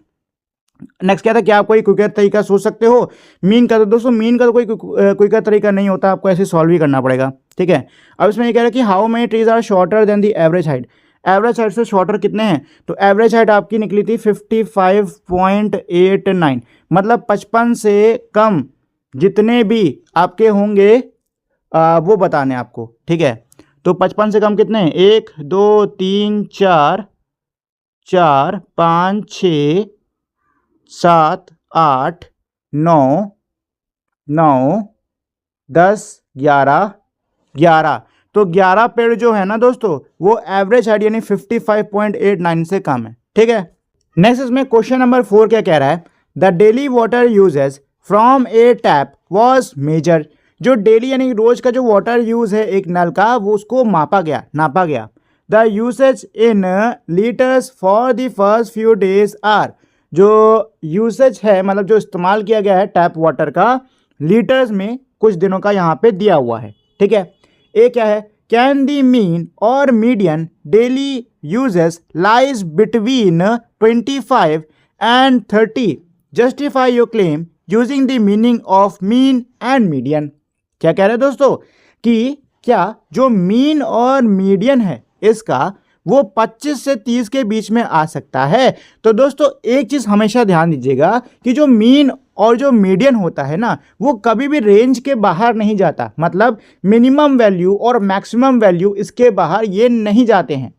नेक्स्ट क्या था कि आप कोई क्विकर तरीका सोच सकते हो मीन का। तो दोस्तों मीन का तो कोई क्विकर तरीका नहीं होता, आपको ऐसे सॉल्व ही करना पड़ेगा, ठीक है। अब इसमें ये कह रहा है कि how many trees are shorter than the average height. Average height से शॉर्टर कितने हैं, तो एवरेज हाइट आपकी निकली थी 55.89, मतलब 55 से कम जितने भी आपके होंगे वो बताने आपको, ठीक है। तो 55 से कम कितने हैं, 1 2 3 4 5 6 7 8 9 10 11। तो 11 पेड़ जो है ना दोस्तों वो एवरेज हाइट यानी 55.89 से कम है, ठीक है। नेक्स्ट इसमें क्वेश्चन नंबर 4 क्या कह रहा है, the daily water uses from a tap was measure. जो डेली यानी रोज का जो वाटर यूज है एक नल का वो उसको नापा गया। The usage in litres for the first few days are. जो यूसेज है मतलब जो इस्तेमाल किया गया है टैप वाटर का लीटर्स में कुछ दिनों का यहाँ पे दिया हुआ है, ठीक है। ए क्या है, कैन दी मीन और median daily uses lies between 25 and 30, justify your claim using the meaning of mean and median. क्या कह रहे हैं दोस्तों कि क्या जो मीन और मीडियन है इसका वो 25 से 30 के बीच में आ सकता है। तो दोस्तों एक चीज हमेशा ध्यान दीजिएगा कि जो मीन और जो मीडियन होता है ना वो कभी भी रेंज के बाहर नहीं जाता, मतलब मिनिमम वैल्यू और मैक्सिमम वैल्यू इसके बाहर ये नहीं जाते हैं,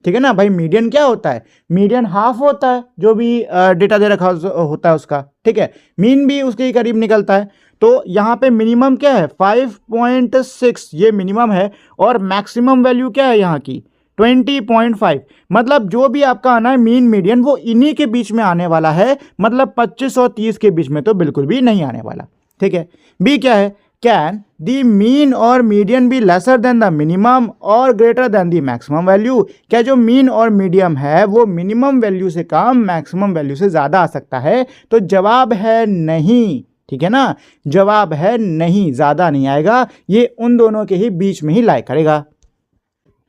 ठीक है ना भाई। मीडियन क्या होता है, मीडियन हाफ होता है जो भी डेटा दे रखा होता है उसका, ठीक है। मीन भी उसके करीब निकलता है। तो यहाँ पे मिनिमम क्या है 5.6 ये मिनिमम है, और मैक्सिमम वैल्यू क्या है यहाँ की 20.5, मतलब जो भी आपका आना है मीन मीडियन वो इन्हीं के बीच में आने वाला है, मतलब 25 और 30 के बीच में तो बिल्कुल भी नहीं आने वाला, ठीक है। बी क्या है, कैन दी मीन और median be lesser than the minimum और greater than the maximum value. क्या जो मीन और मीडियम है वो मिनिमम वैल्यू से कम मैक्सिमम वैल्यू से ज़्यादा आ सकता है। तो जवाब है नहीं, ठीक है ना, जवाब है नहीं, ज़्यादा नहीं आएगा, ये उन दोनों के ही बीच में ही लाई करेगा।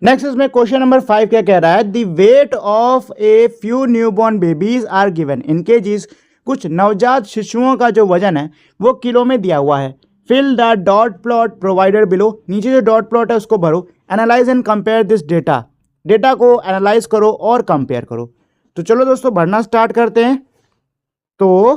नेक्स्ट इसमें क्वेश्चन नंबर 5 क्या कह रहा है, the weight of a few newborn babies are given in kgs. कुछ नवजात शिशुओं का जो वजन है वो किलो में दिया हुआ है। Fill the dot plot provided below. नीचे जो डॉट प्लॉट है उसको भरो। Analyse and compare this data. Data को एनालाइज करो और कंपेयर करो। तो चलो दोस्तों भरना स्टार्ट करते हैं। तो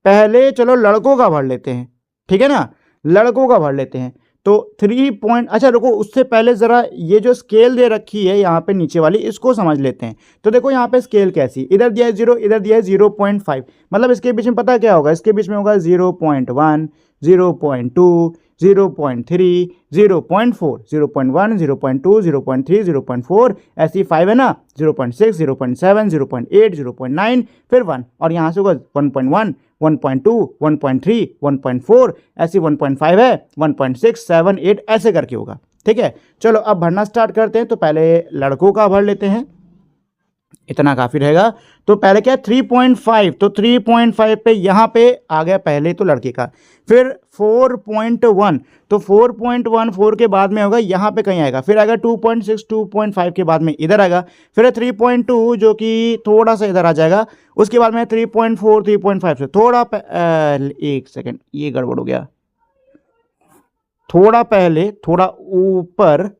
पहले चलो लड़कों का भर लेते हैं, ठीक है ना, लड़कों का भर लेते हैं। तो 3 पॉइंट, अच्छा रुको उससे पहले ज़रा ये जो स्केल दे रखी है यहाँ पे नीचे वाली इसको समझ लेते हैं। तो देखो यहाँ पे स्केल कैसी, इधर दिया है 0, इधर दिया है 0.5, मतलब इसके बीच में पता क्या होगा, इसके बीच में होगा 0.1, 0.2, 0.3, 0.4, 0.1, 0.2, 0.3, 0.4, ऐसी 5 है ना, 0.6, 0.7, 0.8, 0.9, फिर 1, और यहाँ से होगा 1.1, 1.2, 1.3, 1.4, ऐसी 1.5 है, 1.6, 7, 8 ऐसे करके होगा। ठीक है, चलो अब भरना स्टार्ट करते हैं। तो पहले लड़कों का भर लेते हैं, इतना काफ़ी रहेगा। तो पहले क्या है 3.5, तो 3.5 पे यहाँ पे आ गया पहले तो लड़के का। फिर 4.1, तो 4.1 4 के बाद में होगा यहाँ पे कहीं आएगा। फिर आएगा 2.6 2.5 के बाद में इधर आएगा। फिर 3.2 जो कि थोड़ा सा इधर आ जाएगा। उसके बाद में 3.4 3.5 से थोड़ा एक सेकेंड, ये गड़बड़ हो गया, थोड़ा पहले थोड़ा ऊपर,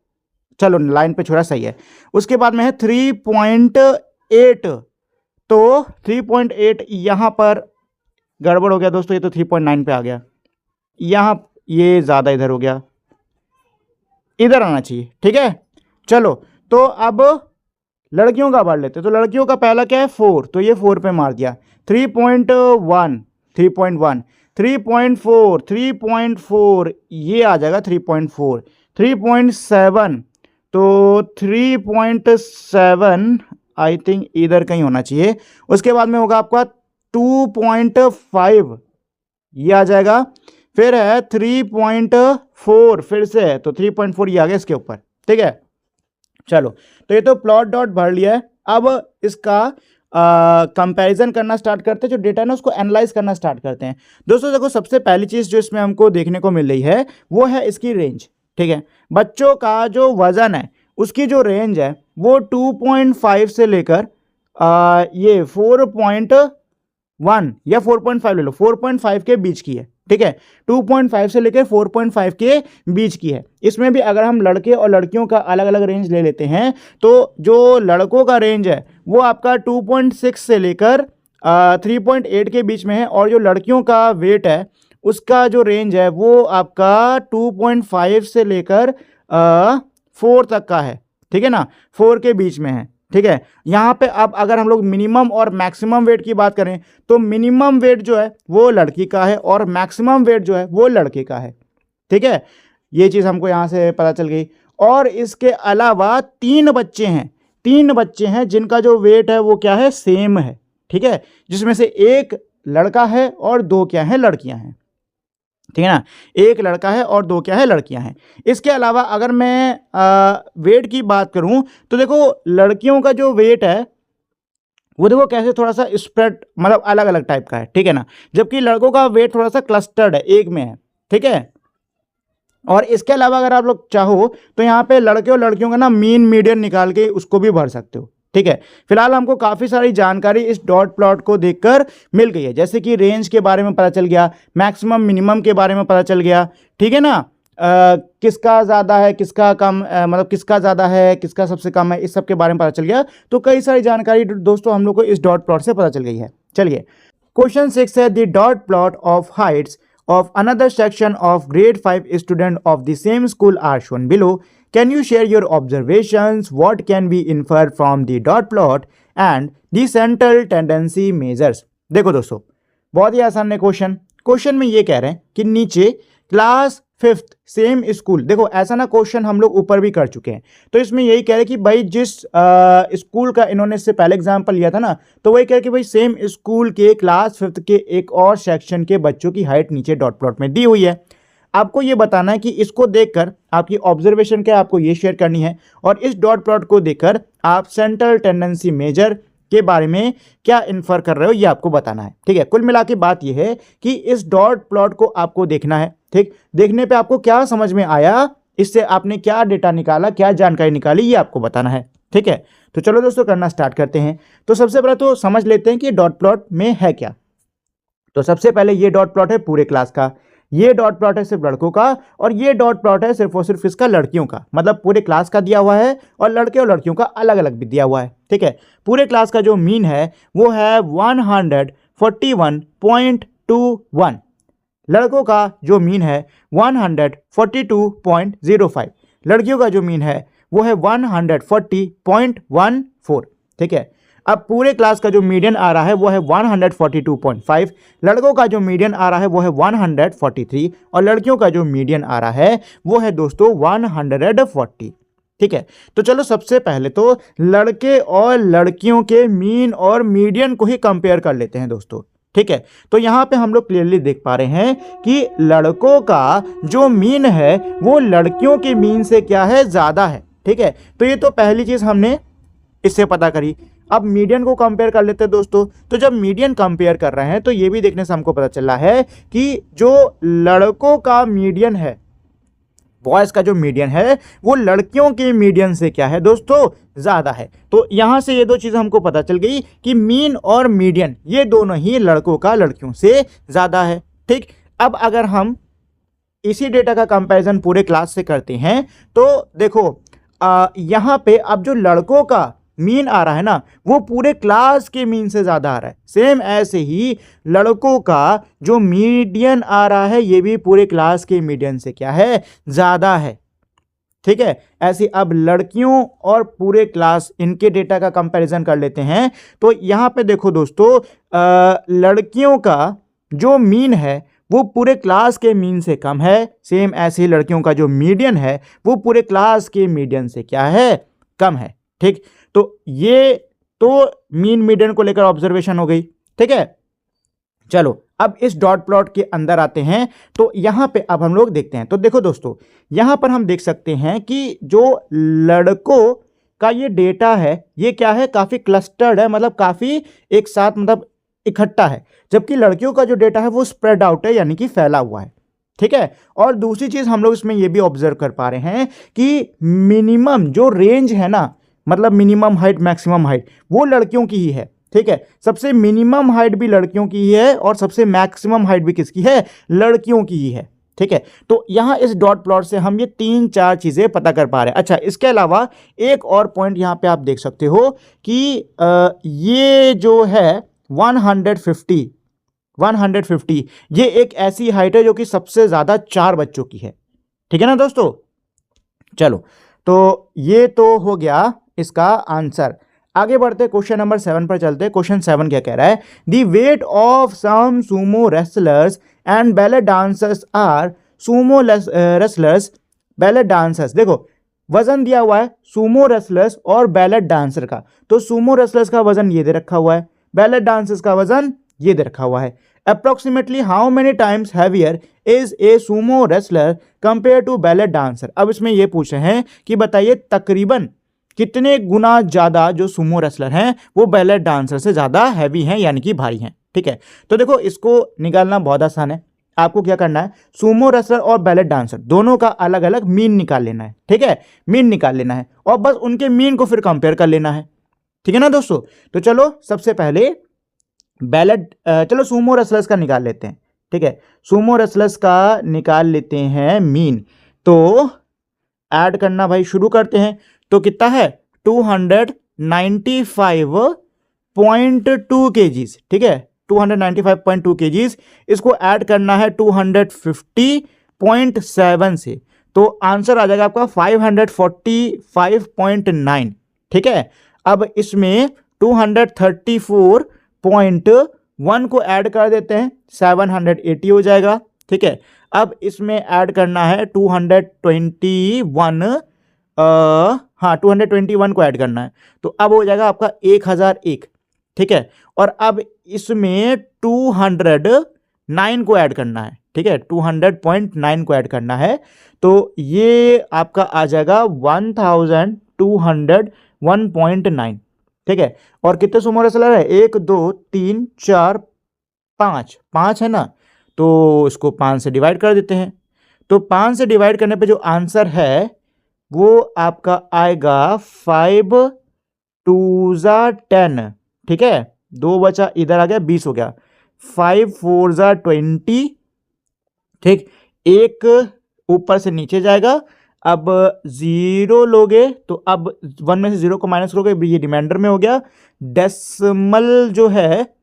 चलो लाइन पे छोड़ा, सही है। उसके बाद में है 3.8, तो 3.8 यहाँ पर गड़बड़ हो गया दोस्तों, ये तो 3.9 पे आ गया, यहाँ ये ज़्यादा इधर हो गया, इधर आना चाहिए। ठीक है, चलो तो अब लड़कियों का बढ़ लेते। तो लड़कियों का पहला क्या है 4, तो ये 4 पे मार दिया। 3.1 3.1, 3.4 3.4 ये आ जाएगा 3.4, 3.7 तो 3.7 आई थिंक इधर कहीं होना चाहिए। उसके बाद में होगा आपका 2.5 ये आ जाएगा। फिर है 3.4 फिर से है, तो 3.4 ये आ गया इसके ऊपर। ठीक है, चलो तो ये तो प्लॉट डॉट भर लिया है। अब इसका कंपैरिजन करना स्टार्ट करते हैं, जो डेटा है ना उसको एनालाइज करना स्टार्ट करते हैं। दोस्तों देखो, सबसे पहली चीज़ जो इसमें हमको देखने को मिल रही है वो है इसकी रेंज। ठीक है, बच्चों का जो वजन है उसकी जो रेंज है वो 2.5 से लेकर ये 4.1 या 4.5 ले लो, 4.5 के बीच की है। ठीक है, 2.5 से लेकर 4.5 के बीच की है। इसमें भी अगर हम लड़के और लड़कियों का अलग अलग रेंज ले लेते हैं तो जो लड़कों का रेंज है वो आपका 2.6 से लेकर 3.8 के बीच में है, और जो लड़कियों का वेट है उसका जो रेंज है वो आपका 2.5 से लेकर 4 तक का है। ठीक है ना, 4 के बीच में है। ठीक है, यहाँ पे अब अगर हम लोग मिनिमम और मैक्सिमम वेट की बात करें तो मिनिमम वेट जो है वो लड़की का है और मैक्सिमम वेट जो है वो लड़के का है। ठीक है, ये चीज़ हमको यहाँ से पता चल गई। और इसके अलावा 3 बच्चे हैं जिनका जो वेट है वो क्या है, सेम है। ठीक है, जिसमें से एक लड़का है और 2 क्या है, लड़कियां हैं। ठीक है ना, एक लड़का है और 2 क्या है, लड़कियां हैं। इसके अलावा अगर मैं वेट की बात करूं तो देखो लड़कियों का जो वेट है वो देखो कैसे थोड़ा सा स्प्रेड, मतलब अलग अलग टाइप का है। ठीक है ना, जबकि लड़कों का वेट थोड़ा सा क्लस्टर्ड है, एक में है। ठीक है, और इसके अलावा अगर आप लोग चाहो तो यहाँ पे लड़के और लड़कियों का ना मीन मीडियन निकाल के उसको भी भर सकते हो। ठीक है, फिलहाल हमको काफ़ी सारी जानकारी इस डॉट प्लॉट को देखकर मिल गई है, जैसे कि रेंज के बारे में पता चल गया, मैक्सिमम मिनिमम के बारे में पता चल गया। ठीक है ना, किसका ज़्यादा है किसका कम, मतलब किसका ज़्यादा है किसका सबसे कम है, इस सब के बारे में पता चल गया। तो कई सारी जानकारी दोस्तों हम लोग को इस डॉट प्लॉट से पता चल गई है। चलिए, क्वेश्चन 6 है the dot plot of Heights of another section of grade 5 student of the same school are shown below. Can you share your observations? What can be inferred from the dot plot and the central tendency measures? देखो दोस्तों, बहुत ही आसान है question में ये कह रहे हैं कि नीचे क्लास 5th सेम स्कूल, देखो ऐसा ना क्वेश्चन हम लोग ऊपर भी कर चुके हैं, तो इसमें यही कह रहे हैं कि भाई जिस स्कूल का इन्होंने इससे पहले एग्जांपल लिया था ना, तो वही कह रहे कि भाई सेम स्कूल के क्लास 5th के एक और सेक्शन के बच्चों की हाइट नीचे डॉट प्लॉट में दी हुई है। आपको ये बताना है कि इसको देखकर आपकी ऑब्जर्वेशन क्या आपको ये शेयर करनी है, और इस डॉट प्लॉट को देखकर आप सेंट्रल टेंडेंसी मेजर के बारे में क्या इन्फर कर रहे हो ये आपको बताना है। ठीक है, कुल मिला के बात ये है कि इस डॉट प्लॉट को आपको देखना है। ठीक, देखने पे आपको क्या समझ में आया, इससे आपने क्या डेटा निकाला, क्या जानकारी निकाली, ये आपको बताना है। ठीक है, तो चलो दोस्तों करना स्टार्ट करते हैं। तो सबसे पहले तो समझ लेते हैं कि डॉट प्लॉट में है क्या। तो सबसे पहले ये डॉट प्लॉट है पूरे क्लास का, ये डॉट प्लॉट है सिर्फ लड़कों का, और ये डॉट प्लॉट है सिर्फ और सिर्फ इसका लड़कियों का, मतलब पूरे क्लास का दिया हुआ है और लड़के और लड़कियों का अलग अलग भी दिया हुआ है। ठीक है, पूरे क्लास का जो मीन है वो है 141.21, लड़कों का जो मीन है 142.05, लड़कियों का जो मीन है वो है 140.14। ठीक है, अब पूरे क्लास का जो मीडियन आ रहा है वो है 142.5, लड़कों का जो मीडियन आ रहा है वो है 143 और लड़कियों का जो मीडियन आ रहा है वो है दोस्तों 140। ठीक है, तो चलो सबसे पहले तो लड़के और लड़कियों के मीन और मीडियन को ही कंपेयर कर लेते हैं दोस्तों। ठीक है, तो यहां पे हम लोग क्लियरली देख पा रहे हैं कि लड़कों का जो मीन है वो लड़कियों के मीन से क्या है, ज्यादा है। ठीक है, तो ये तो पहली चीज हमने इससे पता करी। अब मीडियन को कंपेयर कर लेते हैं दोस्तों। तो जब मीडियन कंपेयर कर रहे हैं तो ये भी देखने से हमको पता चला है कि जो लड़कों का मीडियन है, बॉयज का जो मीडियन है वो लड़कियों के मीडियन से क्या है दोस्तों, ज्यादा है। तो यहां से ये दो चीजें हमको पता चल गई कि मीन और मीडियन ये दोनों ही लड़कों का लड़कियों से ज्यादा है। ठीक, अब अगर हम इसी डेटा का कंपैरिजन पूरे क्लास से करते हैं तो देखो यहां पे अब जो लड़कों का मीन आ रहा है ना वो पूरे क्लास के मीन से ज्यादा आ रहा है। सेम ऐसे ही लड़कों का जो मीडियन आ रहा है ये भी पूरे क्लास के मीडियन से क्या है, ज्यादा है। ठीक है, ऐसे अब लड़कियों और पूरे क्लास इनके डेटा का कंपैरिजन कर लेते हैं। तो यहां पे देखो दोस्तों लड़कियों का जो मीन है वो पूरे क्लास के मीन से कम है। सेम ऐसे ही लड़कियों का जो मीडियन है वो पूरे क्लास के मीडियन से क्या है, कम है। ठीक, तो ये तो मीन मीडियन को लेकर ऑब्जर्वेशन हो गई। ठीक है, चलो अब इस डॉट प्लॉट के अंदर आते हैं। तो यहां पे अब हम लोग देखते हैं। तो देखो दोस्तों यहां पर हम देख सकते हैं कि जो लड़कों का ये डेटा है ये क्या है, काफी क्लस्टर्ड है, मतलब काफी एक साथ मतलब इकट्ठा है, जबकि लड़कियों का जो डेटा है वो स्प्रेड आउट है, यानी कि फैला हुआ है। ठीक है, और दूसरी चीज हम लोग इसमें ये भी ऑब्जर्व कर पा रहे हैं कि मिनिमम जो रेंज है ना, मतलब मिनिमम हाइट मैक्सिमम हाइट वो लड़कियों की ही है। ठीक है, सबसे मिनिमम हाइट भी लड़कियों की ही है और सबसे मैक्सिमम हाइट भी किसकी है, लड़कियों की ही है। ठीक है, तो यहां इस डॉट प्लॉट से हम ये 3-4 चीजें पता कर पा रहे हैं। अच्छा, इसके अलावा एक और पॉइंट यहां पे आप देख सकते हो कि ये जो है 150 ये एक ऐसी हाइट है जो कि सबसे ज्यादा 4 बच्चों की है। ठीक है ना दोस्तों, चलो तो ये तो हो गया इसका आंसर। आगे बढ़ते क्वेश्चन नंबर 7 पर चलते। क्वेश्चन 7 क्या कह रहा है, the weight of some sumo wrestlers and ballet dancers are sumo wrestlers ballet dancers. देखो वजन दिया हुआ है सुमो रेसलर्स और बैलेट डांसर का। तो सुमो रेसलर्स का वजन ये दे रखा हुआ है, बैलेट डांसर्स का वजन ये दे रखा हुआ है। Approximately how many times heavier is a sumo wrestler compare to ballet dancer. अब इसमें ये पूछ रहे हैं कि बताइए तकरीबन कितने गुना ज्यादा जो सुमो रेसलर हैं वो बैलेट डांसर से ज्यादा हैवी हैं, यानी कि भारी हैं। ठीक है, तो देखो इसको निकालना बहुत आसान है। आपको क्या करना है, सुमो रेसलर और बैलेट डांसर दोनों का अलग अलग मीन निकाल लेना है। ठीक है, मीन निकाल लेना है और बस उनके मीन को फिर कंपेयर कर लेना है। ठीक है ना दोस्तों, तो चलो सबसे पहले चलो सुमो रेसलर्स का निकाल लेते हैं। ठीक है, सुमो रेसलर्स का निकाल लेते हैं मीन। तो ऐड करना भाई शुरू करते हैं। तो कितना है 295.2 केजीज। ठीक है, 295.2 केजीज। इसको ऐड करना है 250.7 से, तो आंसर आ जाएगा आपका 545.9। ठीक है, अब इसमें 234.1 को ऐड कर देते हैं, 780 हो जाएगा। ठीक है, अब इसमें ऐड करना है 221 221 को ऐड करना है, तो अब हो जाएगा आपका 1001। ठीक है, और अब इसमें 209 को ऐड करना है। ठीक है, 200.9 को ऐड करना है, तो ये आपका आ जाएगा 1201.9। ठीक है, और कितने सुमो रेसलर है, 1 2 3 4 5 है ना, तो इसको 5 से डिवाइड कर देते हैं। तो 5 से डिवाइड करने पे जो आंसर है वो आपका आएगा 5 2 10। ठीक है, 2 बचा इधर आ गया, 20 हो गया, 5 4 20। ठीक, एक ऊपर से नीचे जाएगा। अब 0 लोगे तो अब 1 में से 0 को माइनस करोगे, ये रिमाइंडर में हो गया। डेसिमल जो है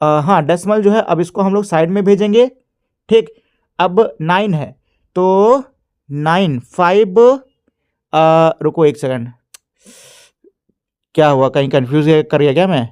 डेसिमल जो है अब इसको हम लोग साइड में भेजेंगे। ठीक, अब 9 है तो 9 5 रुको एक सेकंड, क्या हुआ, कहीं कंफ्यूज कर गया क्या मैं?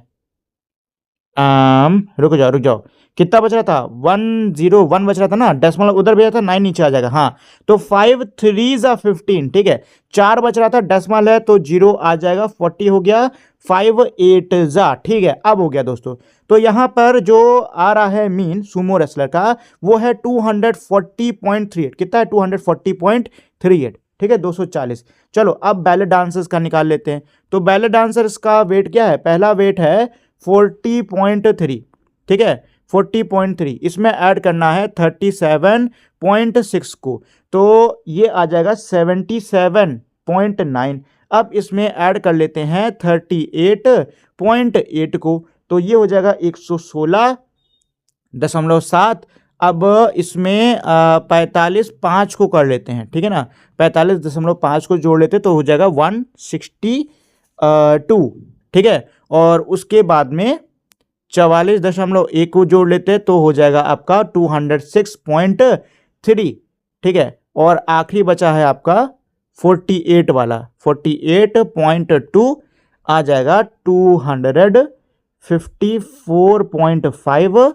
रुक जाओ, कितना बच रहा था? 101 बच रहा था ना, डेसिमल उधर भेजा था, 9 नीचे आ जाएगा। हाँ, तो 5 3 जा 15, ठीक है, 4 बच रहा था, डेसिमल है तो 0 आ जाएगा, 40 हो गया, 5 8 जा, ठीक है। अब हो गया दोस्तों, तो यहाँ पर जो आ रहा है मीन सुमो रेसलर का, वो है 240.38। कितना है? 240.38, ठीक है, 240। चलो अब बैले डांसर्स का निकाल लेते हैं। तो बैले डांसर्स का वेट क्या है? पहला वेट है 40.3, ठीक है, 40.3, इसमें ऐड करना है 37.6 को, तो ये आ जाएगा 77.9। अब इसमें ऐड कर लेते हैं 38.8 को, तो ये हो जाएगा 116.7। अब इसमें 45.5 को कर लेते हैं, ठीक है ना, 45.5 को जोड़ लेते तो हो जाएगा 162, ठीक है। और उसके बाद में 44.1 को जोड़ लेते तो हो जाएगा आपका 206.3, ठीक है। और आखिरी बचा है आपका 48 वाला, 48.2 आ जाएगा 254.5,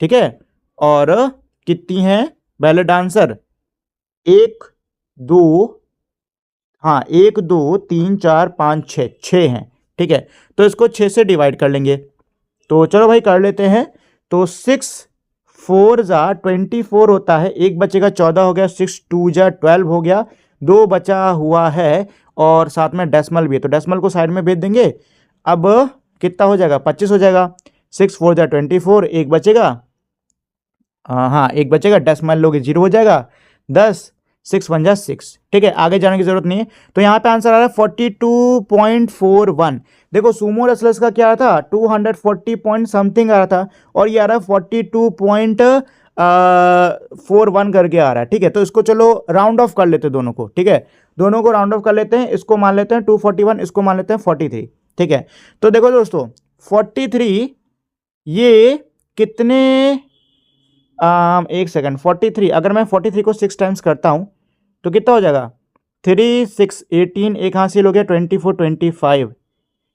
ठीक है। और कितनी है बैले डांसर? 1 2, हाँ 1 2 3 4 5 6, 6 हैं, ठीक है। तो इसको 6 से डिवाइड कर लेंगे, तो चलो भाई कर लेते हैं। तो 6 4 जा 24 होता है, एक बचेगा 14 हो गया, 6 2 जा 12 हो गया, 2 बचा हुआ है और साथ में डेसिमल भी है, तो डेसिमल को साइड में भेज देंगे। अब कितना हो जाएगा? 25 हो जाएगा। 6 4 जा 24, एक बचेगा, हाँ एक बचेगा, डेसिमल लोगे 0 हो जाएगा, 10 6 1 जा 6, ठीक है। आगे जाने की जरूरत नहीं है, तो यहाँ पे आंसर आ रहा है 42.41। देखो सुमो रेसलर्स का क्या आ रहा था? 240 पॉइंट समथिंग आ रहा था, और ये आ रहा है 42.41 करके आ रहा है, ठीक है। तो इसको चलो राउंड ऑफ कर लेते हैं दोनों को, ठीक है, दोनों को राउंड ऑफ कर लेते हैं। इसको मान लेते हैं 241, इसको मान लेते हैं 43, ठीक है। तो देखो दोस्तों 43 ये कितने, एक सेकंड, 43 अगर मैं 43 को 6 टाइम्स करता हूं तो कितना हो जाएगा? 3 6 18, एक हासिल हो गया, 24 25,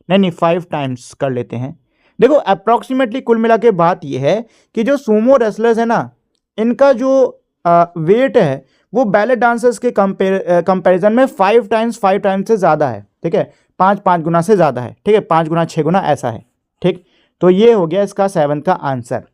नहीं 5 टाइम्स कर लेते हैं। देखो अप्रॉक्सीमेटली कुल मिला के बात यह है कि जो सुमो रेसलर्स है ना, इनका जो वेट है वो बैले डांसर्स के कंपैरिजन में 5 टाइम्स से ज़्यादा है, ठीक है, 5 गुना से ज़्यादा है, ठीक है, 5 गुना 6 गुना ऐसा है, ठीक। तो ये हो गया इसका 7 का आंसर।